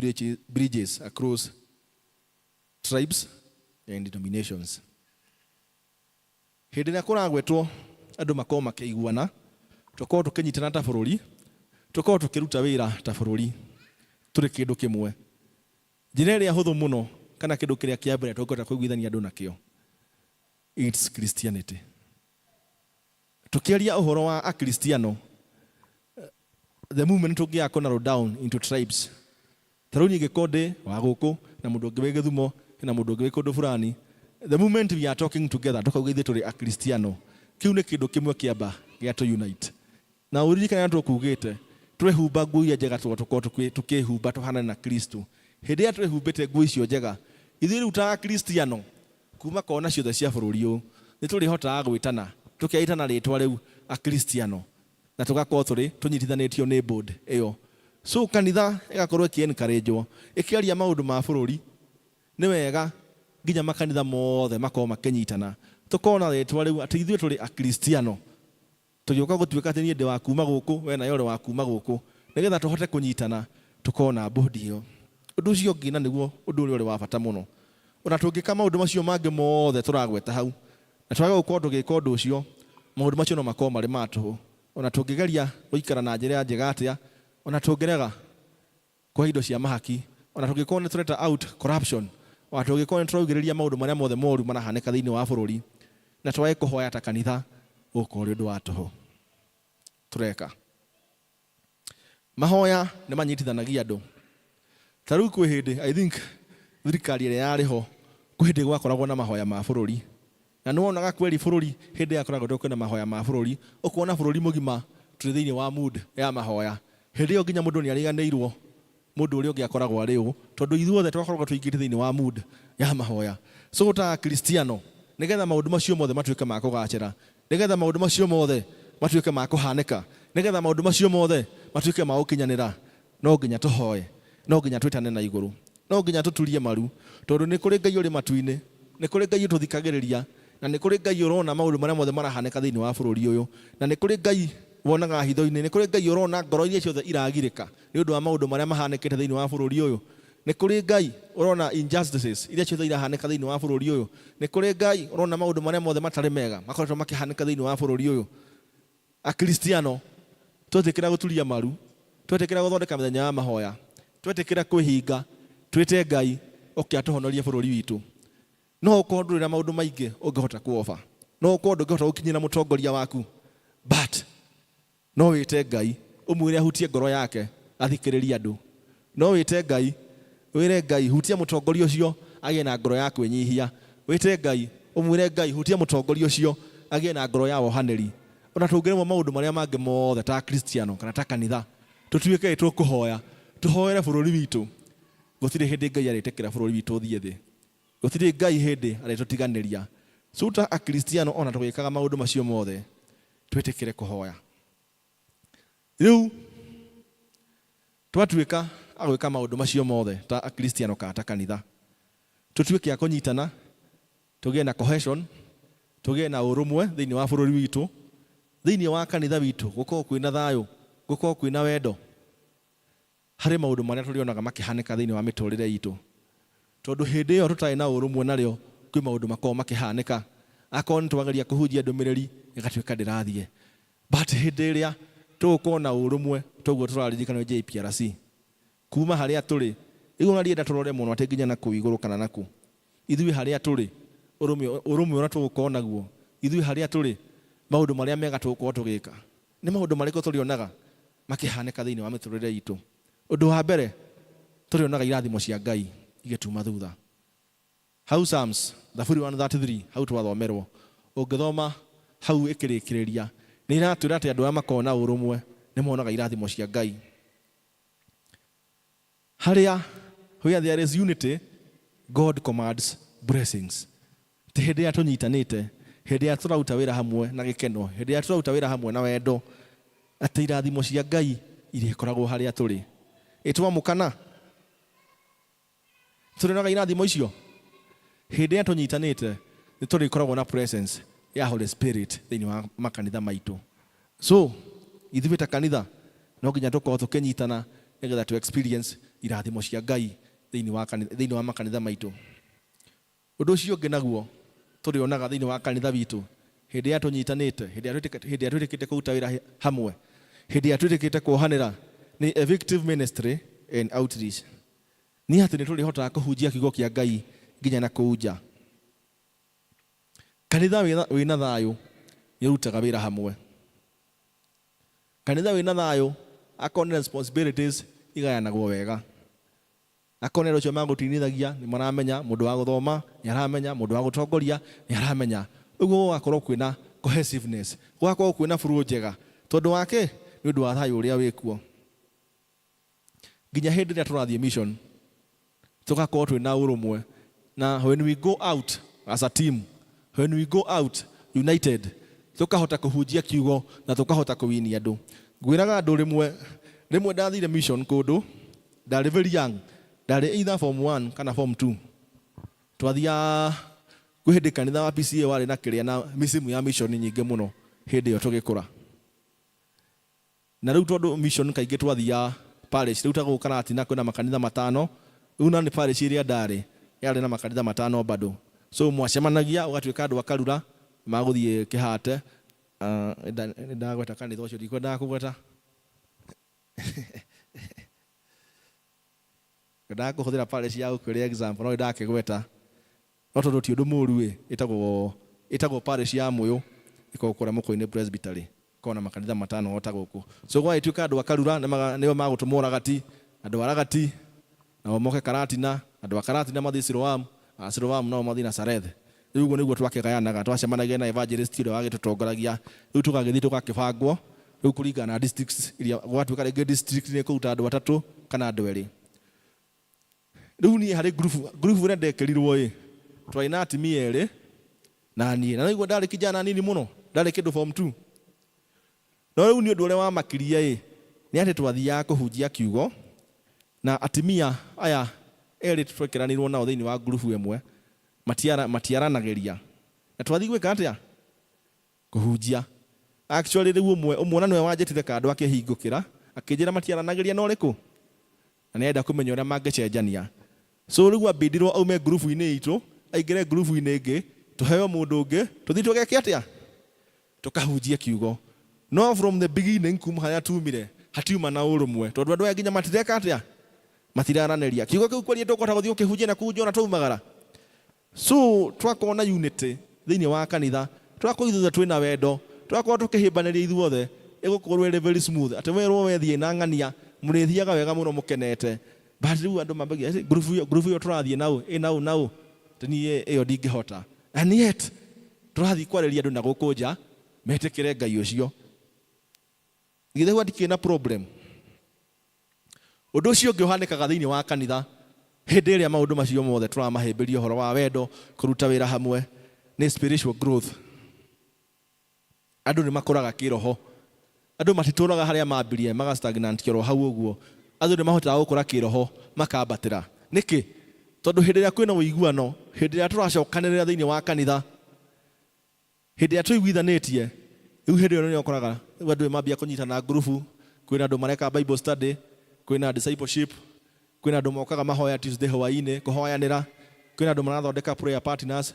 bridges across tribes and denominations. Hĩndĩ ĩrĩa kũragwetwo andũ makorwo makĩiguana, tũkorwo tũkĩnyitana ta bũrũri, tũkorwo tũkĩruta wĩra ta bũrũri, tũrĩ kĩndũ kĩmwe. Njĩra ĩrĩa hũthũ mũno kana kĩndũ kĩrĩa kĩa mbere tũngĩhota kũiguithania andũ nakĩo, it's Christianity. Tukiaria ũhoro wa Akristiano, the movement tũngĩaga narrow down into tribes. Tarĩu niĩ ingĩkorwo ndĩ wa gũkũ na mũndũ ũngĩ wĩ Gĩthumo na mũndũ ũngĩ wĩ kũndũ fulani, the moment we are talking together tukauga ithuĩ tũrĩ Akristiano, kĩu nĩ kĩndũ kĩmwe kĩamba gĩa to unite. Na ũririkane atĩ tũkugĩte twehumba nguo iria njega tũkorwo tukĩhumba tũhanane na Kristo. Hĩndĩ ĩrĩa twĩhumbĩte nguo icio njega, ithuĩ rĩu ta Akristiano kuma kona ciothe cia bũrũri ũyũ nĩ tũrĩhotaga gwĩtana, tũkeitana rĩtwa rĩu Akristiano na tũgakorwo tũnyitithanĩtio nĩ board ĩyo. So kanitha ĩgakorwo ĩkĩ-encouragewo ĩkĩaria maũndũ ma bũrũri. Nĩ wega nginya makanitha mothe makorwo makĩnyitana, tũkorwo na rĩtwa rĩu atĩ ithuĩ tũrĩ Akristiano, tũgĩũka gũtuĩka atĩ niĩ ndĩ wa kuma gũkũ we nawe ũrĩ wa kuma gũkũ, nĩgetha tũhote kũnyitana tũkorwo na board ĩyo. Ũndũ ũcio ũngĩ na nĩguo ũndũ ũrĩa ũrĩ wa bata mũno, ona tũngĩka maũndũ macio mangĩ mothe tũragweta hau na twaga gũkorwo tũgĩka ũndũ ũcio, maũndũ macio no makorwo marĩ ma tũhũ. Ona tũngĩgeria gũikara na njĩra njega atĩa, ona tũngĩrega kwa indo cia mahaki, ona tũngĩkorwo nĩ tũreta out corruption, ona tũngĩkorwo nĩ tũraugĩrĩria maũndũ marĩa mothe moru marahanĩka thĩinĩ wa bũrũri, na twage kũhoya ta kanitha, gũkorwo ũrĩ ũndũ wa tũhũ. Tũreka mahoya nĩ manyitithanagia andũ. Ta rĩu kwĩ hĩndĩ, I think thirikari ĩrĩa yarĩ ho, kwĩ hĩndĩ gwakoragwo na mahoya ma bũrũri, na nĩ wonaga kweri bũrũri hĩndĩ yakoragwo kwĩna mahoya ma bũrũri, ũkona bũrũri mũgima tũrĩ thĩinĩ wa mood ya mahoya. Hĩndĩ ĩyo nginya mũndũ nĩ ariganĩirwo mũndũ ũrĩa ũngĩ akoragwo arĩ ũũ, tondũ ithuothe twakoragwo tũingĩte thĩinĩ wa mood ya mahoya. So ta Kristiano, nĩgetha maũndũ macio mothe matuĩke ma kũgacĩra, nĩgetha maũndũ macio mothe matuĩke ma kũhanĩka, nĩgetha maũndũ macio mothe matuĩke ma gũkinyanĩra, no nginya tũhoe, no nginya twĩtane na igũrũ, no nginya tũturie maru, tondũ nĩ kũrĩ Ngai ũrĩ matu-inĩ, nĩ kũrĩ Ngai ũtũthikagĩrĩria, na nĩ kũrĩ Ngai ũrona maũndũ marĩa mothe marahanĩka thĩinĩ wa bũrũri ũyũ, na nĩ kũrĩ Ngai wonaga hitho-inĩ, nĩ kũrĩ Ngai ũrona ngoro iria ciothe iragirĩka nĩ ũndũ wa maũndũ marĩa mahanĩkĩte thĩinĩ wa bũrũri ũyũ, nĩ kũrĩ Ngai ũrona injustices iria ciothe irahanĩka thĩinĩ wa bũrũri ũyũ, nĩ kũrĩ Ngai ũrona maũndũ marĩa mothe matarĩ mega makoretwo makĩhanĩka thĩinĩ wa bũrũri ũyũ. Akristiano, twetĩkĩra gũturia maru, twetĩkĩra gũthondeka mĩthenya ya mahoya, twetĩkĩra kwĩhinga, twĩte Ngai oke atũhonorie bũrũri witũ. No ũkorwo ndũrĩ na maũndũ maingĩ ũngĩhota kuoba, no ũkorwo ndũngĩhota gũkinyĩra mũtongoria waku, but no wĩte Ngai ũmwĩre ahutie ngoro yake athikĩrĩrie andũ. No wĩte Ngai, wĩre Ngai hutia mũtongoria ũcio agĩe na ngoro ya kwĩnyihia. Wĩte Ngai ũmwĩre Ngai hutia mũtongoria ũcio agĩe na ngoro ya wohanĩri. Ona tũngĩremwo maũndũ marĩa mangĩ mothe ta Kristiano kana ta kanitha, tũtuĩke tũkũhoya, tũhoere bũrũri witũ. Gũtirĩ hĩndĩ Ngai arĩtĩkĩra bũrũri witũ ũthiĩ thĩ, gũtirĩ Ngai hĩndĩ arĩtũtiganĩria. So ta Akristiano ona tũgĩkaga maũndũ macio mothe, twĩtĩkĩre kũhoya. Rĩu twatuĩka a gwĩka maũndũ macio mothe ta Akristiano kana ta kanitha, tũtuĩke a kũnyitana, tũgĩe na cohesion, tũgĩe na ũrũmwe thĩinĩ wa bũrũri witũ, thĩinĩ wa kanitha witũ gũkorwo kwĩna thayũ, gũkorwo kwĩna wendo harĩ maũndũ marĩa tũrĩonaga makĩhanĩka thĩinĩ wa mĩtũrĩre itũ. Tondũ hĩndĩ ĩyo tũtarĩ na ũrũmwe narĩo, kwĩ maũndũ makoragwo makĩhanĩka, akorwo nĩ twageria kũhunjia ndũmĩrĩri ĩgatuĩka ndĩrathiĩ. But hĩndĩ ĩrĩa tũgũkorwo na ũrũmwe, toguo tũraririkana JPRC kuma harĩa tũrĩ, igũrũ na rienda tũrore mũno atĩ nginya nakũu igũrũ kana nakũ, ithuĩ harĩa tũrĩ, ũrũmwe ũrĩa tũgũkorwo naguo, ithuĩ harĩa tũrĩ, maũndũ marĩa mega tũgũkorwo tũgĩka, nĩ maũndũ marĩkũ tũrĩonaga makĩhanĩka thĩinĩ wa mĩtũrĩre itũ. Ũndũ wa mbere, tũrĩonaga irathimo cia Ngai igĩtuma thutha. Hau Psalms 133 hau twathomerwo, ũngĩthoma hau ĩkĩrĩkĩrĩria, nĩ iratwĩra atĩ andũ arĩa makoragwo na ũrũmwe nĩ monaga irathimo cia Ngai. Harĩa where there is unity, God commands blessings. Ti hĩndĩ ĩrĩa tũnyitanĩte, hĩndĩ ĩrĩa tũraruta wĩra hamwe na gĩkeno, hĩndĩ ĩrĩa tũraruta wĩra hamwe na wendo, atĩ irathimo cia Ngai irĩkoragwo harĩa tũrĩ. Ĩtwamũkana tũrĩonaga irathimo icio, hĩndĩ ĩrĩa tũnyitanĩte nĩ tũrĩkoragwo na presence ya Holy Spirit thĩinĩ wa makanitha maitũ. So ithuĩ ta kanitha no nginya tũkorwo tũkĩnyitana nĩgetha tu experience irathimo cia Ngai thĩinĩ wa makanitha maitũ. Ũndũ ũcio ũngĩ naguo tũrĩonaga thĩinĩ wa kanitha witũ, hĩndĩ ĩrĩa tũnyitanĩte, hĩndĩ ĩrĩa twĩtĩkĩte kũruta wĩra hamwe, hĩndĩ ĩrĩa twĩtĩkĩte kuohanĩra, nĩ effective ministry and outreach. Nĩ atĩ nĩ tũrĩhotaga kũhunjia kiugo kĩa Ngai nginya na kũu nja. Kanitha wĩna thayũ nĩ ũrutaga wĩra hamwe. Kanitha wĩna thayũ, akorwo nĩ responsibilities igayanagwo wega. Akorwo nĩ ũcio magũtinithagia nĩ maramenya, mũndũ wa gũthoma nĩ aramenya, mũndũ wa gũtongoria nĩ aramenya. Ũguo gũgakorwo kwĩna cohesiveness, gũgakorwo kwĩna flow njega. Tondũ wake nĩ ũndũ wa thayũ ũrĩa wĩkuo. Nginya hĩndĩ ĩrĩa tũrathiĩ mission, tũgakorwo twĩna ũrũmwe. Na when we go out as a team, when we go out united, tukahota kuhunjia kiugo na tukahota kuwinia andu. Ngwiraga andu rimwe ndathire mission kundu, ndari very young, ndari either form 1 kana form 2. Twathia kwihindi kanitha wa PCA wari na kiria na misimu ya mission nyingi muno hindi yo tugikura. Na riu tondu mission kaingi twathia parish, riu tagukana ati na kwina makanitha matano, riu na ni parish iria ndari yarĩ na makanitha matano bado. So mwacemanagia ũgatuĩka andũ akarura magũthiĩ kĩhate. Ndagweta kanitha ũcio ndikwendaga kũgweta. Ndendaga kũhũthĩra parish ya ũkũria example no ndakĩgweta. No tondũ ti ũndũ mũru ĩtagwo parish ya Mũyũ ĩkoragwo kũrĩa Mũkũyũ-inĩ Presbytery. Kona makanitha matano ota gũkũ. So gwagĩtuĩka andũ akarura nĩo magũtũmwo Ragati, andũ a Ragati nao moke Karatina, andũ a Karatina mathiĩ Siloamu, a Siloamu nao mathiĩ Nazareth. Rĩu ũguo nĩguo twakĩgayanaga, twacemanagia na evangelist ũrĩa wagĩtũtongoragia. Rĩu tũgagĩthiĩ tũgakĩbangwo rĩu kũringana na districts iria gwatuĩka rĩngĩ district nĩ kũruta andũ atatũ kana andũ erĩ. Rĩu niĩ harĩ group ĩrĩa ndekĩrirwo twarĩ na atumia erĩ na niĩ, na nĩguo ndarĩ kijana nini mũno, ndarĩ kĩndũ form 2. No rĩu nĩ ũndũ ũrĩa wamakiria nĩ atĩ twathiaga kũhunjia kiugo na atumia aya erĩ twekĩranĩirwo nao thĩinĩ wa group ĩmwe matiaranagĩria. Na twathiĩ gwĩka atĩa? Kũhunjia. Actually rĩu ũmwe na nĩwe wanjĩtire kandũ akĩhingũkĩra akĩnjĩra matiaranagĩria no rĩkũ, na nĩenda kũmenya ũrĩa mangĩcenjania. So rĩu ambindirwo aume group-inĩ itũ aingĩre group-inĩ ĩngĩ, tũheo mũndũ ũngĩ, tũthiĩ tũgeke atĩa? Tũkahunjie kiugo. No from the beginning kuma harĩa tumire hatiuma na ũrũmwe, tondũ andũ aya nginya matireka atĩa? Matiraranĩria. Kiugo kĩu kweli tũkũhota gũthiĩ ũkĩhunjia na kũhunjia na twaumagara. So twakorwo na unity thĩinĩ wa kanitha, twakorwo ithuothe twĩna wendo, twakorwo tũkĩhĩmbanĩria ithuothe, ĩgũkorwo ĩrĩ very smooth. Atĩ werwo wethiĩ na ng'ania mũrĩthiaga wega mũno mũkenete. But rĩu andũ mambagia group ĩyo tũrathiĩ naũ niĩ ĩyo ndingĩhota. And yet tũrathiĩ kwarĩria andũ na gũkũ nja metĩkĩre Ngai ũcio. Githĩ gwatikĩrĩ na problem? Ũndũ ũcio ũngĩ ũhanĩkaga thĩinĩ wa kanitha hĩndĩ ĩrĩa maũndũ macio mothe tũramahĩmbĩria ũhoro wa wendo, kũruta wĩra hamwe, nĩ spiritual growth. Andũ nĩ makũraga kĩroho. Andũ matitũraga harĩa mambirie magastagnant kĩroho hau ũguo. Andũ nĩ mahotaga gũkũra kĩroho makambatĩra. Nĩkĩ? Tondũ hĩndĩ ĩrĩa kwĩna ũiguano, hĩndĩ ĩrĩa tũracokanĩrĩra thĩinĩ wa kanitha, hĩndĩ ĩrĩa tũiguithanĩtie, rĩu hĩndĩ ĩyo nĩ ũkoraga andũ nĩ mambia kũnyitana group, kwĩna andũ mareka Bible study, kwĩna discipleship, kwĩna andũ mokaga mahoya Tuesday hwaĩ-inĩ kũhoyanĩra, kwĩna andũ marathondeka prayer partners,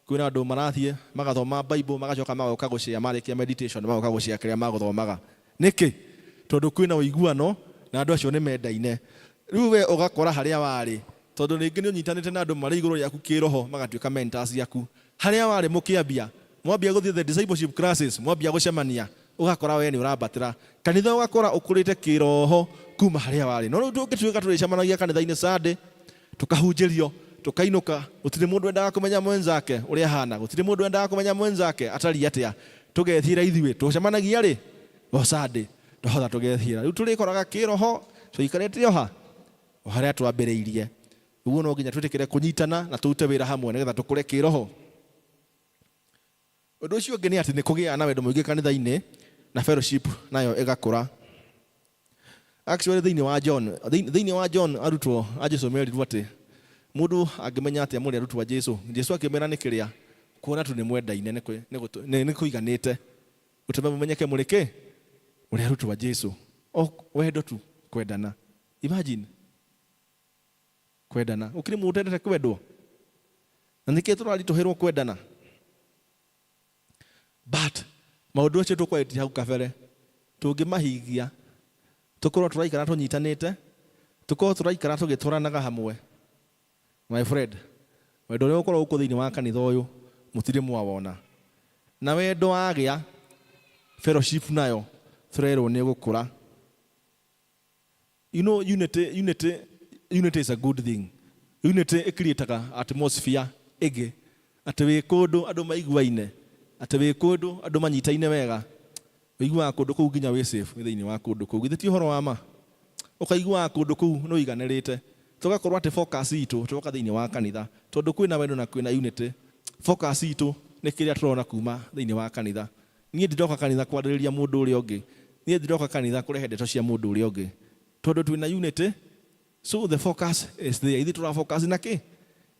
kwĩna andũ marathiĩ magathoma Bible magacoka magoka gũshare marĩkia meditation magoka gũshare kĩrĩa magũthomaga. Nĩkĩ? Tondũ kwĩna ũiguano na andũ acio nĩ mendaine. Rĩu we ũgakora harĩa warĩ, tondũ rĩngĩ nĩ ũnyitanĩte na andũ marĩ igũrũ rĩaku kĩroho magatuĩka mentors yaku. Harĩa warĩ mũkĩambia, mwambia gũthiĩ the discipleship classes, mwambia gũcemania, ũgakora we nĩ ũrambatĩra. Kanitha ũgakora ũkũrĩte kĩroho kuma harĩa warĩ. No rĩu tũngĩtuĩka tũrĩcemanagia kanitha-inĩ Sunday, tukahunjĩrio, tukainũka, gũtirĩ mũndũ wendaga kũmenya mwenzake ũrĩa ahana, gũtirĩ mũndũ wendaga kũmenya mwenzake atariĩ atĩa. Tũgethiĩra ithuĩ, tũcemanagia rĩ? O Sunday, twahota tũgethiĩra. Rĩu tũrĩkoraga kĩroho, tũikarĩte oha o harĩa twambĩrĩirie. Ũguo no nginya twĩtĩkĩre kũnyitana na tũrute wĩra hamwe nĩgetha tũkũre kĩroho. Ũndũ ũcio ũngĩ nĩ atĩ nĩ kũgĩa na wendo mũingĩ kanitha-inĩ na fellowship nayo ĩgakũra. Actually thĩinĩ wa John arutwo a Jesũ merirwo atĩ mũndũ angĩmenya atĩa mũrĩ arutwo a Jesũ. Jesũ akĩmera nĩ kĩrĩa? Kuona tu nĩ mwendaine nĩ kũiganĩte. Gũtũma mũmenyeke mũrĩ kĩ? Mũrĩ arutwo a Jesũ. O wendo tu, kwendana. Imagine. Kwendana. Ũkĩrĩ mũndũ ũtendete kwendwo. Na nĩkĩĩ tũraritũhĩrwo kwendana? But maũndũ acio tũkwarĩtie hau kabere tũngĩmahingia, tũkorwo tũraikara tũnyitanĩte, tũkorwo tũraikara tũgĩtwaranaga hamwe. My friend, wendo ũrĩa ũkorwo gũkũ thĩinĩ wa kanitha ũyũ mũtirĩ mwawona. Na wendo wagĩa, fellowship nayo tũrerwo nĩ gũkũra. You know, unity is a good thing. Unity ĩkirĩtaga atmosphere ĩngĩ, atĩ wĩ kũndũ andũ maiguaine, atĩ wĩ kũndũ andũ manyitaine wega, ũiguaga kũndũ kũu nginya wĩ safe thĩinĩ wa kũndũ kũu. Githĩ ti ũhoro wa ma? Ũkaiguaga kũndũ kũu nĩ ũiganĩrĩte. Tũgakorwo atĩ focus itũ tũroka thĩinĩ wa kanitha, tondũ kwĩna wendo na kwĩna unity. Focus itũ nĩ kĩrĩa tũrona kuma thĩinĩ wa kanitha. Niĩ ndiroka kanitha kwarĩrĩria mũndũ ũrĩa ũngĩ, niĩ ndiroka kanitha kũrehe ndeto cia mũndũ ũrĩa ũngĩ, tondũ twĩna unity. So the focus is there. Ithuĩ tũrafocus na kĩ?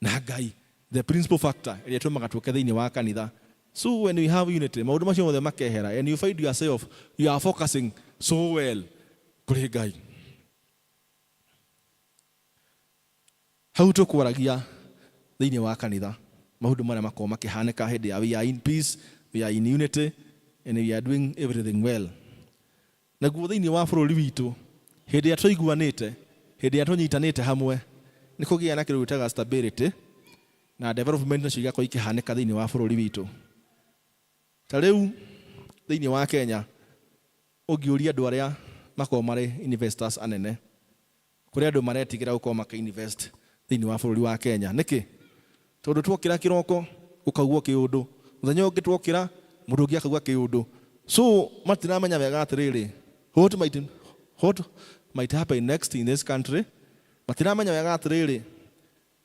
Na Ngai, the principal factor ĩrĩa tũmaga tũke thĩinĩ wa kanitha. So when we have unity, maũndũ macio mothe makehera, and you find yourself you are focusing so well kũrĩ Ngai. Hau tũkwaragia thĩinĩ wa kanitha maũndũ marĩa makoragwo makĩhanĩka hĩndĩ ya we are in peace, we are in unity and we are doing everything well. Naguo thĩinĩ wa bũrũri witũ hĩndĩ ĩrĩa tũiguanĩte, hĩndĩ ĩrĩa tũnyitanĩte hamwe nĩ kũgĩa na kĩndũ gĩtagwo stability na development nacio igakorwo ikĩhanĩka thĩinĩ wa bũrũri witũ. Ta rĩu thĩinĩ wa Kenya ũngĩũria andũ arĩa makoragwo marĩ investors anene, kũrĩ andũ maretigĩra gũkorwo makĩ-invest thĩinĩ wa bũrũri wa Kenya. Nĩkĩ? Tondũ twokĩra kĩroko ũkaugwo kĩũndũ, mũthenya ũngĩ twokĩra mũndũ ũngĩ akauga kĩũndũ. So matiramenya wega atĩrĩrĩ, what might happen next in this country. Matiramenya wega atĩrĩrĩ,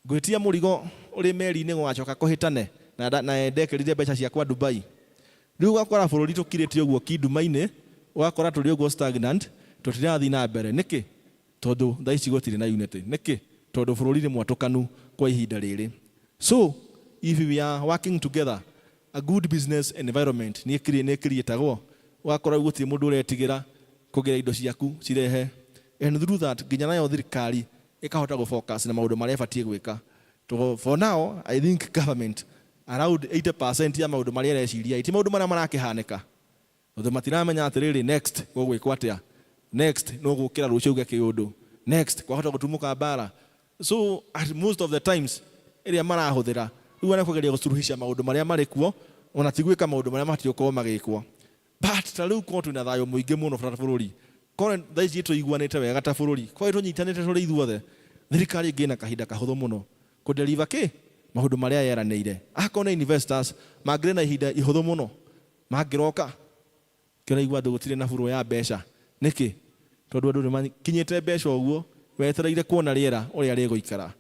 ngwĩtia mũrigo ũrĩ meri-inĩ gwacoka kũhĩtane na ndekerire mbeca ciakwa Dubai. Rĩu ũgakora bũrũri tũkirĩte ũguo kĩnduma-inĩ, ũgakora tũrĩ ũguo stagnant, tũtirathiĩ na mbere. Nĩkĩ? Tondũ thaa ici gũtirĩ na unity. Nĩkĩ? Tondũ bũrũri nĩ mwatũkanu kwa ihinda rĩrĩ. So if we are working together, a good business environment nĩ ĩkĩrĩtagwo, ũgakora gũtirĩ mũndũ ũretigĩra kũgĩra indo ciaku cirehe, and through that nginya nayo thirikari ĩkahota gũ-focus na maũndũ marĩa ĩbatiĩ gwĩka. For now, I think government around 80% ya maũndũ marĩa ĩreciria ti maũndũ marĩa marakĩhanĩka. Tondũ matiramenya atĩrĩrĩ, next gũgwĩkwo atĩa, next no gũkĩra rũciũ uge kĩũndũ, next kwahota gũtumũka mbara. So at most of the times ĩrĩa marahũthĩra rĩu arĩa kũgeria gũcuruhisha maũndũ marĩa marĩ kuo, ona ti gwĩka maũndũ marĩa mabatiĩ gũkorwo magĩkwo. But ta rĩu korwo twĩna thayũ mũingĩ mũno bũrũri, korwo thaa ici tũiguanĩte wega ta bũrũri, korwo tũnyitanĩte tũrĩ ithuothe, thirikari ĩngĩ na kahinda kahũthũ mũno kũdeliver kĩ maũndũ marĩa yeranĩire. Akorwo nĩ investors mangĩrĩ na ihinda ihũthũ mũno, mangĩroka kĩraigua andũ gũtirĩ na bũrũ ya mbeca. Nĩkĩ? Tondũ andũ nĩmakinyĩte mbeca ũguo wetereire kuona rĩera ũrĩa rĩgũikara.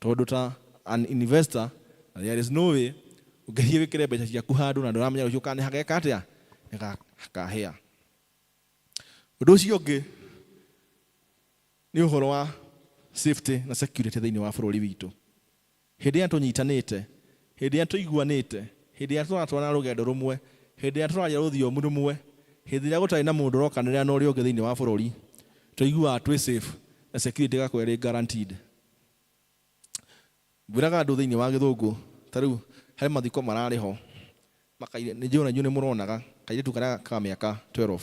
Tondũ ta an investor, there is no way ũngĩthiĩ wĩkĩre mbeca ciaku handũ na ndũramenya rũciũ kana hageka atĩa, hakahĩa. Ũndũ ũcio ũngĩ nĩ ũhoro wa safety na security thĩinĩ wa bũrũri witũ. Hĩndĩ ĩrĩa tũnyitanĩte, hĩndĩ ĩrĩa tũiguanĩte, hĩndĩ ĩrĩa tũratwarana rũgendo rũmwe, hĩndĩ ĩrĩa tũraria rũthiomi rũmwe, hĩndĩ ĩrĩa gũtarĩ na mũndũ ũrokanĩrĩra na ũrĩa ũngĩ thĩinĩ wa bũrũri, tũiguaga twĩ safe na security ĩgakorwo ĩrĩ guaranteed. Ngwĩraga andũ thĩinĩ wa Gĩthũngũ, ta rĩu harĩ mathiko mararĩ ho, nĩ njũra inyuĩ nĩ mũronaga kairĩtu karĩa ka mĩaka 12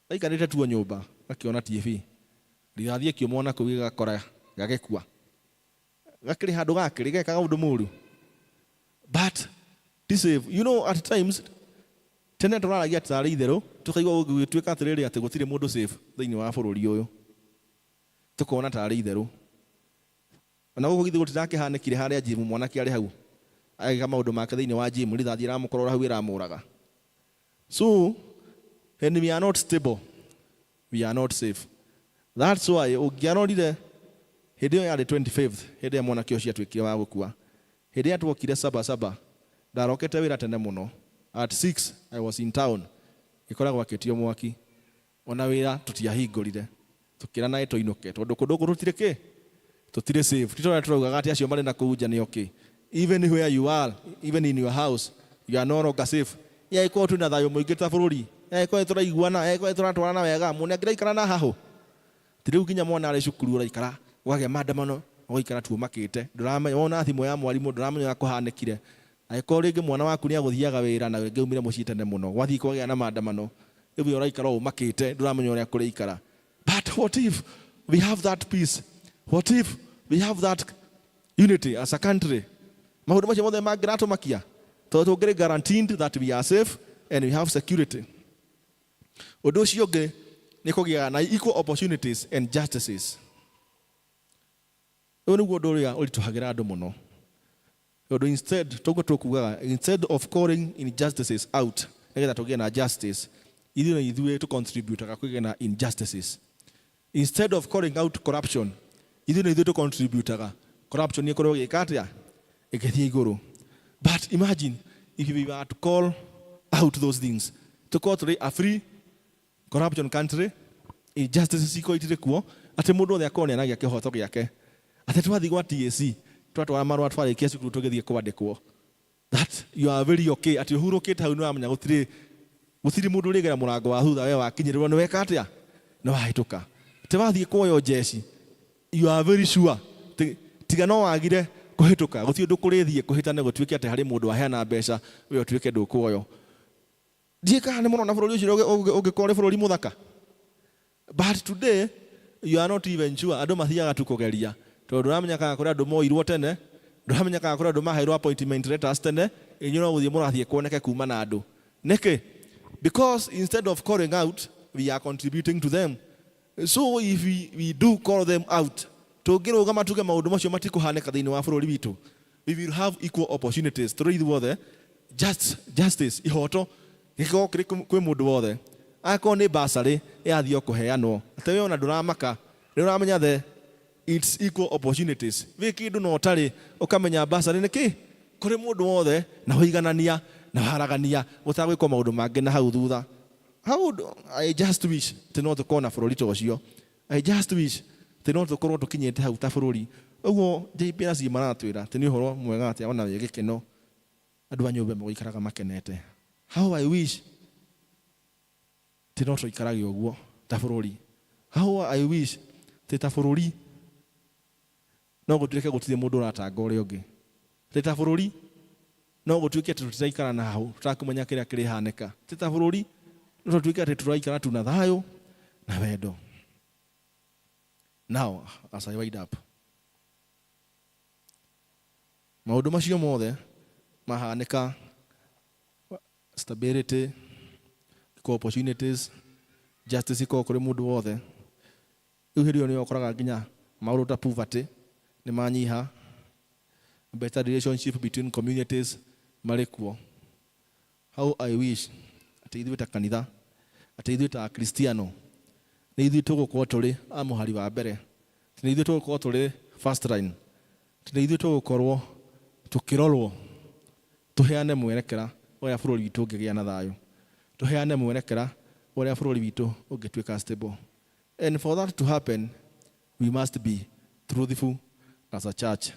gaikarĩte tuo nyũmba gakĩona TV, rithathi ĩkiumwo kũu gĩgakora gagĩkua, gakĩrĩ handũ gakĩrĩ gekaga ũndũ mũũru. But be safe. You know, at times tene tũraragia tarĩ itherũ, tũkaigua gũgĩtuĩka atĩrĩrĩ atĩ gũtirĩ mũndũ safe thĩinĩ wa bũrũri ũyũ, tũkona tarĩ itherũ. Ona gũkũ githĩ gũtirakĩhanĩkire harĩa gym mwanake arĩ hau agĩka maũndũ make thĩinĩ wa gym, rithathi ĩramũkorora hau ĩramũraga. So when we are not stable, we are not safe. That's why ũngĩarorire hĩndĩ ĩyo yarĩ 25th, hĩndĩ ĩrĩa mwanake ũcio atuĩkire wa gũkua, hĩndĩ ĩrĩa twokire saba ndarokete wĩra tene mũno. At 6 I was in town, gĩkoragwo akĩtio mwaki, ona wĩra tũtiahingũrire, tũkĩra naĩ tũinũke tondũ kũndũ gũkũ tũtirĩ kĩ, tũtirĩ safe. Titũrĩa tũraugaga atĩ acio marĩ na kũu nja nĩ okay. Even where you are, even in your house, you are no longer safe. Yagĩkorwo twĩna thayũ mũingĩ ta bũrũri, yagĩkorwo tũraiguana, yagĩkorwo tũratwarana wega, mũndũ angĩraikara na hahũ. Ti rĩu nginya mwana arĩ cukuru ũraikara ũgagĩa maandamano, ũgaikara tu ũmakĩte, ndũramenya wona thimũ ya mwarimũ, ndũramenya ũrĩa kũhanĩkire. Angĩkorwo rĩngĩ mwana waku nĩ agũthiaga wĩra na rĩngĩ umire mũciĩ tene mũno, gwathiĩ kwagĩa na maandamano, rĩu ũraikara ũmakĩte, ndũramenya ũrĩa kũrĩikara. But what if we have that peace? What if we have that unity as a country? Maũndũ macio mothe mangĩratũmakia, tondũ tũngĩrĩ guaranteed that we are safe and we have security. Ũndũ ũcio ũngĩ nĩ kũgĩa na equal opportunities and justices. Ũyũ nĩguo ũndũ ũrĩa ũritũhagĩra andũ mũno. Tondũ instead of calling injustices out, nĩgetha tũgĩe na justice, ithuĩ tũcontributaga kũgĩa na injustices. Instead of calling out corruption, ithuĩ tũcontributaga corruption ĩkorwo ĩgĩka atĩa, ĩgĩthiĩ igũrũ. But imagine if we were to call out those things, tũkorwo tũrĩ a free corruption country, injustices ikorwo itirĩ kuo, atĩ mũndũ wothe akorwo nĩ anagia kĩhoto gĩake, atĩ twathiĩ gwa TSC twatwara marũa twarĩkia cukuru tũgĩthiĩ kwandĩkwo, that you are very okay, atĩ ũhurũkĩte hau nĩwamenya gũtirĩ mũndũ ũrĩgera mũrango wa thutha, wee wakinyĩrĩrwo nĩ weka atĩa, nĩ wahĩtũka. Atĩ wathiĩ kuoyo jeshi, you are very sure, tiga no wagire kuhituka guti undu kurithie kuhitane gutuike ati hari mundu aheana mbeca we utuike ndukuoyo ndika ne muno na bururi ucio ungikore bururi muthaka. But today you are not even sure andu mathiaga tu kugeria tondu ramenya kana kuri andu moirwo tene, ndamenya kana kuri andu mahairwo appointment letters tene, inyuno guthie murathie kuoneke kuma na andu niki, because instead of calling out we are contributing to them. So if we do call them out, tungirugama tuge maundu macio matikuhaneka thiini wa bururi witu, we will have equal opportunities turi ithuothe, justice ihoto giko kiri kwi mundu wothe. Ako ni basari yathio kuheanwo atewe ona nduramaka nduramenya the it's equal opportunities we kindu no tari ukamenya basari niki kuri mundu wothe na wiganania na haragania utagwikwo maundu mangi na hau thutha. I just wish to not kona bururi tocio. I just wish to not korwo tukinyete hau ta bururi uguo JPS maratwira ti ni horo mwega ati ona we gikeno andu anyumbe muikaraga makenete. How I wish ti no tuikarage uguo ta bururi. How I wish ti ta bururi no gutuike gutire mundu uratanga uri ungi. Ti ta bururi no gutuike tutaikara na hau tutakumenya kiria kiri haneka. Ti ta bururi no tutuike ati turaikara tu na thayo na wendo. Now as I wind up, maundu macio mothe mahaneka, stability, equal opportunities, justice iko kuri mundu wothe. Uhirio ni okoraga nginya maundu ta poverty ni manyiha, better relationship between communities marikuo. How I wish ati ithuĩ ta kanitha, ati ithuĩ ta Kristiano ni ithuĩ tũgũkorwo tũrĩ a mũhari wa mbere, ni ithuĩ tũgũkorwo tũrĩ first line, ni ithuĩ tũgũkorwo tukirorwo tuheane mwerekera uria bururi witu ungigia na thayo, tuheane mwerekera uria bururi witu ungituika stable. And for that to happen, we must be truthful as a church.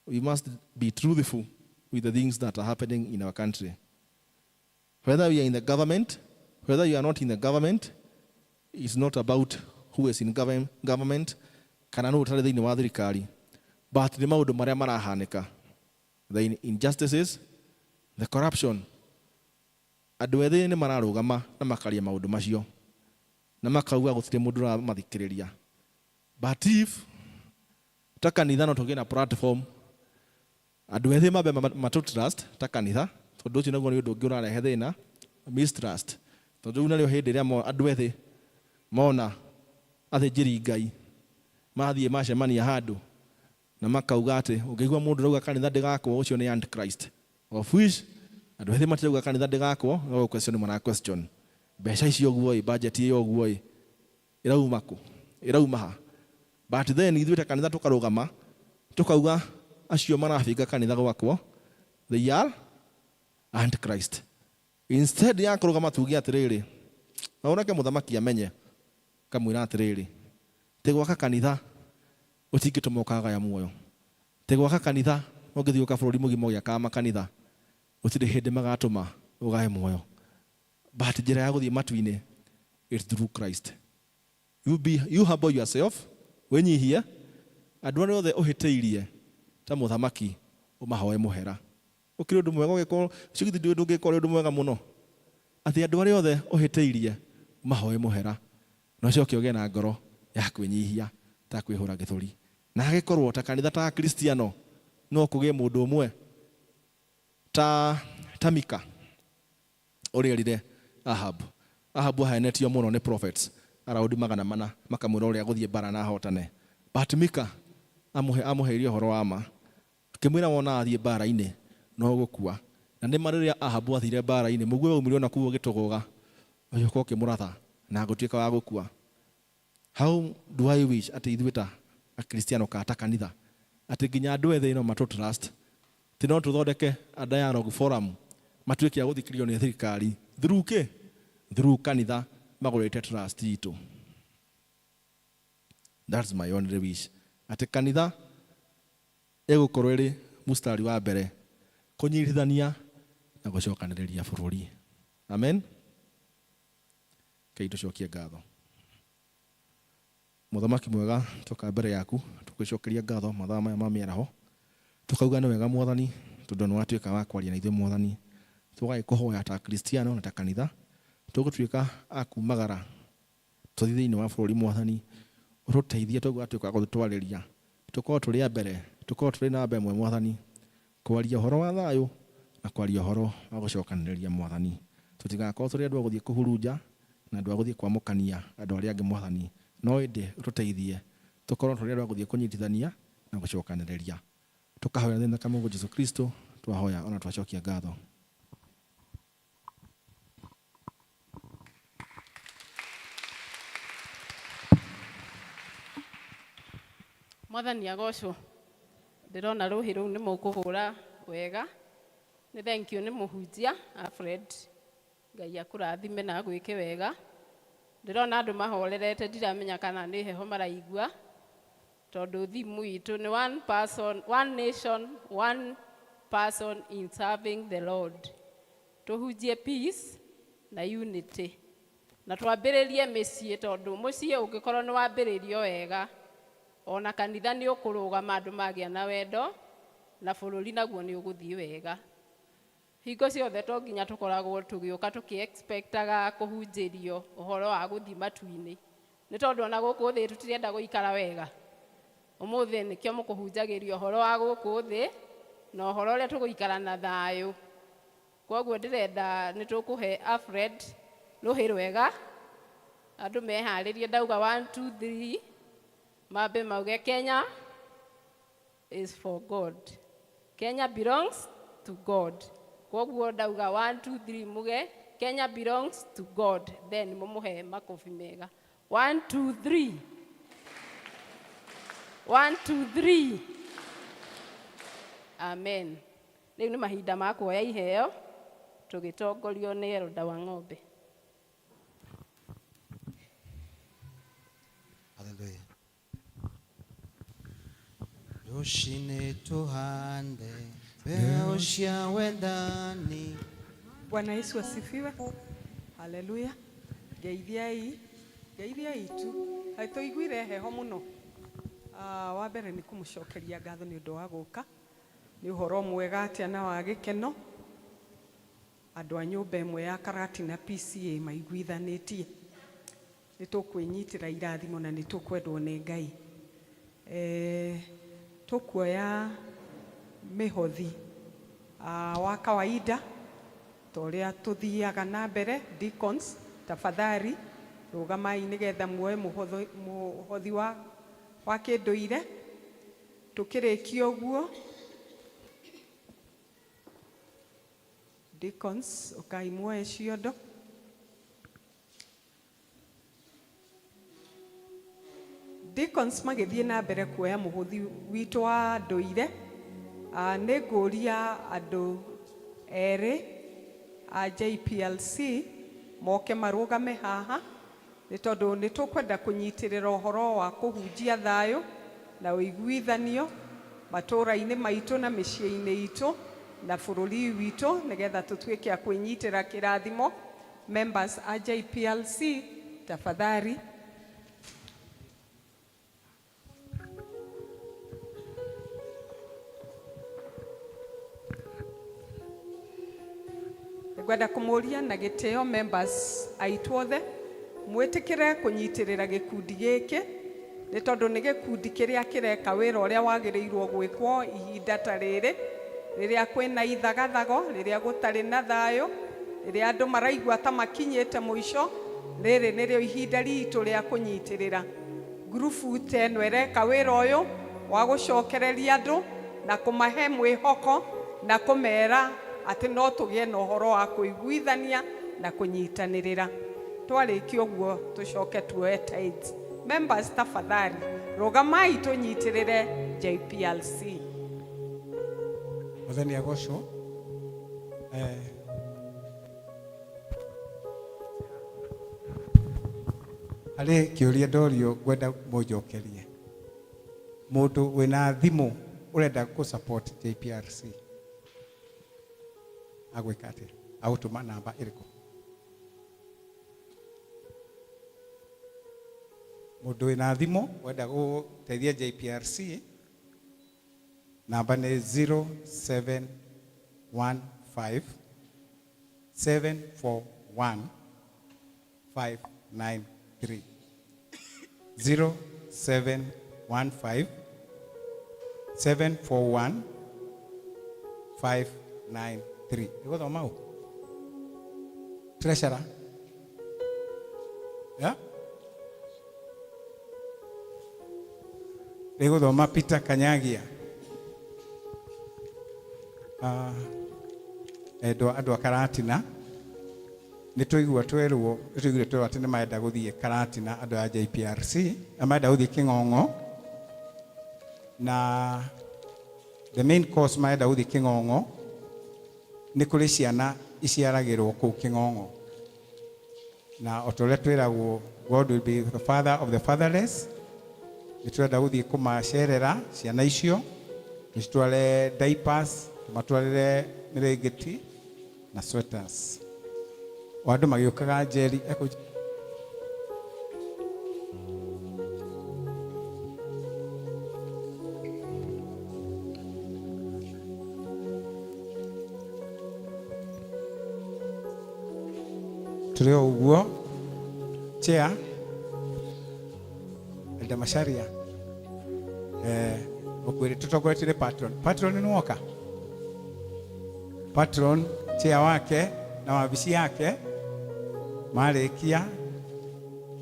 We must be truthful with the things that are happening in our country. Whether we are in the government, whether you are not in the government, it's not about who is in government, kana no utari thiini wa thirikari, but ni maundu maria marahaneka, the injustices, the corruption. Andu ethĩ ni mararugama na makaria maundu macio na makauga gutire mundu uramathikiriria. But if ta kanitha no tugie na platform, andu ethĩ mabe matutrust ta kanitha, tondu ucio naguo ni undu ungi urarehe thina, mistrust. Tondu na rio hindi ria andu ethĩ mona athĩnjĩri Ngai mathie macemania handu na makauga ati ungeigua mundu rauga kanitha ndigakwo ucio ni antichrist, of which andu ethĩ matirauga kanitha ndigakwo, no question mara question mbeca icio guo budget iyo guo irauma ku irauma ha. But then ithuĩ ta kanitha tukarugama tukauga acio marabinga kanitha gwakwo they are antichrist. Instead ya kurugama tugie atiriri, naonake muthamaki amenye kamwira atiriri, ti gwaka kanitha utingituma ukagaya muoyo, ti gwaka kanitha ungithiuka bururi mugima ugiaka makanitha utiri hindi magatuma ugaye muoyo. But njira ya guthie matu-ini it's through Christ. You humble yourself, wenyihie, andu aria othe uhitĩirie ta muthamaki umahoe muhera. Ukiri undu mwega ugikora cigithi ndu ndungikora undu mwega muno ati andu aria othe uhitĩirie umahoe muhera, no coke ugie na ngoro ya kwinyihia ta kwihura githuri. Na agikorwo ta kanitha ta Kristiano no kugie mundu umwe ta Mika urierire Ahabu ahenetio muno ni prophets around 400 makamwira uria guthie bara na hotane. But Mika amuheirie horo wa ma, kimwira wona athie bara-ini no gukua. Na ni mariria Ahabu athire bara-ini mugwe umire na kuo gitugoga uyo kimuratha na gutuika wa gukua. How do I wish ati ithuĩ ta Akristiano ka ta kanitha ati nginya andu ethĩ no matutrust, ti no tuthondeke a dialogue forum matuike a guthikirio ni thirikari through kanitha magurite trust itu. That's my only wish. Ati kanitha egukorwo iri mustari wa mbere kunyirithania na gucokaniriria bururi. Amen. Kei tucokie ngatho. Muthamaki mwega tuka mbere yaku tugicokeria ngatho mathaa maya ma miaraho tukauga nĩ wega Mwathani tondũ nĩ watuĩka wa kwaria na ithuĩ Mwathani tũgagĩkũhoya ta Kristiano na ta kanitha tũgũtuĩka akumagara tũthiĩ thĩinĩ wa bũrũri Mwathani ũtũteithie tũgatuĩka gũtwarĩria tũkorwo tũrĩ mbere tũkorwo tũrĩ namba ĩmwe Mwathani kwaria ũhoro wa thayũ na kwaria ũhoro wa gũcokanĩrĩria Mwathani tũtigakorwo tũrĩ andũ a gũthiĩ kũhurunja na andũ a gũthiĩ kwamũkania andũ arĩa angĩ Mwathani no ĩndĩ ũtũteithie tũkorwo tũrĩ andũ a gũthiĩ kũnyitithania na gũcokanĩrĩria tukahoya thĩinĩ wa Mũndũ Jesũ Kristo twahoya ona twacokia ngatho. Mwathani agocwo ndirona rũhi rũu nĩ mũkũhũra wega nĩ thank you nĩ mũhunjia Alfred Ngai akũrathime na gwĩke wega ndirona andũ mahorerete ndiramenya kana nĩ heho maraigua tondũ thimu itũ nĩ one nation one person in serving the Lord tuhunjie peace na unity na twambĩrĩrie mĩciĩ tondũ mũciĩ ũngĩkorwo nĩ wambĩrĩrio wega ona kanitha nĩ ũkũrũgama andũ magĩa na wendo na bũrũri naguo nĩ ũgũthiĩ wega hingo ciothe to nginya tũkoragwo tũgĩũka tũkĩ-expectaga kũhunjĩrio ũhoro wa gũthiĩ matu-inĩ nĩ tondũ ona gũkũ thĩ tũtirenda gũikara wega ũmũthĩ nĩkĩo mũkũhunjagĩrio ũhoro wa gũkũ thĩ na ũhoro ũrĩa tũgũikara na thayũ koguo ndĩrenda nĩ tũkũhe Alfred rũhĩ rwega andũ meharĩrie ndauga 1 2 3 mambe mauge Kenya is for God Kenya belongs to God koguo ndauga 1 2 3 muge Kenya belongs to God then mumuhe makofi mega 1 2 3 1 2 3 amen rĩu nĩ mahinda ma kuoya iheo tũgĩtongorio nĩ Elda wa Ng'ombe. Haleluya. Rũcinĩ tũhande mbegũ cia wendani. Bwana Yesu asifiwe. Haleluya. Geithiai tu. Haitũiguire heho mũno. Wa mbere nĩ kũmũcokeria ngatho nĩ ũndũ wa gũka. Nĩ ũhoro mwega atĩa na wa gĩkeno. Andũ a nyũmba ĩmwe ya Karati na PCA maiguithanĩtie. Nĩ tũkwĩnyitĩra irathimo na nĩ tũkwendwo nĩ Ngai. Tũkuoya mĩhothi wa kawaida torĩa tũthiaga na mbere deacons tafadhali rũgamai nĩgetha muoe mũhothi wa kĩndũire tũkĩrĩkia ũguo deacons ũkai muoe ciondo deacons magĩthiĩ na mbere kuoya mũhothi witũ wa ndũire nĩ ngũria andũ erĩ a JPLC moke marũgame haha nĩ tondũ nĩ tũkwenda kũnyitĩrĩra ũhoro wa kũhunjia thayũ na ũiguithanio matũũra-inĩ maitũ na mĩciĩ-inĩ itũ na bũrũri witũ nĩgetha tũtuĩke a kwĩnyitĩra kĩrathimo. Members a JPLC tafadhali. Ngwenda kũmũria na gĩtĩo members aitũ othe mwĩtĩkĩre kũnyitĩrĩra gĩkundi gĩkĩ nĩ tondũ nĩ gĩkundi kĩrĩa kĩreka wĩra ũrĩa wagĩrĩirwo gwĩkwo ihinda ta rĩrĩ rĩrĩa kwĩna ithagathago rĩrĩa gũtarĩ na thayũ rĩrĩa andũ maraigua ta makinyĩte mũico rĩrĩ nĩrĩo ihinda ritũ rĩa kũnyitĩrĩra. Ngurubu ta ĩno ĩreka wĩra ũyũ wa gũcokereria andũ na kũmahe mwĩhoko na kũmera atĩ no tũgĩe na ũhoro wa kũiguithania na kũnyitanĩrĩra. Twarĩkia ũguo tũcoke tuoe tithes. Members tafadhali rũgamai tũnyitĩrĩre JPLC. Mwathani agocwo. Harĩ kĩũria ndorio ngwenda mũnjokerie. Mũndũ wĩna thimũ ũrenda support JPLC agwĩka atĩa? Agũtũma namba ĩrĩkũ? Mũndũ wĩna thimũ wenda gũteithia JPRC, namba nĩ 0715 741 593. 0715 741 593. Ĩgũthoma ũ? Treasurer? Yeah? Ĩgũthoma Peter Kanyagia. Andũ a Karatina nĩtũigua twerwo atĩ nĩ marenda gũthiĩ Karatina, andũ a JPRC marenda gũthiĩ Kĩng'ong'o, na the main course marenda gũthiĩ Kĩng'ong'o nĩ kũrĩ ciana iciaragĩrwo kũu Kĩng'ong'o, na o ta ũrĩa twĩragwo God will be the father of the fatherless. Nĩtũrenda gũthiĩ kũmacerera ciana icio, tũcitware diapers, tũmatwarĩre mĩrĩngĩti na sweaters. O andũ magĩũkaga njeri tũrĩ o ũguo chair Elder Macharia ũkwĩrĩ tũtongoretie nĩ patron nĩ woka patron chair wake na wabici yake marĩkia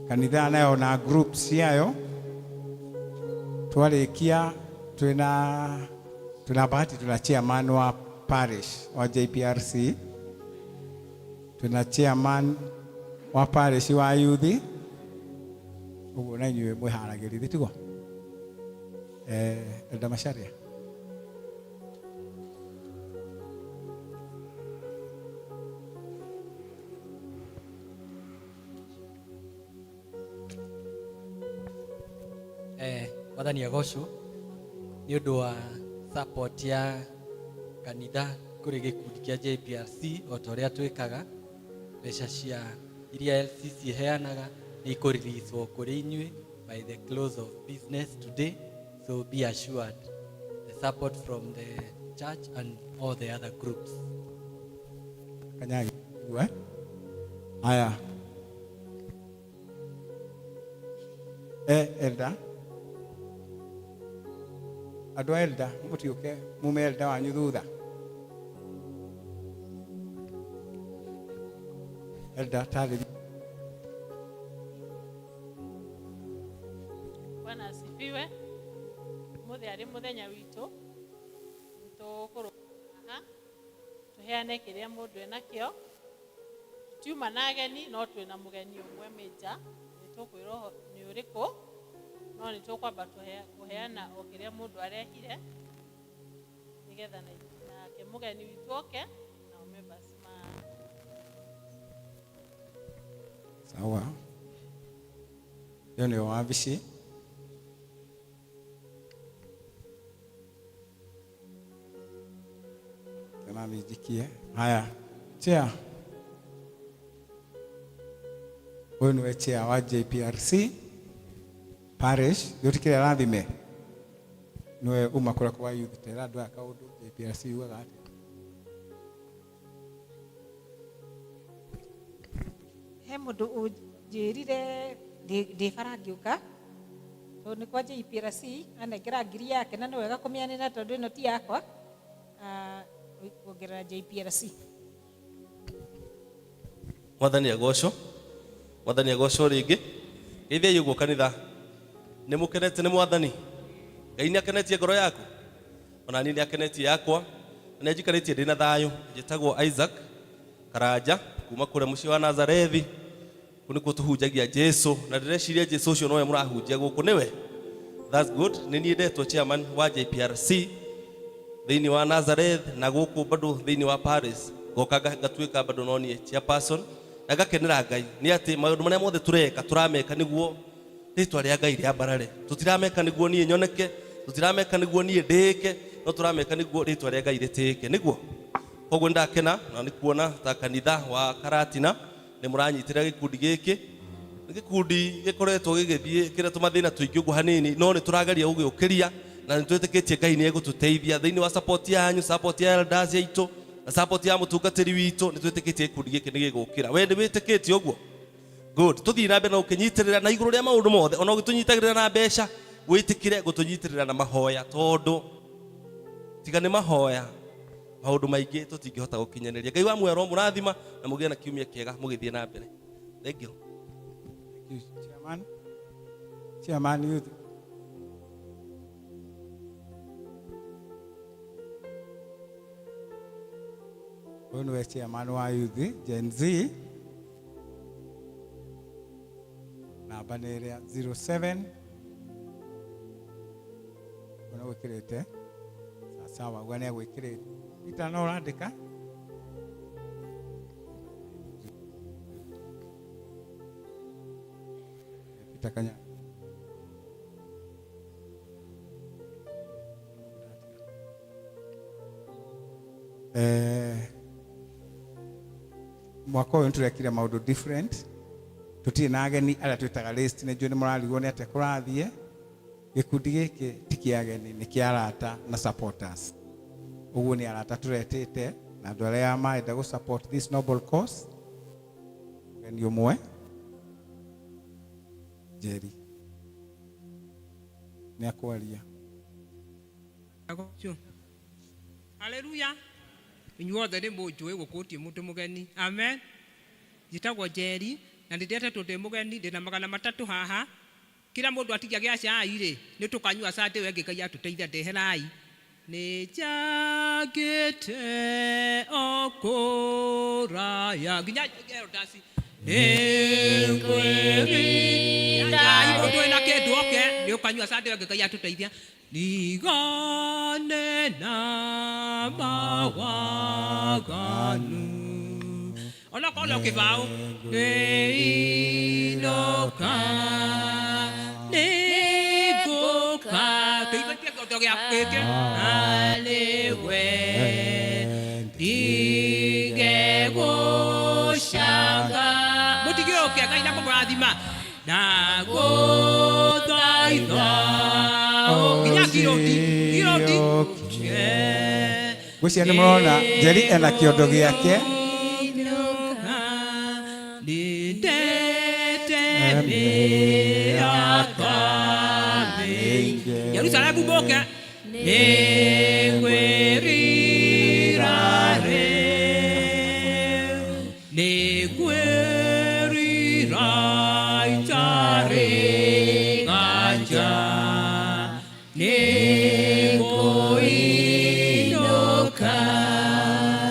kanitha nayo na groups yayo, twarĩkia twĩna bahati, tuna chairman wa parish wa JPRC, tuna chairman wa parish wa youth, ũguo na inyuĩ mwĩharagĩrĩrie tiguo. Elder Macharia. Wathani agocwo nĩ ũndũ wa support ya kanitha kũrĩ gĩkundi kĩa JPRC, o ta ũrĩa twĩkaga. Mbeca cia iria LCC iheanaga nĩ ikũreleaswo kũrĩ inyuĩ by the close of business today, so be assured the support from the church and all the other groups. Kanyagi haya Elder andũ a Elder mũtiũke mume Elder wanyu thutha. Elder tarĩria. Bwana asifiwe. Mũthĩ arĩ mũthenya witũ, tũkũrũgama tũheane kĩrĩa mũndũ enakĩo. Tutiuma na ageni, no twĩna mũgeni ũmwe Major, nĩtũkwĩrwo nĩ ũrĩkũ, no nĩtũkwamba kũheana o kĩrĩa mũndũ arehire, nĩgetha nake mũgeni witũ oke na members ma. Sawa. Hiyo ndio wabishi. Kama mijikie. Haya. Chair. Huyu ni chair wa JPRC parish. Yote kile rathime. Niwe umakora kwa youth tera ndo akaundu JPRC uga ati. He mũndũ ũnjĩrire ndĩbarangiũka tondũ nĩ kwa JPRC anengera ngiri yake na nĩ wega kũmĩanĩra tondũ ĩno ti yakwa, kuongerera JPRC. Mwathani agocwo rĩngĩ. Geithiai ũguo kanitha. Nĩ mũkenete nĩ Mwathani. Ngai nĩ akenetie ngoro yaku. Ona niĩ nĩ akenetie yakwa. Na nĩ njikarĩtie ndĩ na thayũ. Njĩtagwo Isaac Karanja kuma kũrĩa mũciĩ wa Nazarethi. Kũu nĩkuo tũhunjagia Jesũ, na ndĩreciria Jesũ ũcio nowe mũrahunjia gũkũ nĩwe. That's good. Nĩ niĩ ndetwo chairman wa JPRC thĩinĩ wa Nazareth na gũkũ bado thĩinĩ wa Paris. Ngoka ngatuĩka bado no niĩ chairperson na ngakenera Ngai nĩ atĩ maũndũ marĩa mothe tũreka tũrameka nĩguo rĩtwa rĩa Ngai rĩambarare. Tũtirameka nĩguo niĩ nyoneke, tũtirameka nĩguo niĩ ndĩke, no tũrameka nĩguo rĩtwa rĩa Ngai rĩtĩke nĩguo. Koguo ndakena na nĩ kuona ta kanitha wa Karatina nĩ mũranyitĩrĩra gĩkundi gĩkĩ gikundi gikoretwo gigithie kiretwo mathina tuingi ugu hanini no ni turageria ugiukiria na ni twitikitie Ngai ni egututeithia thiini wa support yanyu, support ya elders yaitu na support ya mutungatiri witu ni twitikitie gikundi giki ni gigukira. We ni witikitie uguo? Good. Tuthii na mbere na ukinyitirira na iguru ria maundu mothe ona ugitunyitagirira na mbeca witikire gutunyitirira na mahoya tondu tiga ni mahoya maundu maingi tutingihota gukinyanĩria. Ngai wa mwero murathima na mugie na kiumia kiega mugithie na mbere. Thank you. Chairman youth. Huyu ni chairman wa youth Gen Z. Namba nĩ ĩrĩa 07 kuna gwĩkĩrĩte sawa ũguo nĩ egwĩkĩrĩte Peter no ũrandĩka Peter Kanya mwaka ũyũ nĩtũrekire maũndũ different. Tutirĩ na ageni arĩa twĩtaga list nĩ njũĩ nĩ mũrarigwo nĩ atĩa kũrathiĩ. Gĩkundi gĩkĩ ti kĩa ageni nĩ kĩa arata na supporters. Ũguo nĩ arata tũretĩte na andũ arĩa marenda gũ support this noble cause. Mũgeni ũmwe Jerry nĩ akwaria. Haleluya. Inyuothe nĩ mũnjũĩ gũkũtie mũndũ mũgeni. Amen. Njĩtagwo Jerry na ndĩrete tũndĩ mũgeni ndĩna 300 haha. Kila mũndũ atigia gĩa cai rĩ nĩ tũkanyua sande wengĩ Ngai atũteithia ndeherai. Nĩ njagĩte okũraya nginya Eldasi. Nĩ ngwĩrinda mũndũ wĩna kĩndũ oke nĩ ũkanyua sande wengĩ Ngai atũteithia. Ndigane na mawaganu. Ona kono kibao inoka niguka tuibatie goto gya keke alewe dige goshanga mutigio ke Ngai na kurathima na gothaitha nginya kiroti Gucia nĩ mũrona Jerry ena kĩondo gĩake Yerusalemu boke negwerirare negweriraitare ganja negoinoka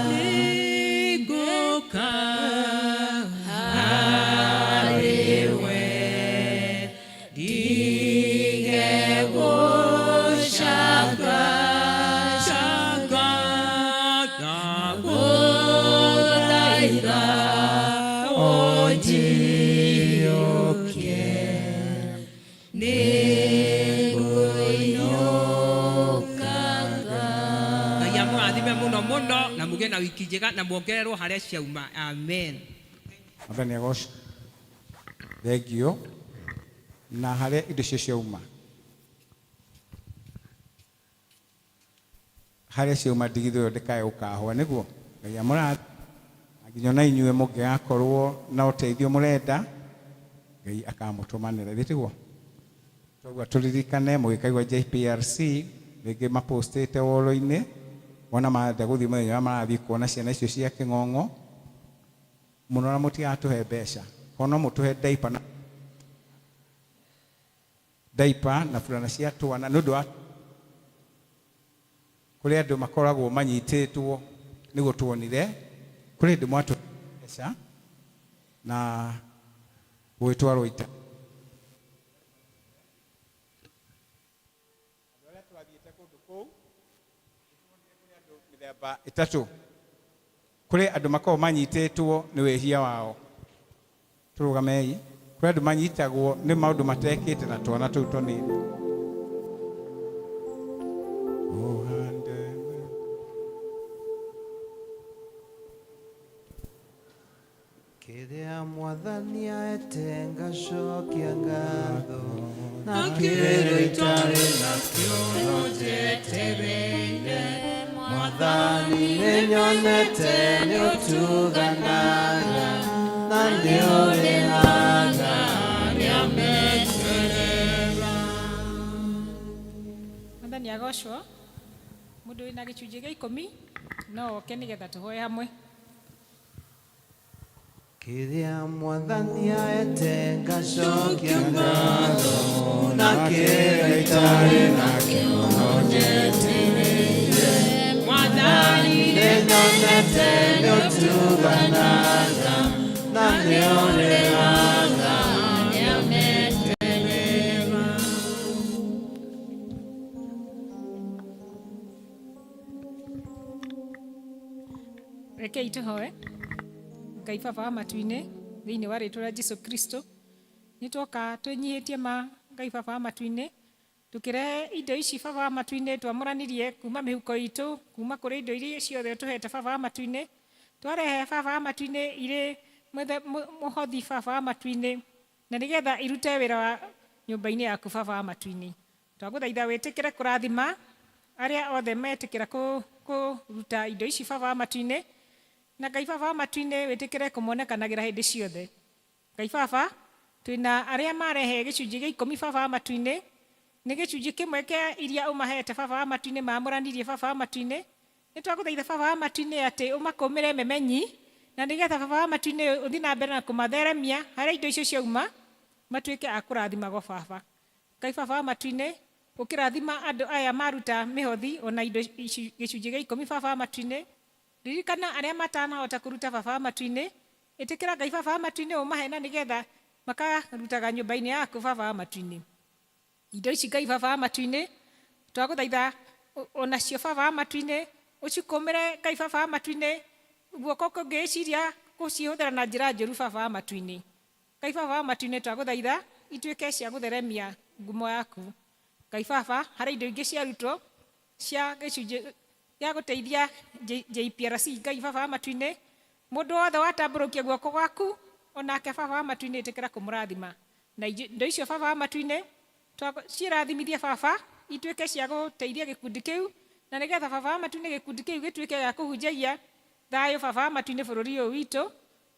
negoka na muge na wiki njega na muongererwo harĩa ciauma. Amen. Athani agocwo. Thengio na harĩa indo icio ciauma. Harĩa ciauma ndigithũ ĩyo ndĩkae gũkahũa nĩguo. Ngai amũrathime. Nginya na inyuĩ mũngĩgakorwo na ũteithio mũrenda Ngai akamũtũmanĩra thĩtiguo. Toguo tũririkane mũgĩkaigua JPRC rĩngĩ mapostĩte wolo-inĩ wona marenda gũthiĩ mũthenya marathiĩ kuona ciana icio cia kĩng'ong'o mũno na mũtigatũhe mbeca kono mũtũhe diaper na fulana cia twana nĩ ũndũ wa kũrĩ andũ makoragwo manyitĩtwo nĩguo tuonire kũrĩ andũ mwatũhe mbeca na gwĩtwarwo ita itatu kuri andu makao manyitĩtwo nĩ wehia wao turugamei kuri andu manyitagwo nĩ maundu matekĩte na twana tũu tũnini kĩrĩa mwathani ngacokia ngatho na kĩrĩ itarĩ nakĩo no njetereire Mwathani nĩnyonete nĩũtuganaga na nĩũrĩhaga arĩa meterera. Mwathani agocwo. Mũndũ wĩna gĩcunjĩ gĩa 10 no oke nĩgetha tũhoe hamwe. Kĩrĩa Mwathani aete ngacokia ngatho na kĩrĩa itarĩ nakĩo no njetereire. Mwathani nĩnyonete nĩũtuganaga na nĩũrĩhaga arĩa meterera. Rekei tũhoe. Ngai Baba wa matu-inĩ thĩinĩ wa rĩĩtwa rĩa Jesũ Kristo nĩ twoka twĩnyihĩtie Ngai Baba wa matu-inĩ tũkĩrehe indo ici Baba wa matu-inĩ twamũranirie kuma mĩhuko itũ kuma kũrĩ indo iria ciothe tũhete Baba wa matu-inĩ twarehe Baba wa matu-inĩ irĩ mũhothi Baba wa matu-inĩ na nĩgetha irute wĩra wa nyũmba-inĩ yaku Baba wa matu-inĩ. Twagũthaitha wĩtĩkĩre kũrathima arĩa othe metĩkĩra kũruta indo ici Baba wa matu-inĩ. Na Ngai Baba wa matu-inĩ wĩtĩkĩre kũmonekanagĩra hĩndĩ ciothe. Ngai Baba, twĩna arĩa marehe gĩcunjĩ gĩa 10 Baba wa matu-inĩ, nĩ gĩcunjĩ kĩmwe kĩa iria ũmahete Baba wa matu-inĩ mamũranirie Baba wa matu-inĩ. Nĩ twagũthaitha Baba wa matu-inĩ atĩ ũmakũmĩre memenyi na nĩgetha Baba wa matu-inĩ ũthiĩ na mbere na kũmatheremia harĩa indo icio ciauma matuĩke a kũrathimagwo Baba. Ngai Baba wa matu-inĩ ũkĩrathima andũ aya maruta mĩhothi ona indo gĩcunjĩ gĩa 10 Baba wa matu-inĩ. Ririkana arĩa matanahota kũruta Baba wa matu-inĩ, ĩtĩkĩra Ngai Baba wa matu-inĩ ũmahe na nĩgetha makarutaga nyũmba-inĩ yaku Baba wa matu-inĩ. Indo ici Ngai Baba wa matu-inĩ twagũthaitha onacio Baba wa matu-inĩ ũcikũmĩre Ngai Baba wa matu-inĩ guoko kũngĩciria gũcihũthĩra na njĩra njũru Baba wa matu-inĩ. Ngai Baba wa matu-inĩ twagũthaitha ituĩke cia gũtheremia ngumo yaku. Ngai Baba, harĩ indo ingĩ ciarutwo cia gĩcunjĩ ya gũteithia JPRC Ngai Baba wa matu-inĩ, mũndũ wothe watambũrũkia guoko gwaku onake Baba wa matu-inĩ ĩtĩkĩra kũmũrathima. Na indo icio Baba wa matu-inĩ ciĩrathimithie Baba ituĩke cia gũteithia gĩkundi kĩu na nĩgetha Baba wa matu-inĩ gĩkundi kĩu gĩtuĩke gĩa kũhunjagia thayũ Baba wa matu-inĩ bũrũri ũyũ witũ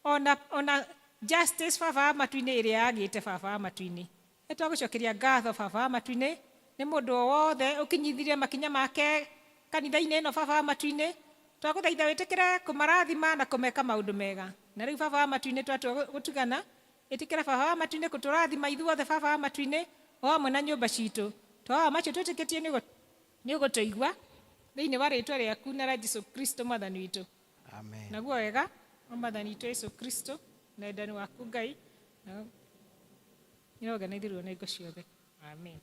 ona justice Baba wa matu-inĩ ĩrĩa yagĩte Baba wa matu-inĩ. Nĩ twagũcokeria ngatho Baba wa matu-inĩ nĩ mũndũ wothe ũkinyithirie makinya make kanitha-inĩ ĩno Baba wa matu-inĩ twagũthaitha wĩtĩkĩre kũmarathima na kũmeka maũndũ mega. Na rĩu Baba wa matu-inĩ twatua gũtugana ĩtĩkĩra Baba wa matu-inĩ kũtũrathima ithuothe Baba wa matu-inĩ o hamwe na nyũmba citũ. Twawa macio twĩtĩkĩtie nĩ ũgũtũigua thĩinĩ wa rĩĩtwa rĩaku na rĩa Jesũ Kristo Mwathani witũ. Amen. Naguo wega wa Mwathani witũ Jesũ Kristo na wendani waku Ngai na nĩroganĩthirwo nĩ ngo ciothe. Amen.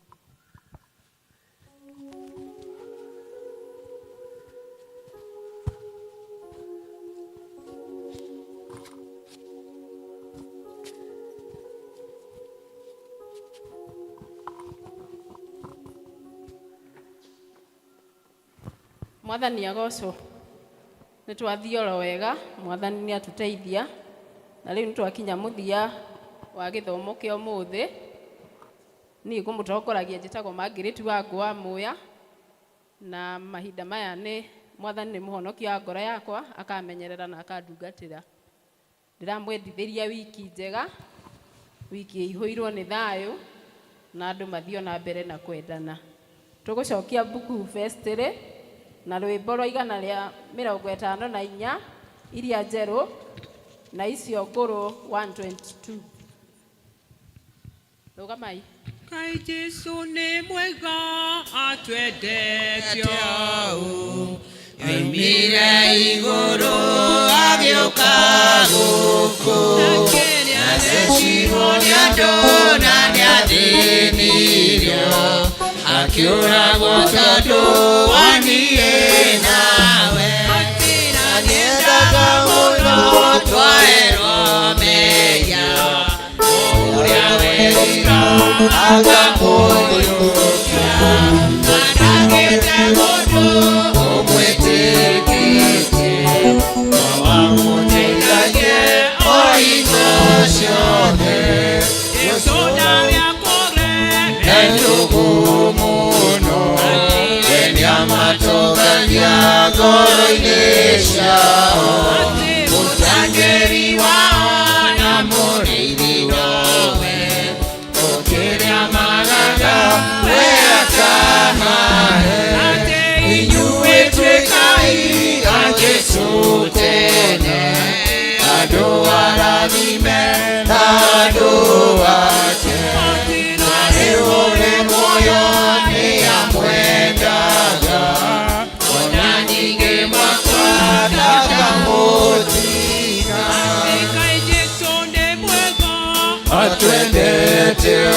Mwathani agocwo. Nĩ twathiĩ oro wega, Mwathani nĩ atũteithia. Na rĩu nĩ twakinya mũthia wa gĩthomo kĩa ũmũthĩ. Niĩ ngũmũtongoragia njĩtagwo Margaret Wangũa Mũya. Na mahinda maya nĩ Mwathani nĩ mũhonokia wa ngoro yakwa akamenyerera na akandungatĩra. Ndĩramwendithĩria wiki njega, wiki ĩihũirwo nĩ thayũ na andũ mathiĩ na mbere na kwendana. Tũgũcokia buku festĩrĩ na rwĩmbo rwa 154 iria njerũ na icio ngũrũ 122. Rũgamai. Kai Jesũ nĩ mwega atwendete ũũ, oimire igũrũ agĩũka gũkũ, athecirwo nĩ andũ na nĩathĩnirio, akĩũragwo tondũ wa niĩ nawe, nĩendaga mũno twaerwo mehia, ũrĩa wĩrira akamũiyũkia, anagĩte mũndũ ũmwĩtĩkĩtie, no amũteithagie o indo ciothe. mwanya ngoro-inĩ ciao, mũtangĩri wao na mũrĩithi wawe, ũkĩrĩa magaga we akamahe. Inyuĩ twĩkai a Jesũ tene, andũ arathime na andũ ake, na rĩu ũrĩ muoyo nĩ amwendaga, ona ningĩ makwataka mũtiga. Atwendete ũũ,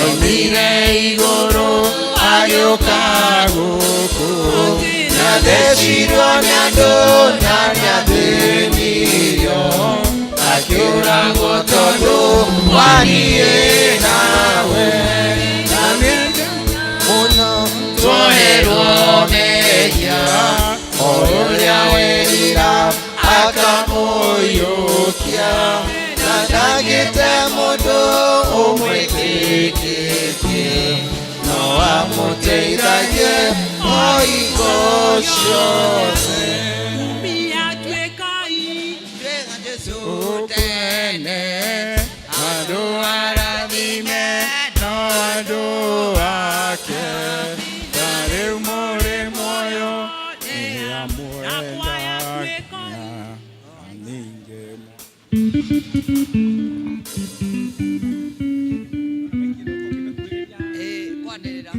aumire igũrũ agĩũka gũkũ, nĩathecirwo nĩ andũ na nĩathĩnirio, akĩũragwo tondũ wa niĩ nawe. Na nĩendete mũno twoherwo mehia, o ũrĩa werira akamũiyũkia, na ndagĩte mũndũ ũmwĩtĩkĩtie, no amũteithagie o hingo ciothe. Tene andũ arathime no andũ ake, na rĩu mũrĩ muoyo nĩ amwendaga na ningĩ kwanĩrĩra